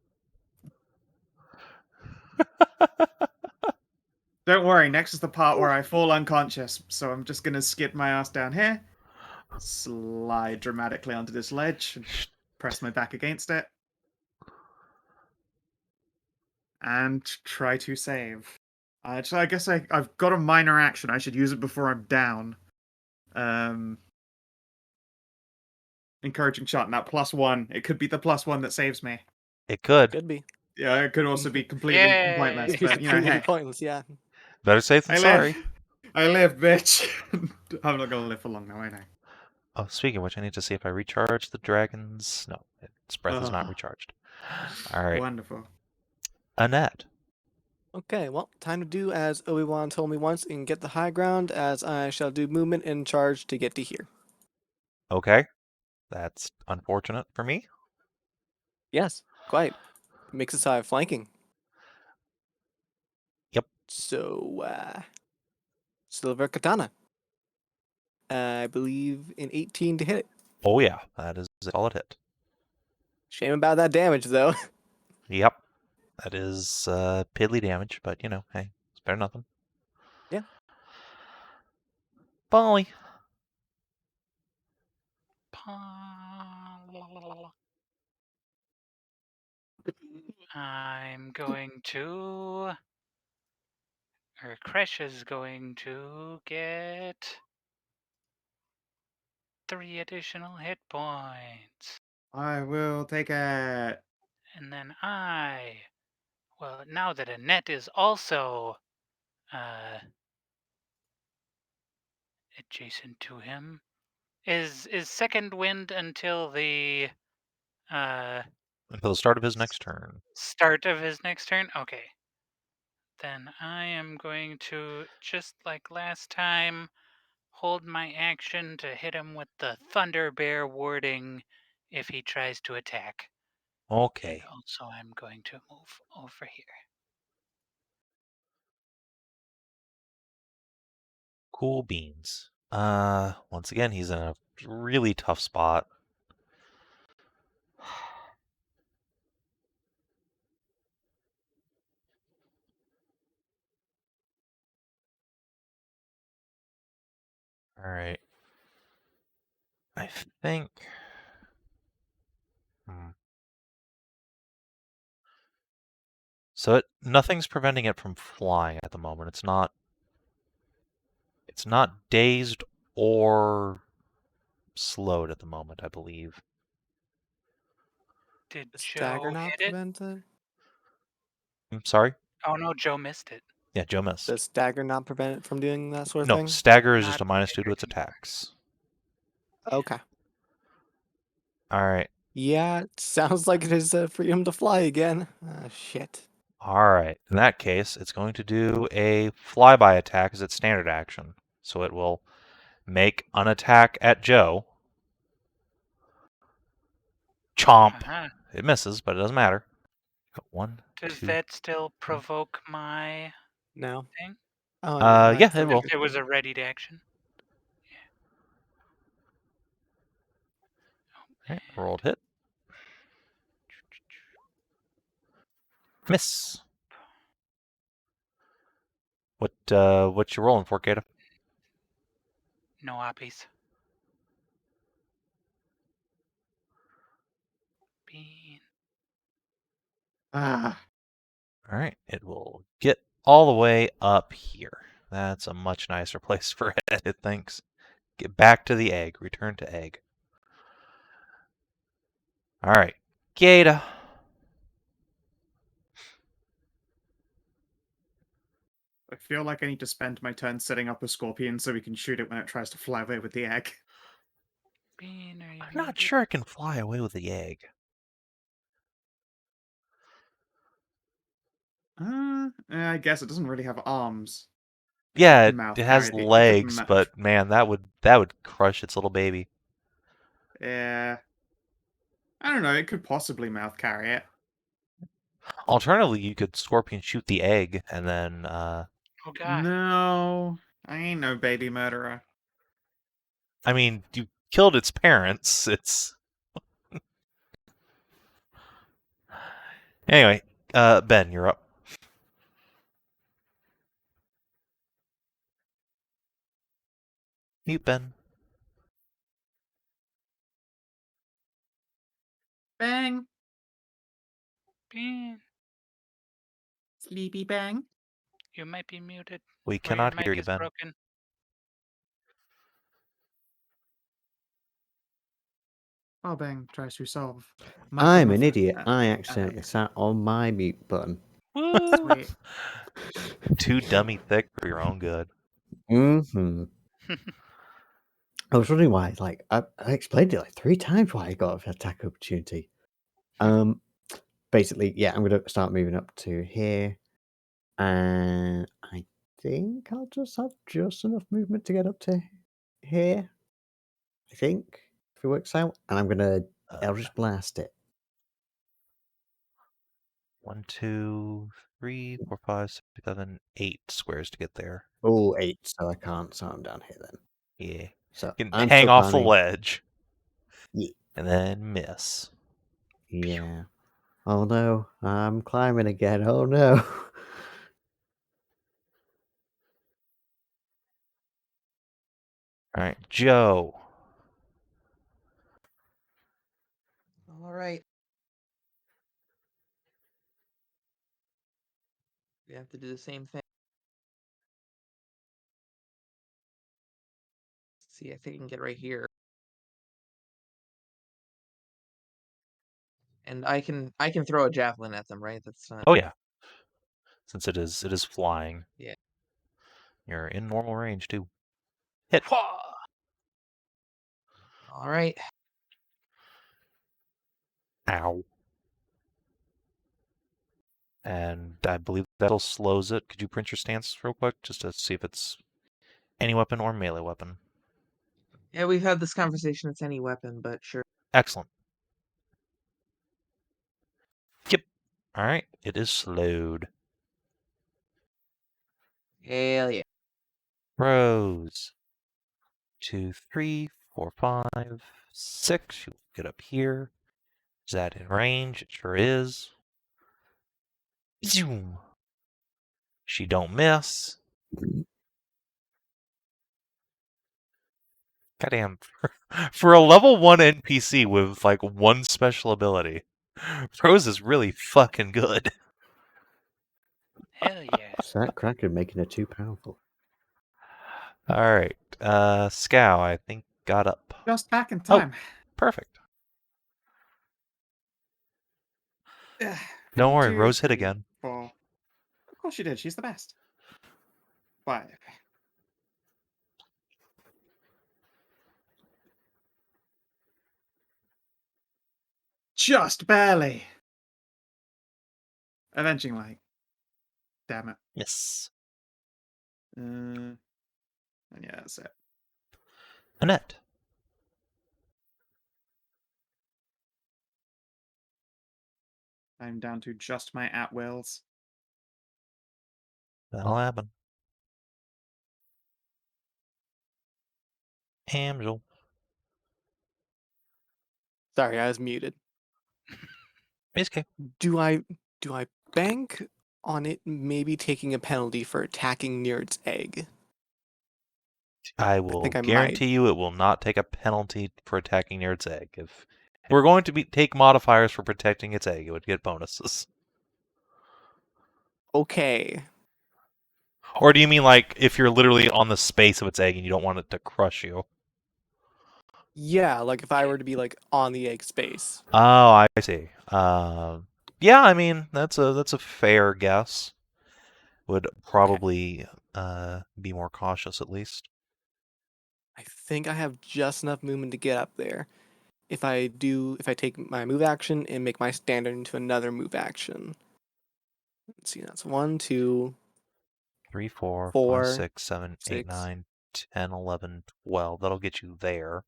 Don't worry, next is the part where I fall unconscious, so I'm just gonna skid my ass down here, slide dramatically onto this ledge, and press my back against it, and try to save. I guess I've got a minor action. I should use it before I'm down. Encouraging shot, and that +1. It could be the +1 that saves me. It could. Could be. Yeah, it could also be completely Yay. pointless, It's but completely hey. pointless, yeah. Better safe than I sorry. live. I live, bitch. I'm not gonna live for long now, I know. Oh, speaking of which, I need to see if I recharge the dragon's... No, its breath is not Oh. recharged. All right. Wonderful. Annette. Okay, well, time to do as Obi-Wan told me once and get the high ground, as I shall do movement and charge to get to here. Okay. That's unfortunate for me. Yes, quite. Makes it so I have flanking. Yep. So, Silver Katana. I believe in 18 to hit it. Oh, yeah. That is a solid hit. Shame about that damage, though. Yep. That is piddly damage, but, hey, it's better than nothing. Yeah. Polly. I'm going to... Or Kreshia's going to get 3 additional hit points. I will take it. And then well, now that Anette is also adjacent to him, is second wind until the Until the start of his next turn. start of his next turn? Okay. Then I am going to, just like last time, hold my action to hit him with the Thunder Bear warding if he tries to attack. Okay. And also, I'm going to move over here. Cool beans. Once again, he's in a really tough spot. All right. I think. So nothing's preventing it from flying at the moment. It's not dazed or slowed at the moment, I believe. Did Does dagger Joe not hit it? prevent it? I'm sorry? Oh no, Joe missed it. Yeah, Joe missed. Does dagger not prevent it from doing that sort of No, thing? stagger is Not just a -2 to its attacks. Okay. All right. Yeah, it sounds like it is freedom to fly again. Shit. All right. In that case, it's going to do a flyby attack as its standard action. So it will make an attack at Joe. Chomp. Uh-huh. It misses, but it doesn't matter. One, Does two. that still provoke my No. thing? Oh, never mind. Yeah, it will. If it was a ready to action. All right, rolled hit. Miss. What you rolling for, Caeda? No oppies. Bean. Ah, All right, it will get all the way up here. That's a much nicer place for it, it thinks. Get back to the egg. Return to egg. All right, Caeda. I feel like I need to spend my turn setting up a scorpion so we can shoot it when it tries to fly away with the egg. Bean, are you I'm not muted? sure it can fly away with the egg. I guess it doesn't really have arms. Yeah, Mouth it has carry. It could legs, but man, that would crush its little baby. Yeah. I don't know, it could possibly mouth carry it. Alternatively, you could scorpion shoot the egg and then Oh god. No, I ain't no baby murderer. I mean, you killed its parents. It's anyway. Ben, you're up. Mute Ben. Bang! Bean, Sleepy bang. you might be muted. We Or your cannot mic hear you, is Ben. broken. While Bang tries to solve. I'm an idiot. I accidentally yeah. sat on my mute button. Woo! Sweet. Too dummy thick for your own good. Mm-hmm. I was wondering why. Like I explained it like 3 times why I got an attack opportunity. Basically, yeah, I'm gonna start moving up to here, and I think I'll just have just enough movement to get up to here. I think if it works out, and I'll just blast it. 1, 2, 3, 4, 5, 6, 7, 8 squares to get there. Oh, 8, so I can't. So I'm down here then. Yeah. So You can I'm hang still off the climbing. ledge. Yeah. And then miss. Yeah. Oh no, I'm climbing again. Oh no. All right, Joe. All right. We have to do the same thing. Let's see, I think I can get right here. And I can throw a javelin at them, right? That's not. Oh yeah. Since it is flying. Yeah. You're in normal range too. Hit. All right. Ow. And I believe that'll slows it. Could you print your stance real quick just to see if it's any weapon or melee weapon? Yeah, we've had this conversation. It's any weapon, but sure. Excellent. All right, it is slowed. Hell yeah. Rose. 2, 3, 4, 5, 6. You'll get up here. Is that in range? It sure is. Zoom. She don't miss. Goddamn. For a level 1 NPC with like one special ability, Rose is really fucking good. Hell yeah. It's that Kraken making her too powerful. Alright. Scow, I think, got up. Just back in Oh. time. Perfect. Ugh, Don't worry, 2, Rose hit 3, again. 4. Of course she did. She's the best. 5. Just barely. Avenging Light. Damn it. Yes. And yeah, that's it. Anette. I'm down to just my at-wills. That'll happen. Amxal. Sorry, I was muted. It's okay. Do I bank on it maybe taking a penalty for attacking near its egg? I will think I guarantee might. you it will not take a penalty for attacking near its egg. If we're going to take modifiers for protecting its egg, it would get bonuses. Okay. Or do you mean like if you're literally on the space of its egg and you don't want it to crush you? Yeah, like if I were to be like on the egg space. Oh, I see. Yeah, I mean that's a fair guess. Would probably be more cautious at least. I think I have just enough movement to get up there. If I take my move action and make my standard into another move action. Let's see, that's 1, 2, 3, 4, 5, 4, 6, 7, 8, 6. 9, 10, 11, 12. That'll get you there.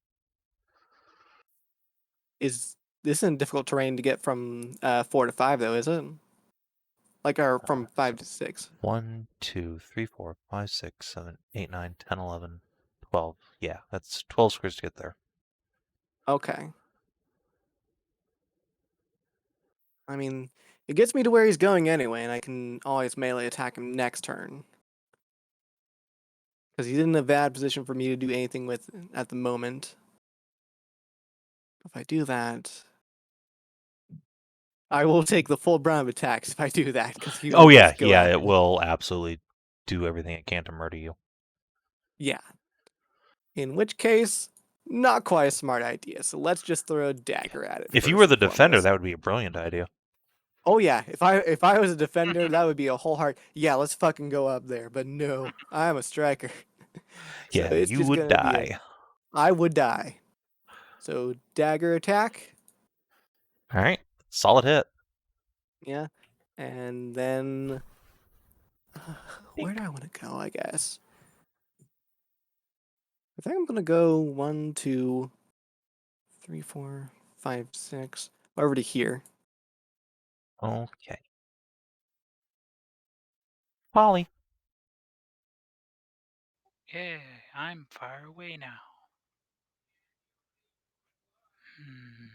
Is this in difficult terrain to get from 4 to 5 though, is it? Like or from 5 to 6. 1, 2, 3, 4, 5, 6, 7, 8, 9, 10, 11, 12. Yeah, that's 12 squares to get there. Okay. I mean, it gets me to where he's going anyway, and I can always melee attack him next turn. Because he's in a bad position for me to do anything with at the moment. If I do that, I will take the full brunt of attacks if I do that, because he will Oh yeah, just go yeah, after it me. will absolutely do everything it can to murder you. Yeah. In which case, not quite a smart idea. So let's just throw a dagger at it. If you first were the and defender, foremost. that would be a brilliant idea. Oh yeah, if I was a defender, that would be a whole heart. Yeah, let's fucking go up there. But no, I'm a striker. So Yeah, it's you just would gonna be die. I would die. So dagger attack, All right, solid hit. yeah, and then where do I want to go? I guess I think I'm gonna go 1, 2, 3, 4, 5, 6 over to here. Okay. Polly. Yeah, I'm far away now. Hmm.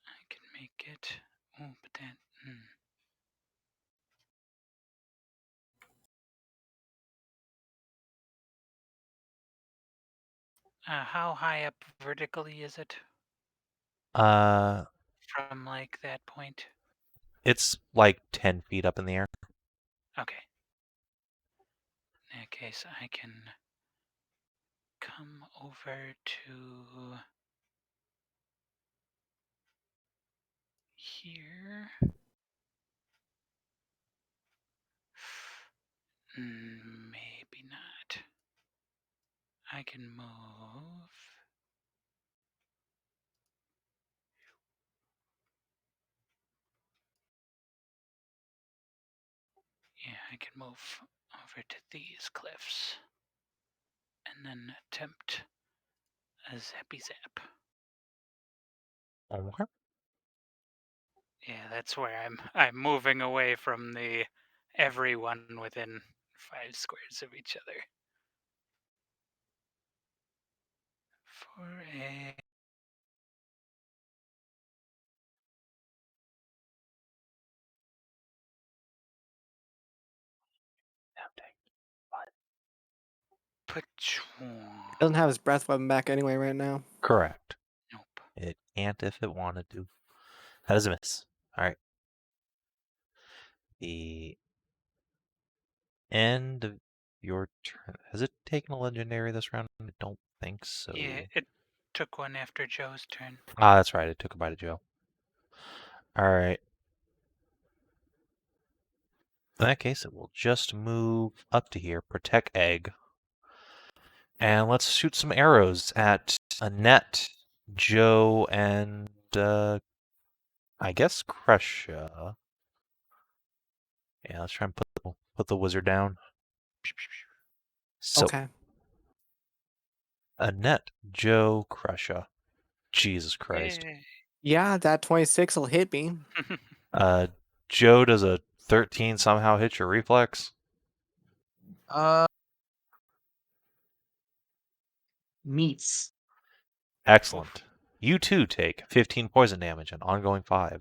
I can make it. Oh, but then. How high up vertically is it Uh, from like that point? it's like 10 feet up in the air. Okay. In that case, I can come over to here. Maybe not. I can move. I can move over to these cliffs and then attempt a zappy zap. Okay. Yeah, that's where I'm moving away from the everyone within 5 squares of each other. For a Patchoon. Doesn't have his breath weapon back anyway right now. Correct. Nope. It can't if it wanted to. That is a miss. All right. The end of your turn. Has it taken a legendary this round? I don't think so. Yeah, it took one after Joe's turn. Ah, that's right. It took a bite of Joe. All right. In that case, it will just move up to here. Protect egg. And let's shoot some arrows at Anette, Joe, and I guess Kreshia. Yeah, let's try and put the wizard down. So, Okay. Anette, Joe, Kreshia. Jesus Christ. Yay. Yeah, that 26 will hit me. Joe, does a 13 somehow hit your reflex? Meets. Excellent. You too take 15 poison damage and ongoing 5.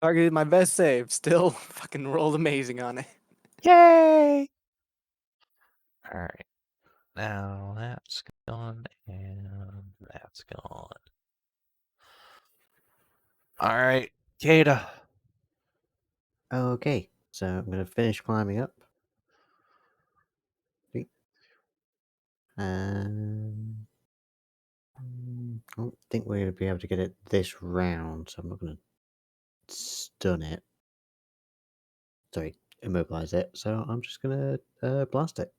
Targeted my best save. Still fucking rolled amazing on it. Yay! Alright. Now that's gone and that's gone. Alright, Caeda. Okay, so I'm going to finish climbing up. And I don't think we're going to be able to get it this round, so I'm not going to stun it. Sorry, immobilize it. So I'm just going to blast it.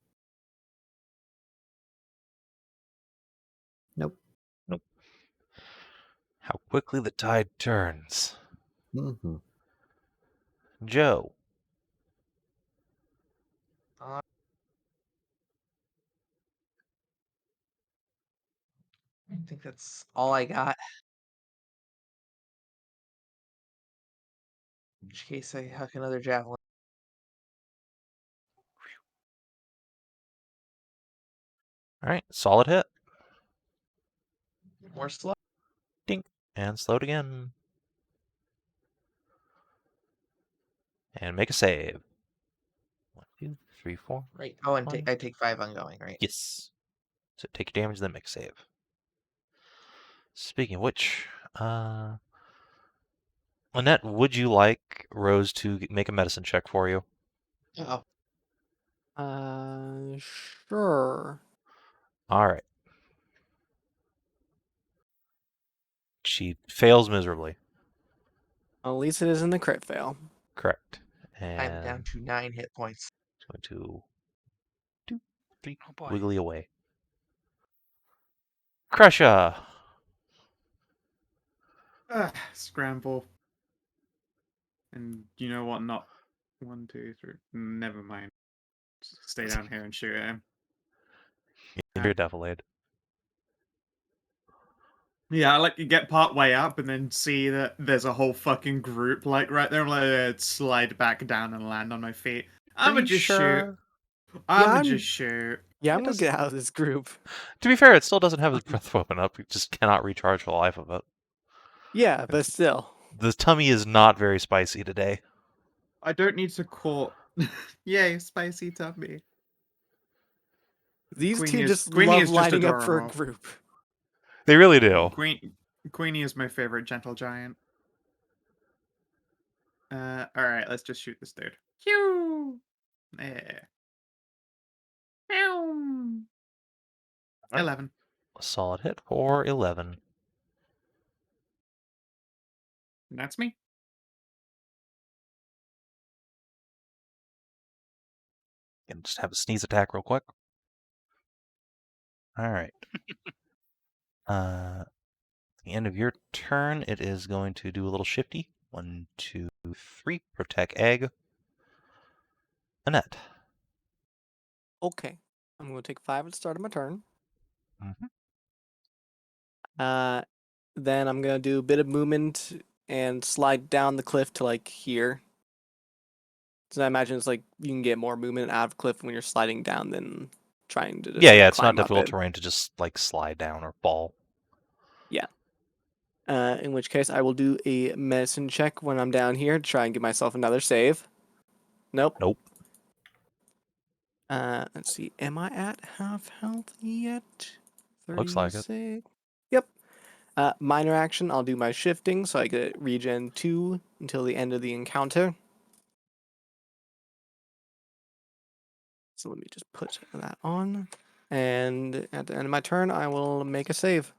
Nope. How quickly the tide turns. Mm-hmm. Joe. I think that's all I got. In which case, I huck another javelin. Alright, solid hit. More slow. Dink. And slowed again. And make a save. 1, 2, 3, 4. Right. Oh, and One. I take 5 ongoing, right? Yes. So take your damage, then make a save. Speaking of which, Anette, would you like Rose to make a medicine check for you? Oh, Sure. All right. She fails miserably. Oh. At least it isn't a crit fail. Correct. I'm down And to 9 hit points. going to 2, 3, Oh boy. wiggly away. Kreshia. Scramble. And you know what? Not 1, 2, 3. Never mind. Just stay down here and shoot at him. You're defilayed. Yeah, I like you get part way up and then see that there's a whole fucking group like right there. I'm like, slide back down and land on my feet. I'ma just shoot. I'ma just shoot. Yeah, I'm It gonna does- get out of this group. To be fair, it still doesn't have his breath weapon up. You just cannot recharge for the life of it. Yeah, but still. The tummy is not very spicy today. I don't need to call. Yay, spicy tummy. These two Queenie just Queenie love is just lining up for a adorable. group. They really do. Queenie is my favorite gentle giant. Alright, let's just shoot this dude. Pew! Yeah. Pew! Alright. 11. A solid hit for 11. And that's me. And just have a sneeze attack real quick. All right. At the end of your turn, it is going to do a little shifty. 1, 2, 3. Protect egg. Anette. Okay. I'm going to take 5 at the start of my turn. Mm-hmm. Then I'm going to do a bit of movement and slide down the cliff to like here. So I imagine it's like you can get more movement out of a cliff when you're sliding down than trying to just Yeah, it's climb not up difficult it. terrain to just like slide down or fall. Yeah. In which case I will do a medicine check when I'm down here to try and give myself another save. Nope. Nope. Let's see. Am I at half health yet? Looks like it. 36. Yep. Minor action, I'll do my shifting so I get regen 2 until the end of the encounter. So let me just put that on. And at the end of my turn, I will make a save.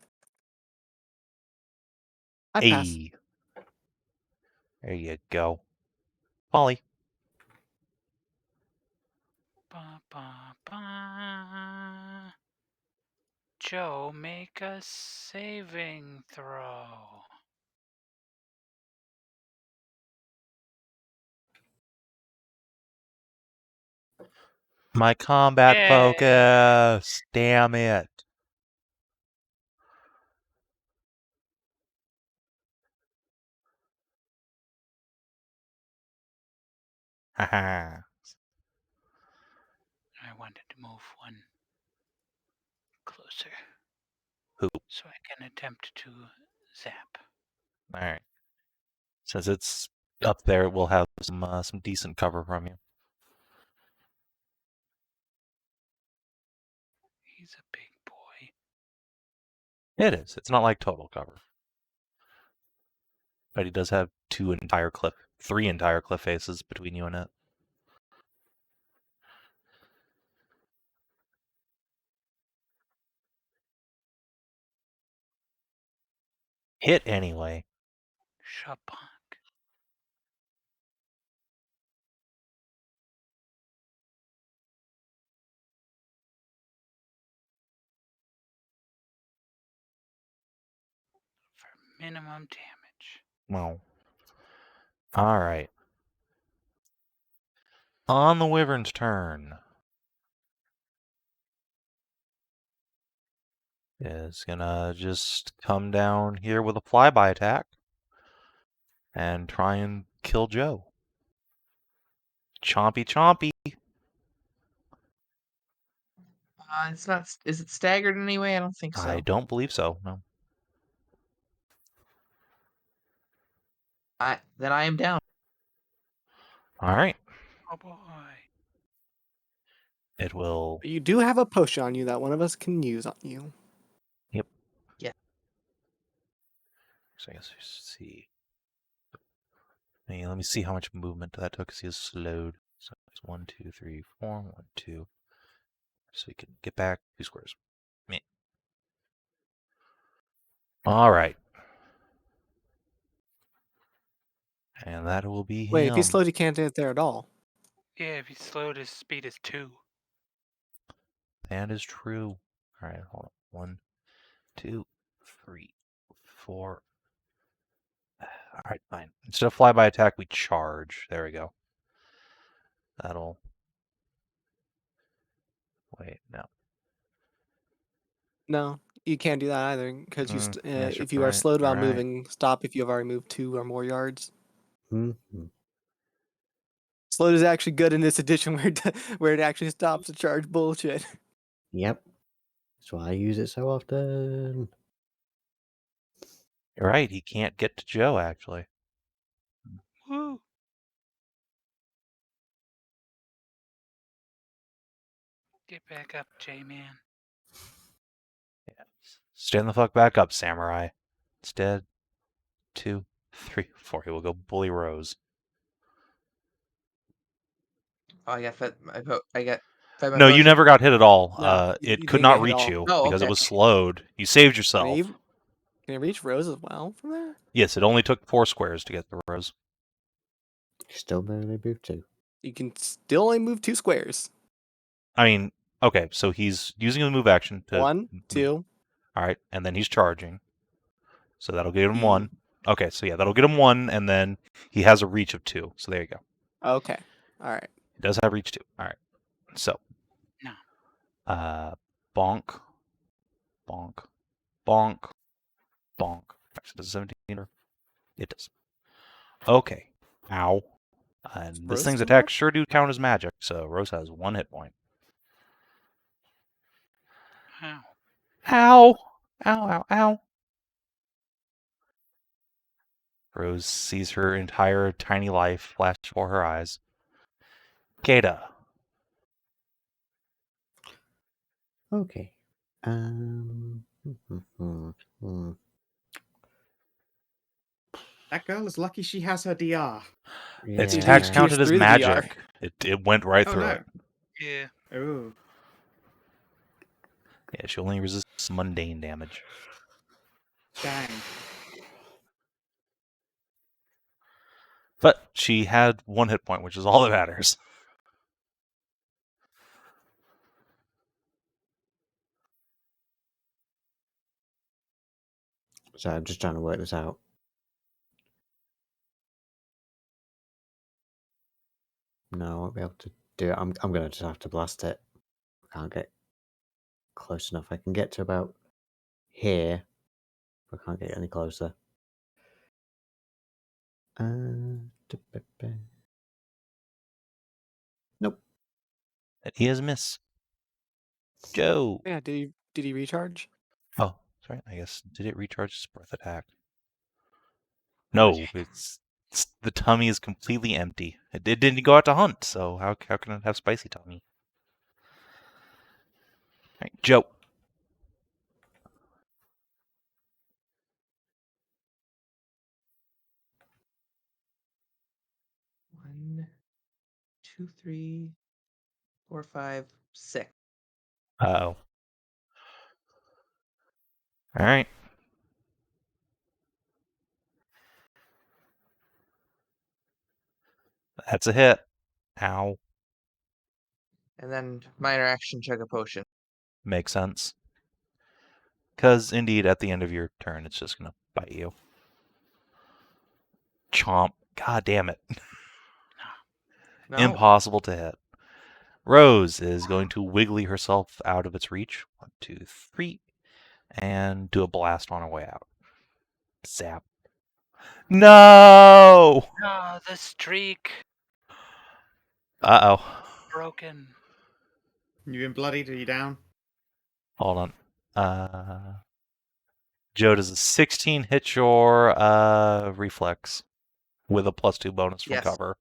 I pass. Hey. There you go. Polly. Ba, ba, ba. Joe, make a saving throw. My combat Yay. focus. Damn it. Haha. I wanted to move one closer. Who? So I can attempt to zap. Alright. Since it's up there, we'll have some decent cover from you. He's a big boy. It is. It's not like total cover. But he does have 3 entire cliff faces between you and it. Hit anyway. Shabak. For minimum damage. Well. Alright. On the Wyvern's turn. Is gonna just come down here with a flyby attack. And try and kill Joe. Chompy chompy. It's not. Is it staggered in any way? I don't think so. I don't believe so, no. Then I am down. Alright. Oh boy. It will. You do have a potion on you that one of us can use on you. Yep. Yeah. So I guess we see. Hey, let me see how much movement that took because he is slowed. So it's 1, 2, 3, 4, 1, 2. So he can get back 2 squares. Meh. Alright. And that will be him. Wait, if he's slowed, he can't get there at all. Yeah, if he's slowed, his speed is 2. That is true. Alright, hold on. 1, 2, 3, 4. Alright, fine. Instead of flyby attack, we charge. There we go. That'll. Wait, no. No, you can't do that either because Yes, if you're you are right, slowed while you're right. moving, stop if you have already moved 2 or more yards. Mm-hmm. Slowed is actually good in this edition where it actually stops the charge bullshit. Yep. That's why I use it so often. You're right, he can't get to Joe, actually. Woo! Get back up, J-Man. Yeah. Stand the fuck back up, Samurai. Instead, 2, 3, 4. He will go Bully Rose. Oh, I got. No, you never got hit at all. No, It you could didn't not get hit reach all. you Oh, because it okay. was slowed. You saved Can yourself. you reach Rose as well from there? Yes, it only took 4 squares to get the Rose. Still barely moved 2. You can still only move 2 squares. I mean, okay, so he's using the move action to 1, 2. All right, and then he's charging. So that'll give him He 1. Okay, so yeah, that'll get him 1, and then he has a reach of 2. So there you go. Okay. All right. He does have reach 2. All right. So. No. Bonk. Bonk. Bonk. Bonk. Actually, does 17 or? It does. Okay. Ow. And this Rose thing's still attacks sure do count as magic, so Rose has 1 hit point. Ow. Ow! Ow, ow, ow. Rose sees her entire tiny life flash before her eyes. Caeda. Okay. Hmm, hmm, hmm. That girl is lucky she has her DR. Its Dude, attacks he counted pierced as through the DR. magic. It went right Oh through no. it. Yeah. Ooh. Yeah, she only resists mundane damage. Dang. But she had 1 hit point, which is all that matters. So I'm just trying to work this out. No, I won't be able to do it. I'm going to just have to blast it. I can't get close enough. I can get to about here. But I can't get any closer. Nope. And he is a miss. Joe. Yeah. Did he recharge? Oh, sorry. I guess did it recharge its breath attack? No, it's the tummy is completely empty. It didn't go out to hunt, so how can it have spicy tummy? All right, Joe. 1, 2, 3, 4, 5, 6. Uh-oh. All right. That's a hit. Ow. And then minor action, chug a potion. Makes sense. Because, indeed, at the end of your turn, it's just going to bite you. Chomp. God damn it. No. Impossible to hit. Rose is going to wiggly herself out of its reach. 1, 2, 3. And do a blast on her way out. Zap. No! Oh, the streak. Uh-oh. Broken. You been bloodied? Are you down? Hold on. Joe, does a 16 hit your reflex with a +2 bonus from Yes. cover?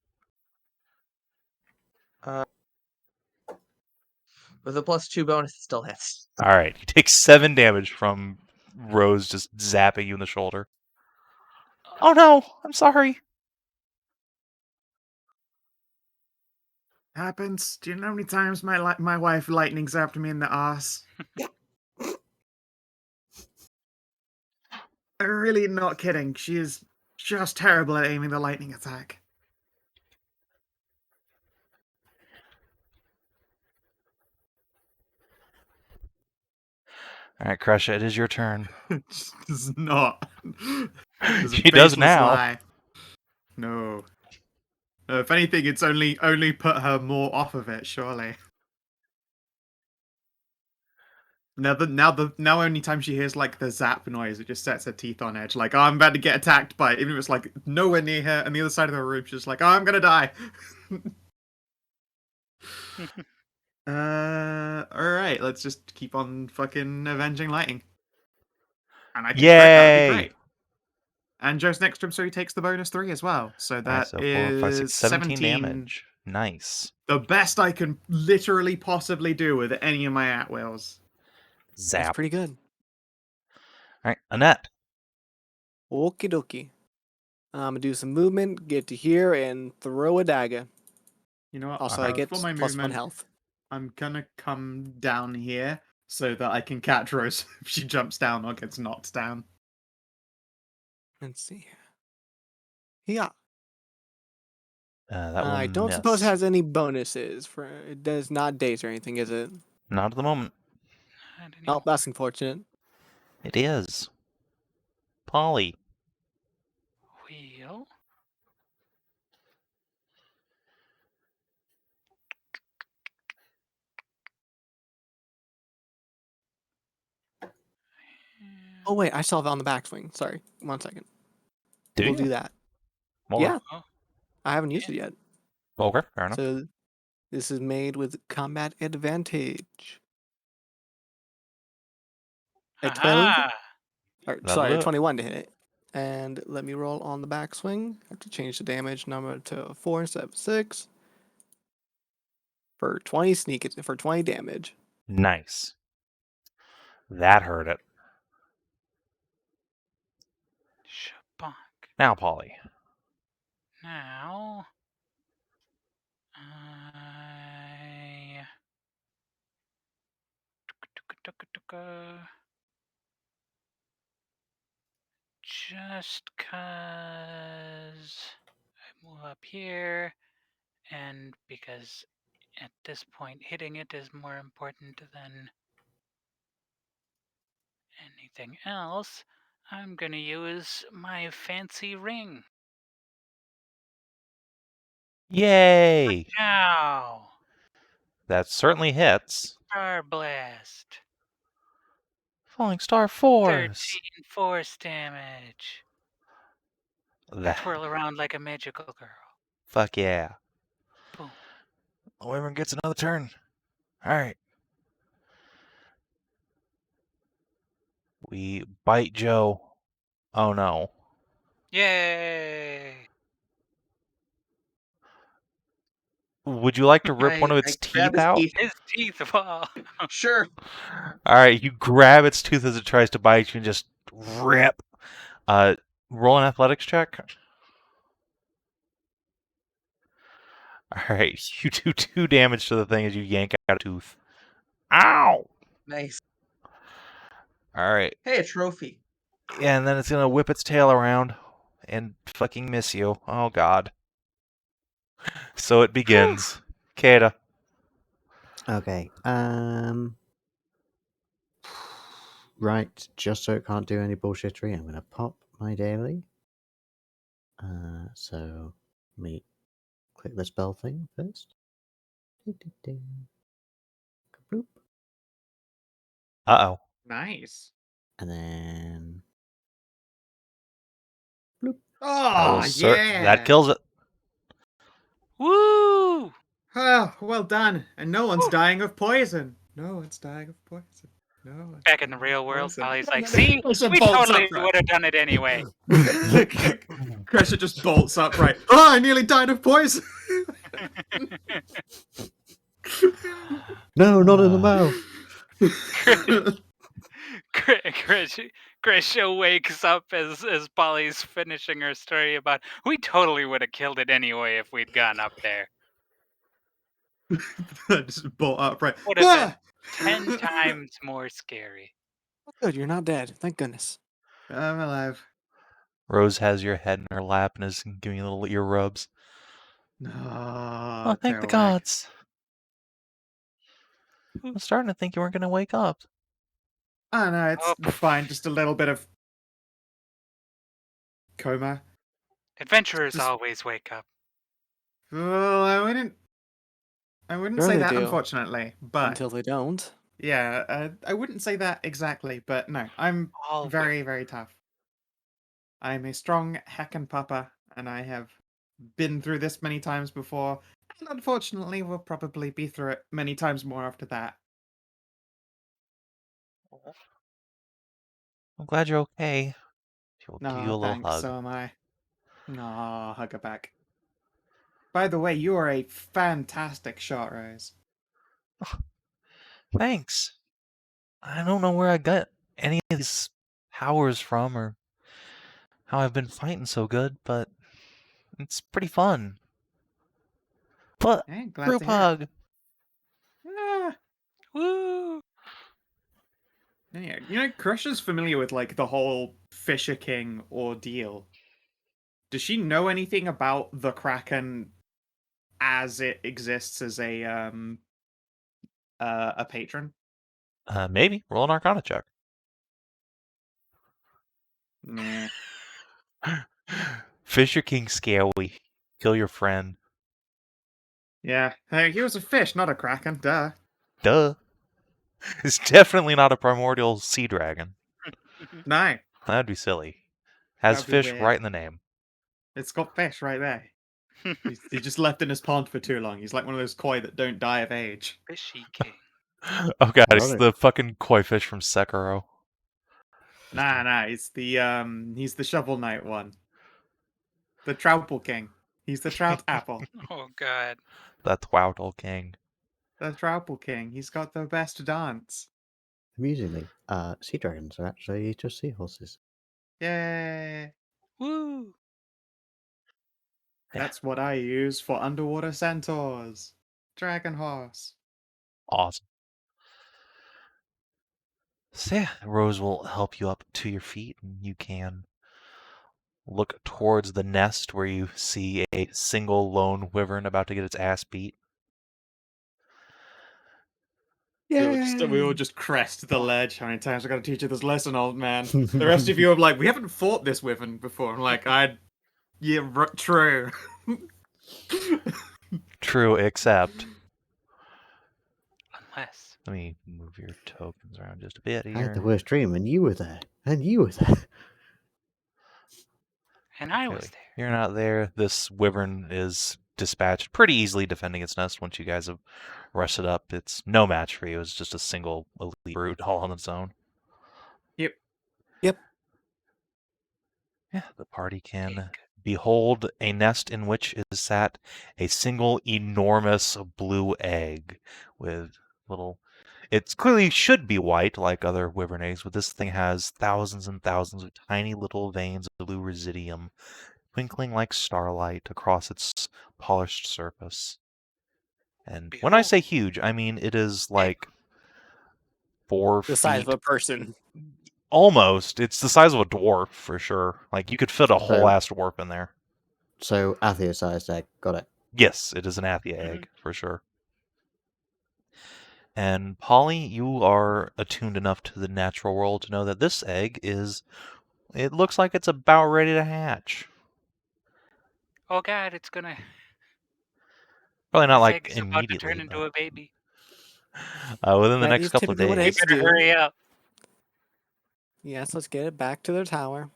With a +2 bonus, it still hits. All right. You take 7 damage from Rose just zapping you in the shoulder. Oh no! I'm sorry. Happens. Do you know how many times my wife lightning zapped me in the ass? I'm really not kidding. She is just terrible at aiming the lightning attack. All right, Kreshia, it is your turn. It's not. It's a She does faceless now. lie. No. If anything, it's only put her more off of it. Surely. Now only time she hears like the zap noise, it just sets her teeth on edge. Like, oh, I'm about to get attacked by it. Even if it's like nowhere near her on the other side of the room, she's just like, oh, I'm gonna die. Alright, let's just keep on fucking avenging lighting. And I can crit, that would be Yay! great. And Joe's next to him, so he takes the bonus 3 as well. So All right, that so 4, 5, 6, is 17 damage. Nice. The best I can literally possibly do with any of my at-wills. That's Zap. pretty good. All right, Anette. Okie dokie. I'm gonna do some movement, get to here, and throw a dagger. You know what? Also, I get for my +1 movement, health. I'm gonna come down here so that I can catch Rose if she jumps down or gets knocked down. Let's see. Yeah. That will I don't miss. suppose it has any bonuses. For it does not daze or anything, is it? Not at the moment. Not Oh, anymore. that's unfortunate. It is. Polly. deal. Oh wait, I still have it on the backswing. Sorry, 1 second. Do We'll you? do that. More. Yeah, Oh, I haven't used it yet. Okay, fair enough. So this is made with combat advantage. A 12. aha! Or, That'll sorry, do a it. 21 to hit it. And let me roll on the backswing. I have to change the damage number to 4 instead of 6. For 20 for 20 damage. Nice. That hurt it. Shabonk. Now, Polly. Now, I just cause I move up here, and because at this point hitting it is more important than anything else, I'm gonna use my fancy ring. Yay! Ow! That certainly hits. Star Blast. Falling Star 13 Force. force damage. I That. twirl around like a magical girl. Fuck yeah. Boom. Wyvern gets another turn. Alright. We bite Joe. Oh no. Yay! Would you like to rip one of I its grab teeth his out? teeth. His teeth fall. Sure. Alright, you grab its tooth as it tries to bite you and just rip. Roll an athletics check. Alright, you do 2 damage to the thing as you yank out a tooth. Ow! Nice. Alright. Hey, a trophy. And then it's gonna whip its tail around and fucking miss you. Oh god. So it begins. Caeda. Okay. Right, just so it can't do any bullshittery, I'm gonna pop my daily. So let me click the spell thing first. Ding. Bloop. Uh-oh. Nice. And then That Oh, was yeah. that kills it. Woo! Oh, well done. And no one's Whew. dying of poison. No one's dying of poison. No one's Back in the dying of real world, poison. Polly's like, see? Kreshia We bolts totally upright. would have done it anyway. Kreshia just bolts upright. Oh, I nearly died of poison. no, not in the mouth. Kreshia wakes up as Polly's finishing her story about, we totally would have killed it anyway if we'd gone up there. Just bolt upright. Would have been 10 times more scary. Good, you're not dead. Thank goodness. I'm alive. Rose has your head in her lap and is giving you little ear rubs. No. Oh, thank the gods. I'm starting to think you weren't going to wake up. Oh no, it's Oh, fine. Just a little bit of coma. Adventurers Just- always wake up. Well, I wouldn't Sure say they that, do. unfortunately. But Until they don't. yeah, I wouldn't say that exactly. But no, I'm All very, very tough. I'm a strong heckin' papa, and I have been through this many times before. And unfortunately, we'll probably be through it many times more after that. I'm glad you're okay. She'll give you a No, little thanks. hug. So am I. Aw, hug her back. By the way, you are a fantastic shot, Rose. Thanks. I don't know where I got any of these powers from or how I've been fighting so good, but it's pretty fun. But Hey, glad group to hear it. hug. Ah, Woo! yeah, Kreshia's familiar with like the whole Fisher King ordeal. Does she know anything about the Kraken as it exists as a patron? Maybe. Roll an Arcana check. Nah. Fisher King scary. Kill your friend. Yeah. Hey, he was a fish, not a kraken. Duh. Duh. It's definitely not a primordial sea dragon. No. That'd be silly. Has That'd be fish weird. right in the name. It's got fish right there. He just left in his pond for too long. He's like one of those koi that don't die of age. Fishy King. Oh god, it's Ironic. the fucking koi fish from Sekiro. Nah, he's the Shovel Knight one. The Troutple King. He's the Trout Apple. Oh God. That's Wowtle King. The Troutple King. He's got the best dance. Amusingly, sea dragons are actually just seahorses. Yay! Woo. Yeah. That's what I use for underwater centaurs. Dragon horse. Awesome. So yeah, Rose will help you up to your feet, and you can look towards the nest where you see a single lone wyvern about to get its ass beat. We all just crest the ledge. How many times I gotta teach you this lesson, old man? The rest of you are like, we haven't fought this wyvern before. I'm like, yeah, true. True, except. Unless. Let me move your tokens around just a bit I had the here. worst dream, and you were there. And you were there. And I Okay, was there. You're not there. This wyvern is dispatched pretty easily defending its nest once you guys have rested up. It's no match for you. It's just a single elite brute all on its own. Yep. Yeah, the party can Pig. behold a nest in which is sat a single enormous blue egg with little. It clearly should be white like other wyvern eggs, but this thing has thousands and thousands of tiny little veins of blue residium twinkling like starlight across its polished surface. And when I Behold. say huge, I mean it is like 4 The size feet. of a person. Almost. It's the size of a dwarf for sure. Like you could fit a whole So- ass dwarf in there. So, Athia-sized egg. Got it. Yes, it is an Athia egg for sure. And Polly, you are attuned enough to the natural world to know that this egg is. It looks like it's about ready to hatch. Oh God, it's gonna. Probably not This like egg's about to immediately. turn into a baby. Within the That next is couple of typically what days. You eggs better do. hurry up. Yes, let's get it back to their tower.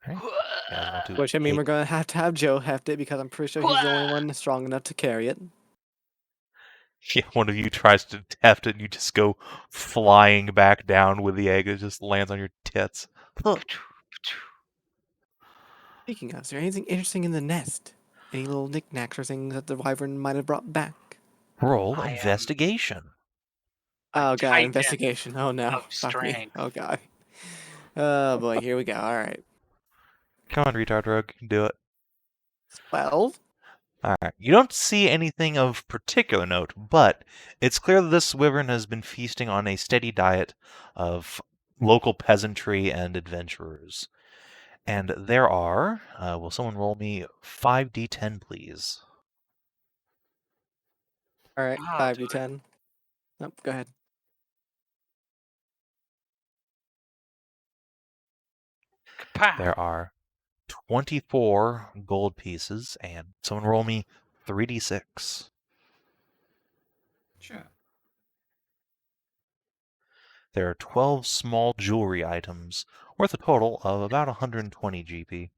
You guys want to Which I mean, take- we're gonna have to have Joe heft it because I'm pretty sure he's the only one strong enough to carry it. Yeah, one of you tries to heft it, and you just go flying back down with the egg. It just lands on your tits. Speaking of, is there anything interesting in the nest? Any little knickknacks or things that the wyvern might have brought back? Roll I am- investigation. A Oh god, titan investigation. Oh no. of Fuck me. strength. Oh god. Oh boy, here we go. Alright. Come on, retard rogue, you can do it. 12? Alright, you don't see anything of particular note, but it's clear that this wyvern has been feasting on a steady diet of local peasantry and adventurers. And there are, will someone roll me 5d10, please? Alright, I'll do it. 5d10. Nope, go ahead. Kapow. There are 24 gold pieces, and someone roll me 3d6. Sure. There are 12 small jewelry items, worth a total of about 120 GP.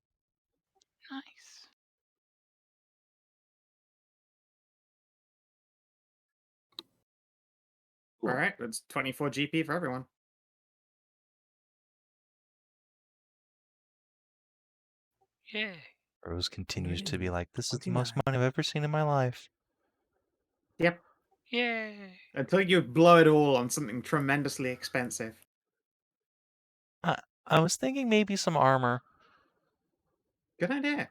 Nice. Cool. All right, that's 24 GP for everyone. Yay. Rose continues to be Alright, like, this is the most 29. money I've ever seen in my life. Yep. Yay. Until you blow it all on something tremendously expensive. I was thinking maybe some armor. Good idea.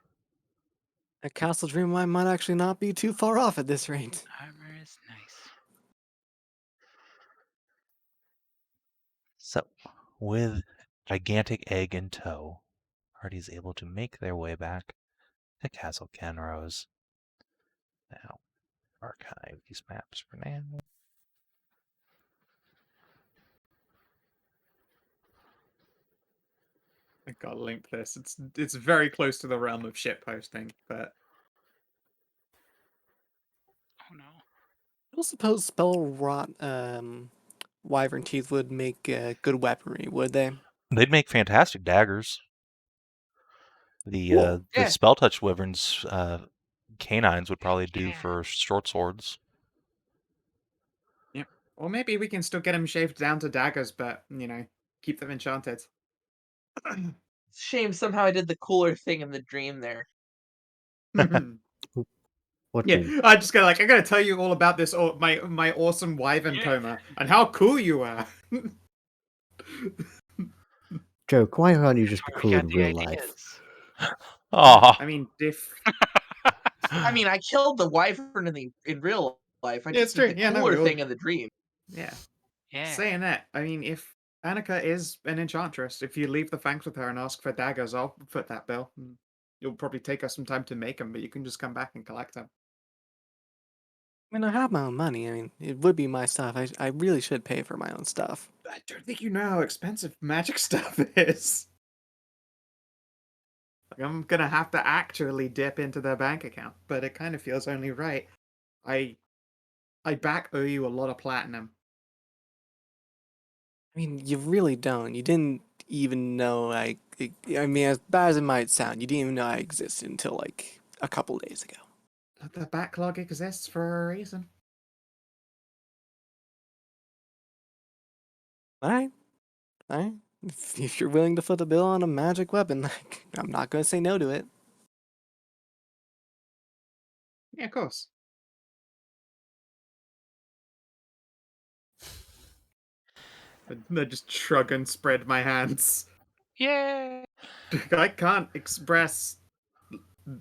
A castle dream of mine might actually not be too far off at this rate. Armor is nice. So, with gigantic egg in tow, party is able to make their way back to Castle Kenrose. Now, archive these maps for now. I gotta link this. It's very close to the realm of shit posting, but Oh no. I don't suppose spell rot wyvern teeth would make good weaponry, would they? They'd make fantastic daggers. The Cool. the Yeah. Spelltouched Wyvern's canines would probably do Yeah. for short swords. Or maybe we can still get them shaved down to daggers, but keep them enchanted. Shame somehow I did the cooler thing in the dream there. What Yeah, dream? I gotta tell you all about this. My awesome wyvern Yeah. coma and how cool you are. Joke, why can't you just That's be where we cool got in the real life? ideas. Aw. I mean, I mean, I killed the wyvern in real life. I Yeah, just it's did the true. Yeah, no, cooler we all- thing in the dream. yeah. Yeah. Saying that, I mean, if Annika is an enchantress, if you leave the fangs with her and ask for daggers, I'll foot that bill. You'll probably take us some time to make them, but you can just come back and collect them. I mean, I have my own money. I mean, it would be my stuff. I really should pay for my own stuff. I don't think you know how expensive magic stuff is. Like, I'm gonna have to actually dip into their bank account, but it kind of feels only right. I back owe you a lot of platinum. I mean, you really don't. You didn't even know I mean, as bad as it might sound, you didn't even know I existed until like a couple days ago. But the backlog exists for a reason. All right, all right. If you're willing to foot the bill on a magic weapon, like, I'm not going to say no to it. Yeah, of course. I just shrug and spread my hands. Yeah. I can't express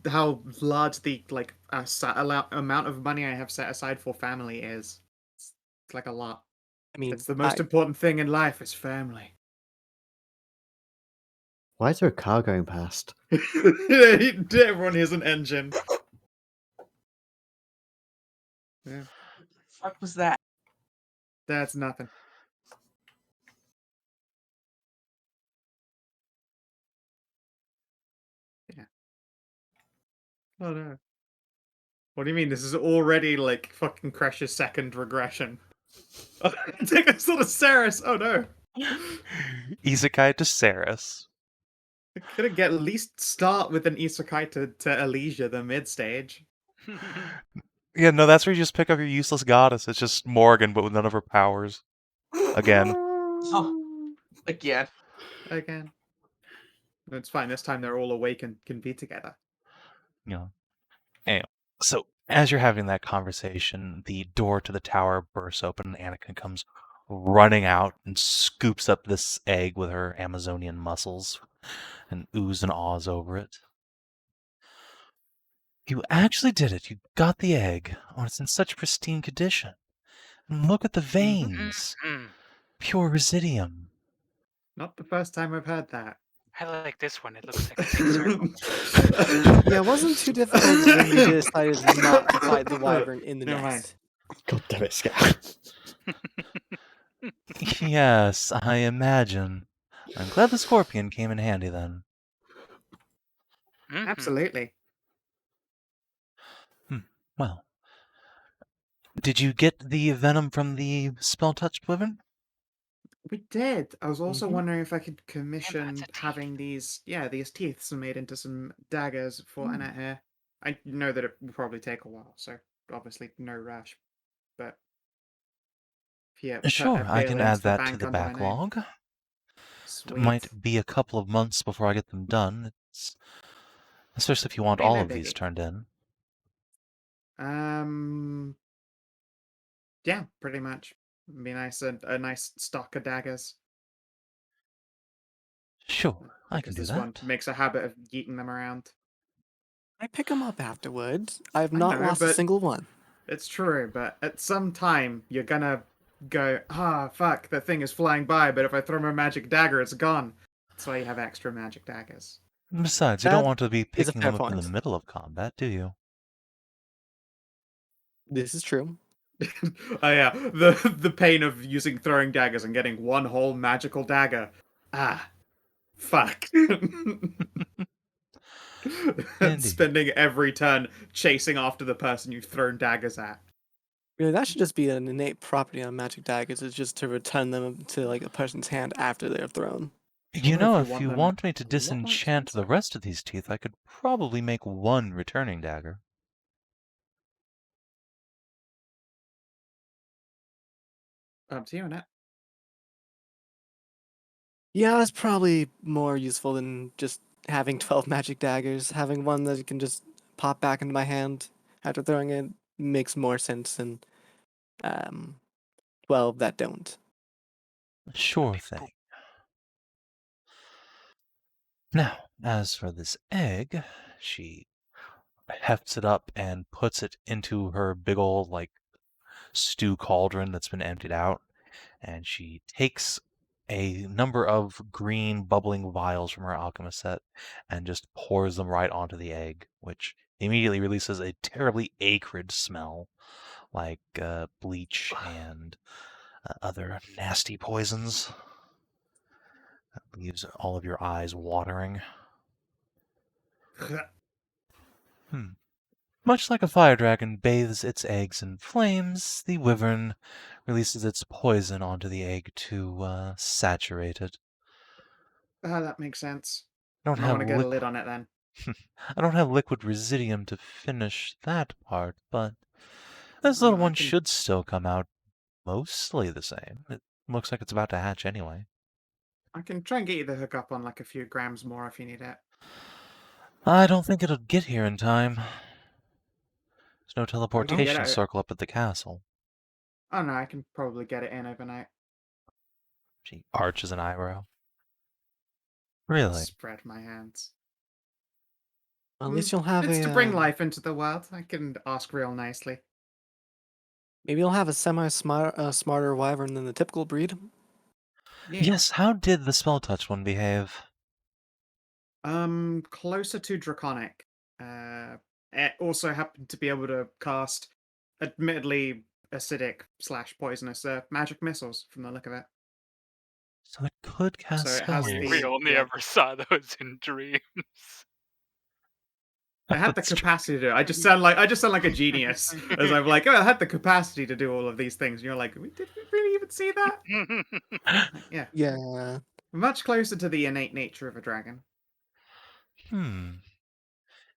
how large the amount of money I have set aside for family is. It's like a lot. I mean, It's the most important thing in life is family. Why is there a car going past? Everyone here's an engine. Yeah, Fuck was that? that's nothing. Yeah. Oh no. What do you mean? This is already like fucking Kreshia's second regression. Take us to Ceres. Oh no. Isekai to Ceres. Could it get at least start with an isekai to Elysia, the mid stage? Yeah, no, that's where you just pick up your useless goddess. It's just Morgan, but with none of her powers. Again. Oh, again. Again. It's fine. This time they're all awake and can be together. Yeah. Anyway, so as you're having that conversation, the door to the tower bursts open and Anakin comes running out and scoops up this egg with her Amazonian muscles and oohs and ahs over it. You actually did it. You got the egg. Oh, it's in such pristine condition. And look at the veins. Mhm. Pure residium. Not the first time I've heard that. I like this one. It looks like a big circle. yeah, it wasn't too difficult when you decided not to fight the wyvern in the Never mind. nest. God damn it, Scout. Yes, I imagine. I'm glad the scorpion came in handy then. Mhm. Absolutely. Well, did you get the venom from the spell-touched wyvern? We did. I was also Mhm. wondering if I could commission of teeth. having these teeth made into some daggers for Hmm. Anette here. I know that it will probably take a while, so obviously no rush. But yeah, put Sure, a I can Balin's add the that to bank the under my name. backlog. It Sweet. might be a couple of months before I get them done. Especially if you want Ain't all no of these biggie. turned in. Yeah, pretty much. Be nice, a nice stock of daggers. Sure, I can Because do this one that. makes a habit of yeeting them around. I pick them up afterwards. I have I not know, lost a but- single one. It's true, but at some time you're gonna go, fuck, the thing is flying by, but if I throw my magic dagger, it's gone. That's why you have extra magic daggers. Besides, you don't That want to be is a picking fair them up in the point. middle of combat, do you? This is true. Oh yeah, the pain of throwing daggers and getting one whole magical dagger. Fuck. Indeed. Spending every turn chasing after the person you've thrown daggers at. Really, that should just be an innate property on magic daggers, is just to return them to like a person's hand after they're thrown. You Although know, if if you you want them want me to a lot more disenchant the expensive. rest of these teeth, I could probably make one returning dagger. Up to you, Annette. Yeah, that's probably more useful than just having 12 magic daggers. Having one that can just pop back into my hand after throwing it makes more sense than 12 that don't. Sure thing. Now, as for this egg, she hefts it up and puts it into her big old, like, stew cauldron that's been emptied out, and she takes a number of green bubbling vials from her alchemist set and just pours them right onto the egg, which immediately releases a terribly acrid smell, like bleach and other nasty poisons. That leaves all of your eyes watering. Much like a fire dragon bathes its eggs in flames, the wyvern releases its poison onto the egg to saturate it. That makes sense. I don't I have want to get a lid on it then. I don't have liquid residium to finish that part, but this little I one can should still come out mostly the same. It looks like it's about to hatch anyway. try and get you the hookup on like a few grams more if you need it. I don't think it'll get here in time. There's no We can get teleportation it. circle up at the castle. Oh no, I can probably get it in overnight. She arches an eyebrow. Really? Spread my hands. At least you'll have It's a to bring life into the world. I can ask real nicely. maybe you'll have a smarter wyvern than the typical breed. Yeah. Yes, how did the Spelltouched one behave? Closer to draconic. It also happened to be able to cast, admittedly acidic / poisonous magic missiles from the look of it. So it could cast So it has spells. We only yeah. ever saw those in dreams. I had the That's true. capacity to. I just sound like a genius as I'm like, oh, I had the capacity to do all of these things. And you're like, did we really even see that? Like, yeah, Yeah. much closer to the innate nature of a dragon.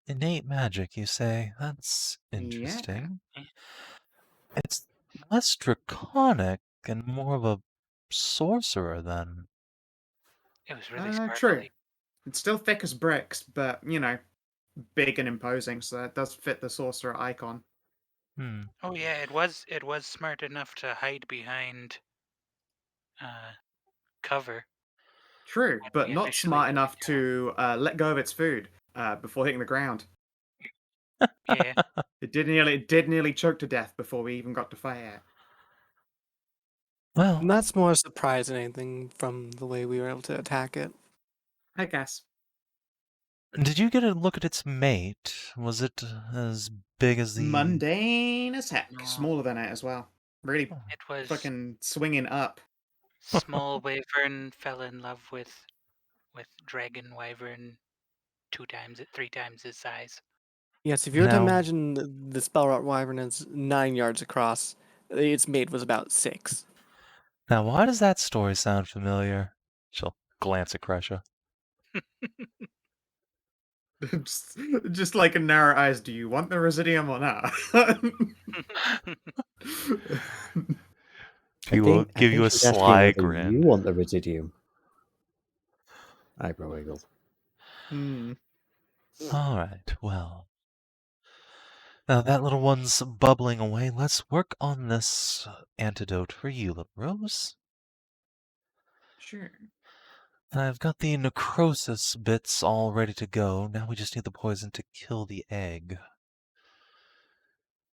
Innate magic, you say? That's Yeah. interesting. It's less draconic and more of a sorcerer, then. It was really True. sparkly. It's still thick as bricks, but big and imposing, so that does fit the sorcerer icon. Oh yeah, it was smart enough to hide behind cover. True, when but we not initially smart took enough it down. to let go of its food before hitting the ground. Yeah. It did nearly choke to death before we even got to fight it. Well, That's more surprise than anything from the way we were able to attack it. I guess. did you get a look at its mate? Was it as big as the... Mundane as heck. No. Smaller than it as well. Really It was fucking swinging up. small wyvern fell in love with dragon wyvern 3 times his size. Yes, if you were to Now- imagine the Spellrot wyvern as 9 yards across, its mate was about 6. Now, why does that story sound familiar? She'll glance at Kreshia. just like a narrow eyes, do you want the residium or not? He will I give think you a she's asking sly whether grin. You want the residium. Eyebrow wiggle. All right, well. Now that little one's bubbling away. Let's work on this antidote for you, little Rose. Sure. I've got the necrosis bits all ready to go. Now we just need the poison to kill the egg.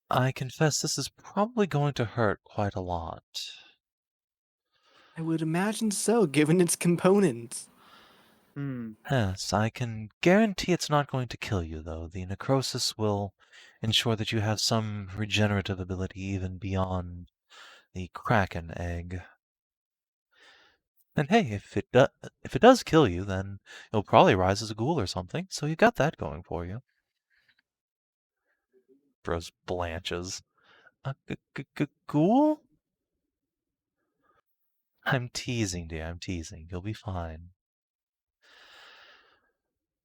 I confess this is probably going to hurt quite a lot. I would imagine so, given its components. Yes, I can guarantee it's not going to kill you, though. The necrosis will ensure that you have some regenerative ability even beyond the kraken egg. And hey, if it does kill you, then you'll probably rise as a ghoul or something. So you got that going for you. Rose blanches. A ghoul? I'm teasing, dear. I'm teasing. You'll be fine.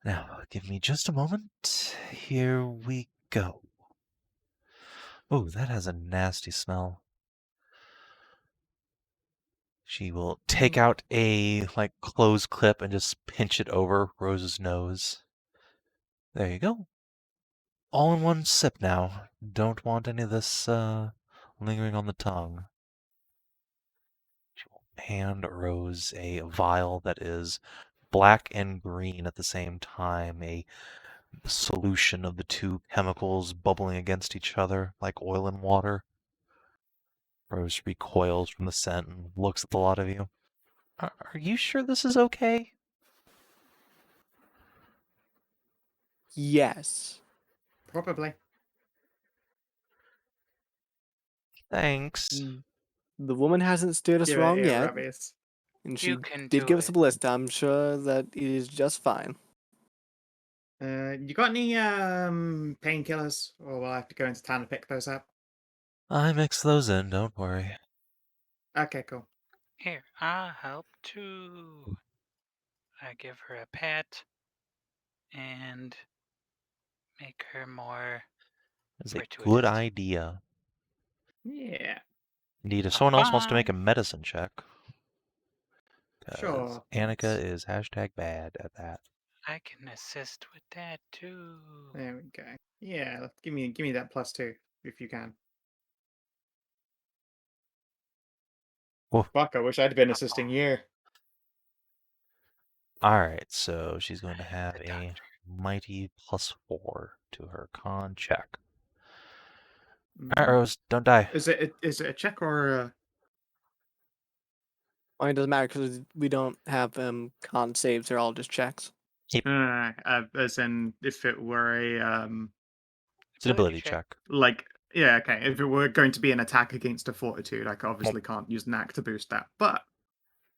Now, give me just a moment. Here we go. Oh, that has a nasty smell. She will take out a clothes clip and just pinch it over Rose's nose. There you go. All in one sip now. Don't want any of this lingering on the tongue. She will hand Rose a vial that is black and green at the same time, a solution of the two chemicals bubbling against each other like oil and water. Rose recoils from the scent and looks at the lot of you. Are you sure this is okay? Yes. Probably. Thanks. The woman hasn't steered us Give it wrong here, yet, Rabbies. and You she can did do give us a it. list. I'm sure that it is just fine. You got any painkillers? Or will I have to go into town and pick those up? I mix those in, don't worry. Okay, cool. Here, I'll help too. I give her a pat and make her more It's a good gratuitous. idea. Yeah, Indeed, if Have someone else wants to make a fun. medicine check, sure. Annika is #bad at that. I can assist with that too. There we go. Yeah, give me that +2 if you can. Woof. Fuck, I wish I'd been assisting you. Alright, so she's going to have The a doctor. mighty +4 to her con check. Mhm. Alright, Rose, don't die. Is it a check or a... Well, it doesn't matter because we don't have con saves. They're all just checks. as in if it were a It's an ability check. like, yeah, okay, if it were going to be an attack against a fortitude, I obviously can't use knack to boost that, but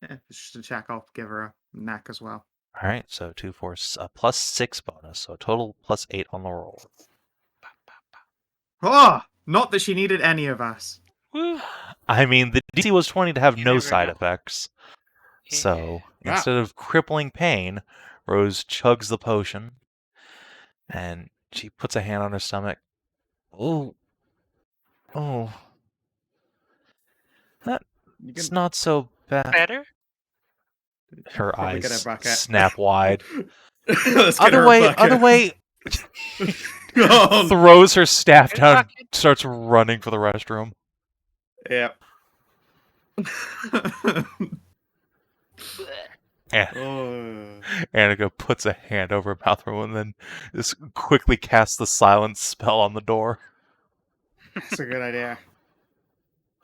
yeah, it's just a check. I'll give her a knack as well. Alright, so 2 force +6 bonus, so a total +8 on the roll. Oh, not that she needed any of us. Woo! I mean, the DC was 20 to have You no never side know. effects. Yeah. So, Yeah. instead of crippling pain, Rose chugs the potion, and she puts a hand on her stomach. Oh. That's not so bad. Better? Her Probably get eyes a bucket. snap wide. Let's get her a bucket. Other way. Oh, Throws her staff Get a down, bucket. starts running for the restroom. Yep. And Oh. Annika puts a hand over her mouth and then just quickly casts the silence spell on the door. That's a good idea.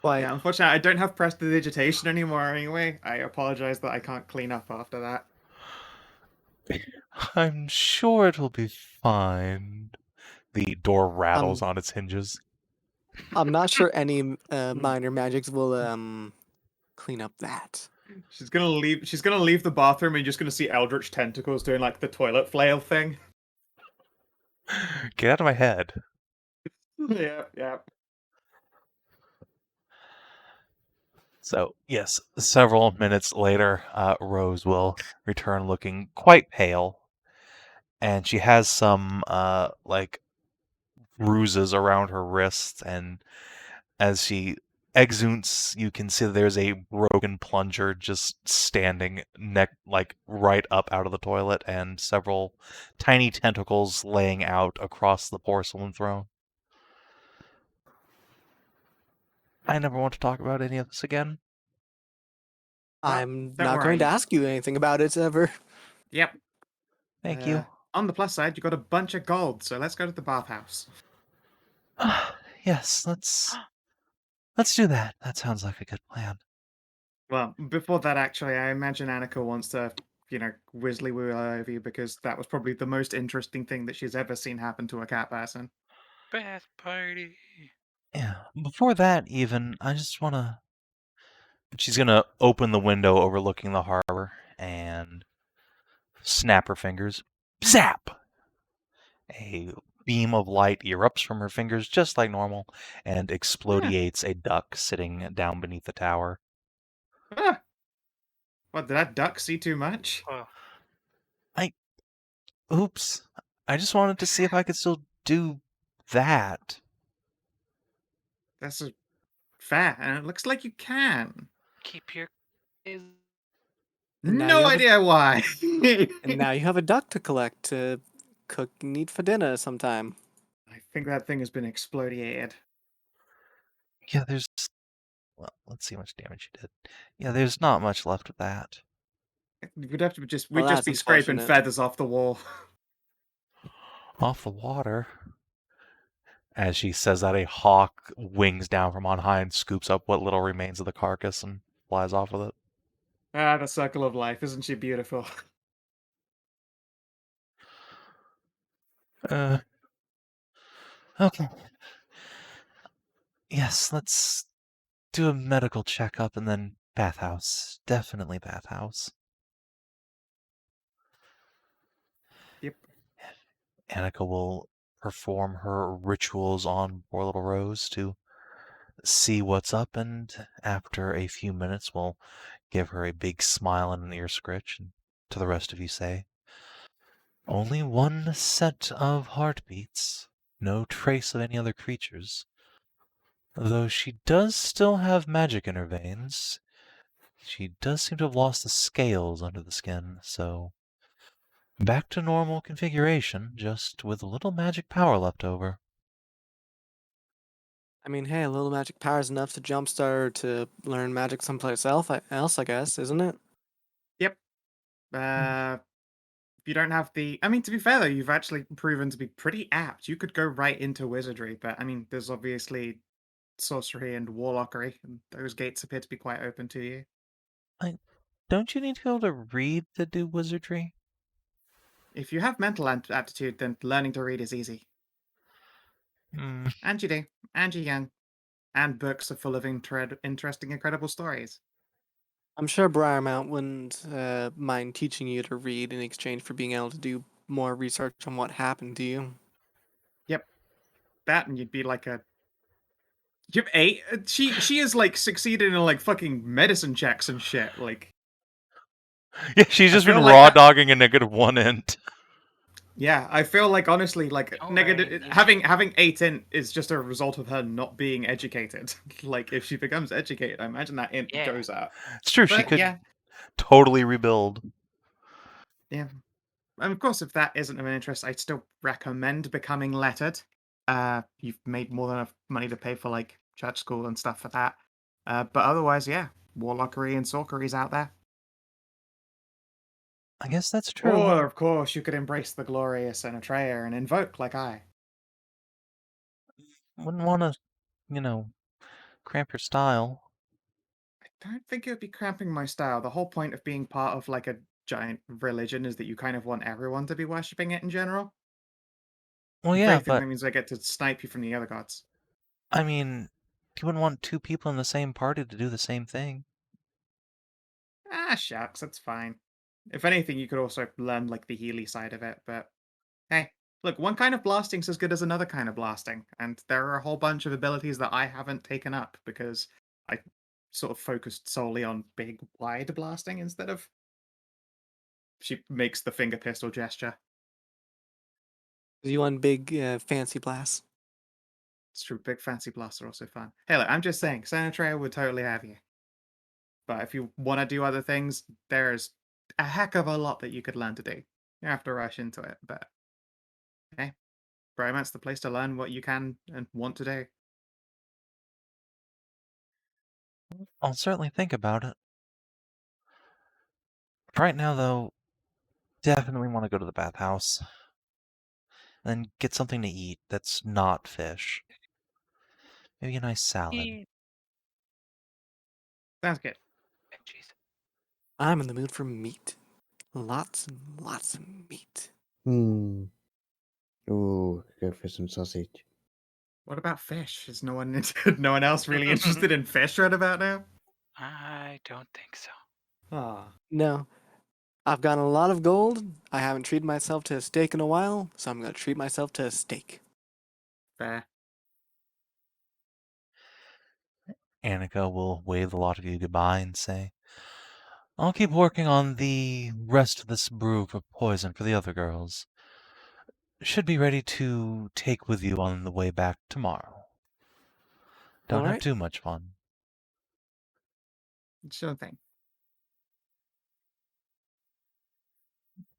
Why? Yeah, unfortunately, I don't have prestidigitation anymore anyway. I apologize that I can't clean up after that. I'm sure it will be fine. The door rattles on its hinges. I'm not sure any minor magics will clean up that. She's gonna leave the bathroom and you're just gonna see eldritch tentacles doing like the toilet flail thing. Get out of my head. Yeah. So, yes, several minutes later, Rose will return looking quite pale. And she has some, bruises around her wrists. And as she exudes, you can see that there's a broken plunger just standing right up out of the toilet, and several tiny tentacles laying out across the porcelain throne. I never want to talk about any of this again. I'm don't not going to worry. ask you anything about it ever. Yep. Thank you. On the plus side, you got a bunch of gold, so let's go to the bathhouse. Yes, let's do that. That sounds like a good plan. Well, before that, actually, I imagine Annika wants to, whizzly woo over you because that was probably the most interesting thing that she's ever seen happen to a cat person. Bath party. Yeah. Before that, even, I just want to She's gonna open the window overlooking the harbor and snap her fingers. Zap! A beam of light erupts from her fingers just like normal and explodiates a duck sitting down beneath the tower. Ah, what, did that duck see too much? Oh, Oops. I just wanted to see if I could still do that. That's fair, and it looks like you can. keep your. And now you No have a- idea why. And now you have a duck to collect to cook and eat for dinner sometime. I think that thing has been explodiated. Yeah, well, let's see how much damage you did. Yeah, there's not much left of that. We'd have to just Well, we'd just that's be scraping unfortunate. feathers off the wall. Off the water. As she says that, a hawk wings down from on high and scoops up what little remains of the carcass and flies off with it. Ah, the circle of life, isn't she beautiful? Okay. Yes, let's do a medical checkup and then bathhouse. Definitely bathhouse. Yep. Annika will perform her rituals on poor little Rose to see what's up, and after a few minutes will give her a big smile and an ear scritch, and to the rest of you say, only one set of heartbeats, no trace of any other creatures. Though she does still have magic in her veins, she does seem to have lost the scales under the skin, so back to normal configuration, just with a little magic power left over. I mean, hey, a little magic power is enough to jumpstart her to learn magic someplace else, I guess, isn't it? Yep. If you don't have the, I mean, to be fair though, you've actually proven to be pretty apt. You could go right into wizardry, but I mean, there's obviously sorcery and warlockery, and those gates appear to be quite open to you. Don't you need to be able to read to do wizardry? If you have mental aptitude, then learning to read is easy. Hmm. And you do. And you're young. And books are full of interesting, incredible stories. I'm sure Briarmount wouldn't mind teaching you to read in exchange for being able to do more research on what happened to you. Yep. That, and you'd be like a. Yep, 8. She has like succeeded in like fucking medicine checks and shit. Like, Yeah, she's I just been feel like raw that- dogging a -1 int. yeah, I feel like honestly, like Alright, negative you having 8 int is just a result of her not being educated. Like, if she becomes educated, I imagine that int Yeah. goes up. It's true, she But could yeah, totally rebuild. yeah. And of course, if that isn't of an interest, I'd still recommend becoming lettered. You've made more than enough money to pay for like church school and stuff for that. But otherwise, yeah, warlockery and sorcery's out there. I guess that's true. Or, of course, you could embrace the glorious and Atreya and invoke like I. Wouldn't want to, cramp your style. I don't think it would be cramping my style. The whole point of being part of like a giant religion is that you kind of want everyone to be worshipping it in general. Well, If yeah, anything, but that means I get to snipe you from the other gods. I mean, you wouldn't want two people in the same party to do the same thing. Ah, shucks, that's fine. If anything, you could also learn like the Healy side of it, but hey, look, one kind of blasting's as good as another kind of blasting, and there are a whole bunch of abilities that I haven't taken up because I sort of focused solely on big, wide blasting instead of. She makes the finger pistol gesture. You want big, fancy blasts. It's true, big fancy blasts are also fun. Hey, look, I'm just saying, Sanitary would totally have you. But if you want to do other things, there's a heck of a lot that you could learn to do. You have to rush into it, but hey, Bromont's the place to learn what you can and want to do. I'll certainly think about it. Right now, though, definitely want to go to the bathhouse. And get something to eat that's not fish. Maybe a nice salad. eat Sounds good. veggies. I'm in the mood for meat. Lots and lots of meat. Hmm. Ooh, go for some sausage. What about fish? Is no one no one else really interested in fish right about now? I don't think so. Ah, No. I've gotten a lot of gold. I haven't treated myself to a steak in a while, so I'm going to treat myself to a steak. fair. Annika will wave the lot of you goodbye and say, I'll keep working on the rest of this brew for poison for the other girls. Should be ready to take with you on the way back tomorrow. Don't All have right. too much fun. Sure thing.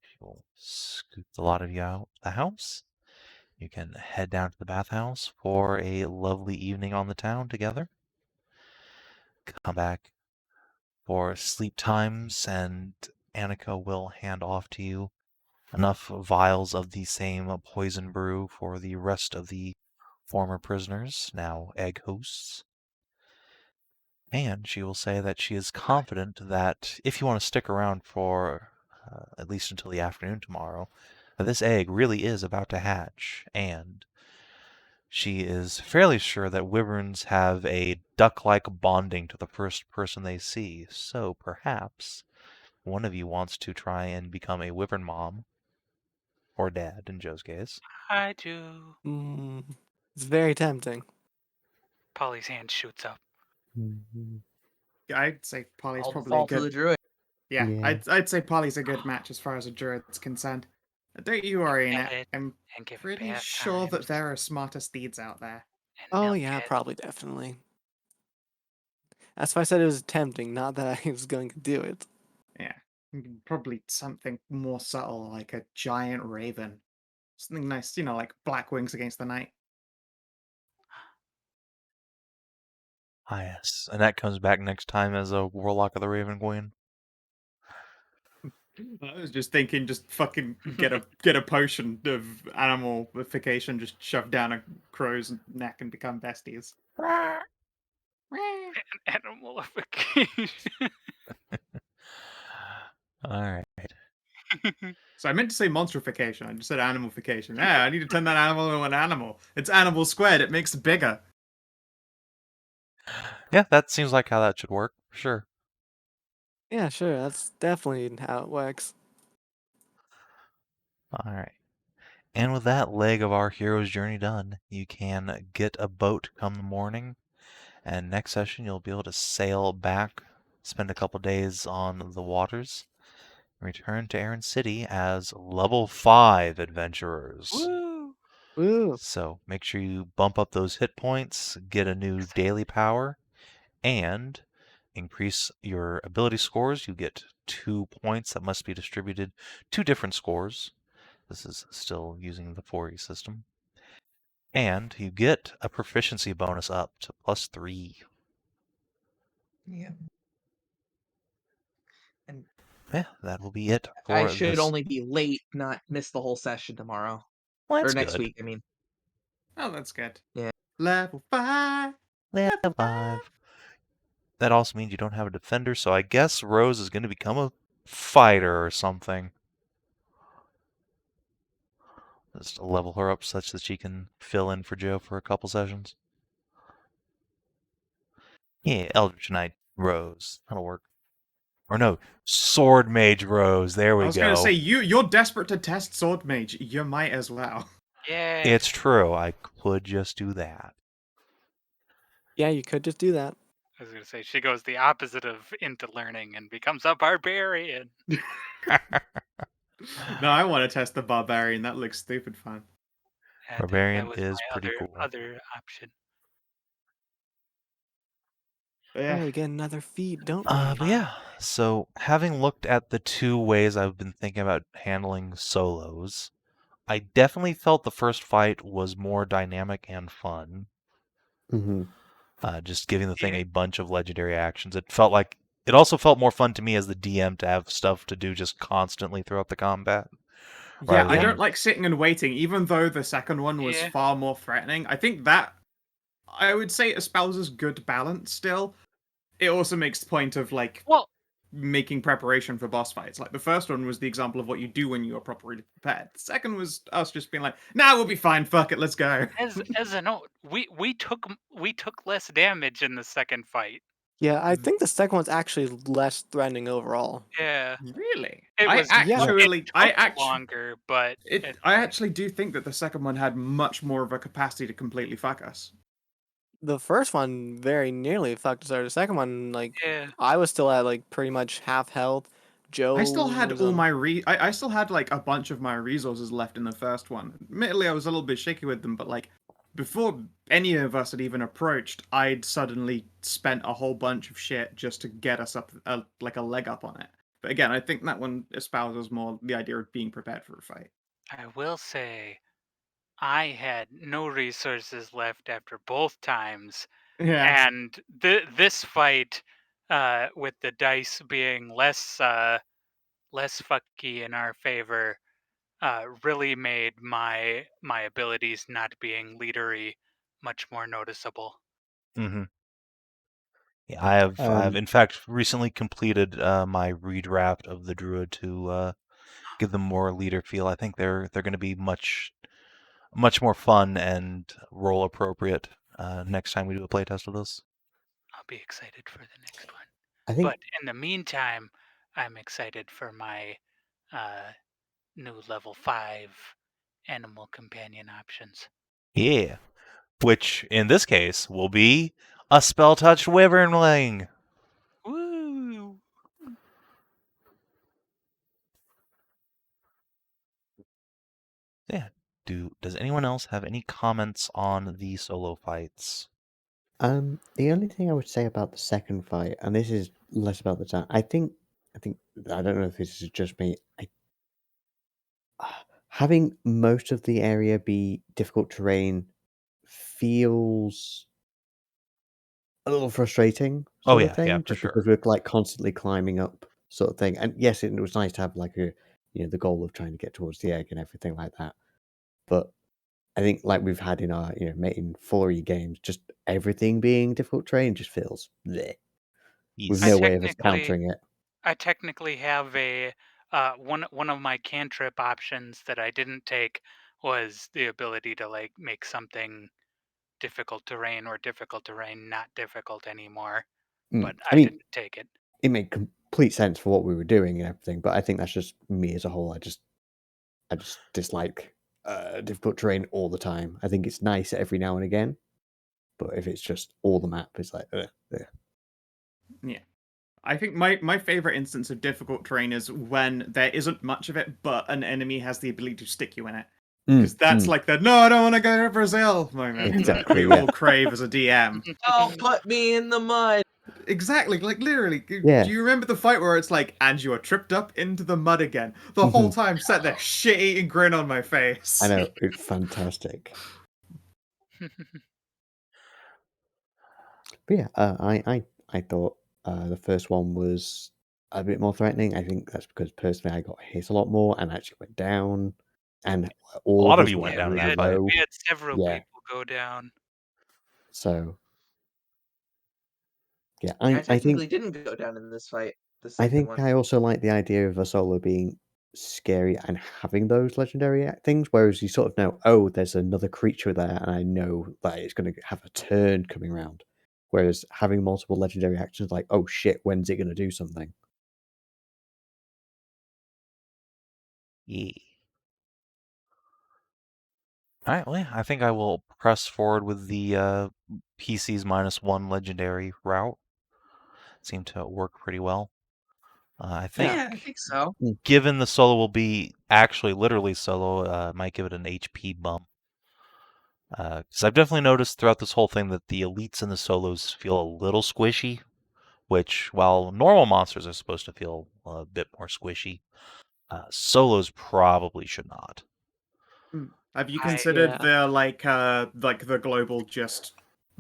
She'll scoop the lot of you out the house. You can head down to the bathhouse for a lovely evening on the town together. Come back for sleep times, and Annika will hand off to you enough vials of the same poison brew for the rest of the former prisoners, now egg hosts. And she will say that she is confident that if you want to stick around for at least until the afternoon tomorrow, that this egg really is about to hatch, and she is fairly sure that wyverns have a duck-like bonding to the first person they see, so perhaps one of you wants to try and become a wyvern mom, or dad in Joe's case. I do. It's very tempting. Polly's hand shoots up. Yeah, I'd say Polly's All the probably a fault of the good. druid. Yeah, Yeah. I'd say Polly's a good match as far as a druid's concerned. Don't you worry, Get Annette. it I'm and give it pretty bath sure that times there are smarter steeds out there. and Oh, milk yeah, it. probably, definitely. That's why I said it was tempting, not that I was going to do it. Yeah, probably something more subtle, like a giant raven. Something nice, like black wings against the night. Ah, yes. And that comes back next time as a Warlock of the Raven Queen. I was just thinking, just fucking get a potion of animalification, just shove down a crow's neck and become besties. Animalification. Alright. So I meant to say monstrification. I just said animalification. Yeah, I need to turn that animal into an animal. It's animal squared. It makes it bigger. Yeah, that seems like how that should work, for sure. Yeah, sure, that's definitely how it works. Alright. And with that leg of our hero's journey done, you can get a boat come the morning, and next session you'll be able to sail back, spend a couple days on the waters, and return to Aaron City as level 5 adventurers. Woo! Woo! So make sure you bump up those hit points, get a new daily power, and increase your ability scores. You get 2 points that must be distributed to different scores. This is still using the 4E system. And you get a proficiency bonus up to +3. Yeah. And Yeah, that will be it I for should this. only be late, not miss the whole session tomorrow. Well, Or that's next good. week, I mean. Oh, that's good. Yeah. Level 5. Level 5. That also means you don't have a defender, so I guess Rose is going to become a fighter or something. Just level her up such that she can fill in for Joe for a couple sessions. Yeah, Eldritch Knight Rose. That'll work. Or no, Sword Mage Rose. There we I was gonna go. say you're desperate to test Sword Mage. You might as well. Yeah. It's true. I could just do that. Yeah, you could just do that. I was gonna say she goes the opposite of into learning and becomes a barbarian. No, I want to test the Barbarian. That looks stupid fun. Barbarian that was is my pretty cool. other option. Yeah. Oh, we get another feat, don't we? But yeah, so having looked at the 2 ways I've been thinking about handling solos, I definitely felt the first fight was more dynamic and fun. Mm-hmm. Just giving the thing Yeah. a bunch of legendary actions. It also felt more fun to me as the DM to have stuff to do just constantly throughout the combat. Yeah, rather I than- don't like sitting and waiting, even though the second one was Yeah. far more threatening. I think that I would say espouses good balance still. It also makes the point of Well, making preparation for boss fights. Like the first one was the example of what you do when you are properly prepared. The second was us just being like, "Nah, we'll be fine. Fuck it, let's go." as a note, we took less damage in the second fight. Yeah, I think the second one's actually less threatening overall. Yeah. Really? It I was actually, it took longer, but I actually do think that the second one had much more of a capacity to completely fuck us. The first one very nearly fucked us over. The second one, like, yeah. I was still at like pretty much half health. Joe I still had was all my I still had like a bunch of my resources left in the first one. Admittedly, I was a little bit shaky with them, but like before any of us had even approached, I'd suddenly spent a whole bunch of shit just to get us up like a leg up on it. But again, I think that one espouses more the idea of being prepared for a fight. I will say I had no resources left after both times, Yeah. and this fight, with the dice being less fucky in our favor, really made my abilities not being leadery much more noticeable. Mm-hmm. Yeah, I've in fact recently completed my redraft of the Druid to give them more leader feel. I think they're going to be much more fun and role appropriate next time we do a playtest of this. I'll be excited for the next one. I think But in the meantime, I'm excited for my uh, new level 5 animal companion options. Yeah, which in this case will be a Spelltouched Wyvernling. Woo! Yeah. Does anyone else have any comments on the solo fights? the only thing I would say about the second fight, and this is less about the time, I think I don't know if this is just me. Having most of the area be difficult terrain feels a little frustrating, Oh sort of yeah, thing, for just because sure. we're like constantly climbing up, sort of thing. And yes, it was nice to have like the goal of trying to get towards the egg and everything like that. But I think like we've had in our in 4E games, just everything being difficult terrain just feels bleh, with Yes. I no way of us technically countering it. I technically have a one of my cantrip options that I didn't take was the ability to like make something difficult terrain or difficult terrain not difficult anymore, but I I mean, didn't take it. it made complete sense for what we were doing and everything, but I think that's just me as a whole. I just dislike difficult terrain all the time. I think it's nice every now and again, but if it's just all the map, it's like ugh, ugh. Yeah. I think my favorite instance of difficult terrain is when there isn't much of it, but an enemy has the ability to stick you in it. Because that's like the no, I don't want to go to Brazil moment that Exactly, we yeah. all crave as a DM. Don't put me in the mud. Exactly, like literally. Yeah. Do you remember the fight where it's like, and you are tripped up into the mud again? The whole time, sat there, shit-eating grin on my face. I know, it's fantastic. But yeah, I thought the first one was a bit more threatening. I think that's because personally I got hit a lot more and actually went down, and all lot of of us you were went like down in really that fight. We low. had several Yeah. people go down. So yeah, I I technically think didn't go down in this fight. The I second think one. I also like the idea of a solo being scary and having those legendary things, whereas you sort of know, oh, there's another creature there, and I know that it's going to have a turn coming around. Whereas having multiple legendary actions, like, oh shit, when's it going to do something? Yeah. All right, well, yeah, I think I will press forward with the PC's -1 legendary route. Seemed to work pretty well. I think, Yeah, I think so. given the solo will be actually literally solo, might give it an HP bump. Because I've definitely noticed throughout this whole thing that the elites and the solos feel a little squishy, which, while normal monsters are supposed to feel a bit more squishy, solos probably should not. Have you I considered Yeah. the global just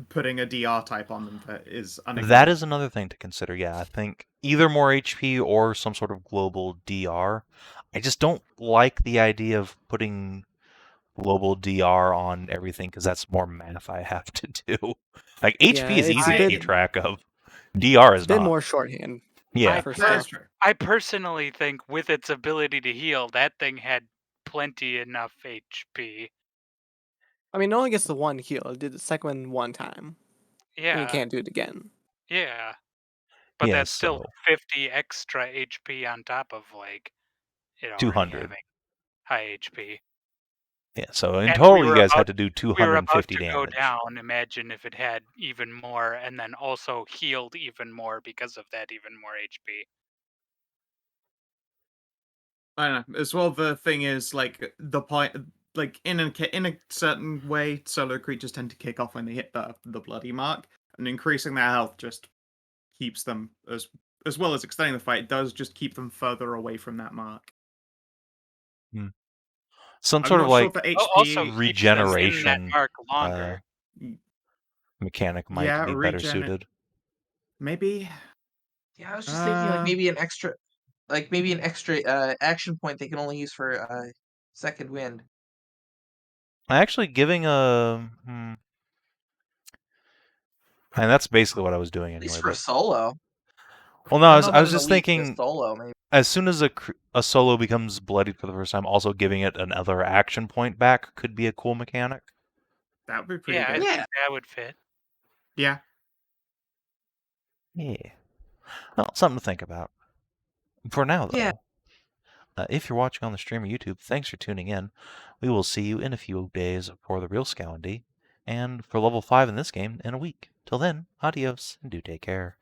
putting a DR type on them that is That unignited? is another thing to consider. Yeah, I think either more HP or some sort of global DR. I just don't like the idea of putting global DR on everything because that's more math I have to do. Like Yeah, HP is it's a easy to bit keep track of. DR it's a is bit not. more shorthand Yeah. for That is stuff. true. I personally think with its ability to heal, that thing had plenty enough HP. I mean, it only gets the one heal. It did the second one time, and you Yeah, can't do it again. yeah. But Yeah, that's still so 50 extra HP on top of like it already 200. having high HP. Yeah, so in And total, you guys had to do we were about 250 to go damage. down. Imagine if it had even more, and then also healed even more because of that even more HP. I don't know. As well, the thing is, like, the point, like, in a certain way, solo creatures tend to kick off when they hit the bloody mark, and increasing their health just keeps them, as well as extending the fight, does just keep them further away from that mark. Some I'm sort of not sure like if the Also HP. keeps them in that regeneration mark longer. mechanic might Yeah, be better suited. Maybe. Yeah, I was just thinking like Uh, maybe an extra action point they can only use for second wind. Actually, giving a... and that's basically what I was doing At least anyway. for But solo. well, no, I I don't was, know I about was an just elite, but thinking, solo maybe. as soon as a solo becomes bloodied for the first time, also giving it another action point back could be a cool mechanic. that would be pretty Yeah, I good. think that would fit. Yeah. Yeah. Well, something to think about. For now, though, Yeah. if you're watching on the stream or YouTube, thanks for tuning in. We will see you in a few days for the real Sav&D, and for level 5 in this game in a week. Till then, adios, and do take care.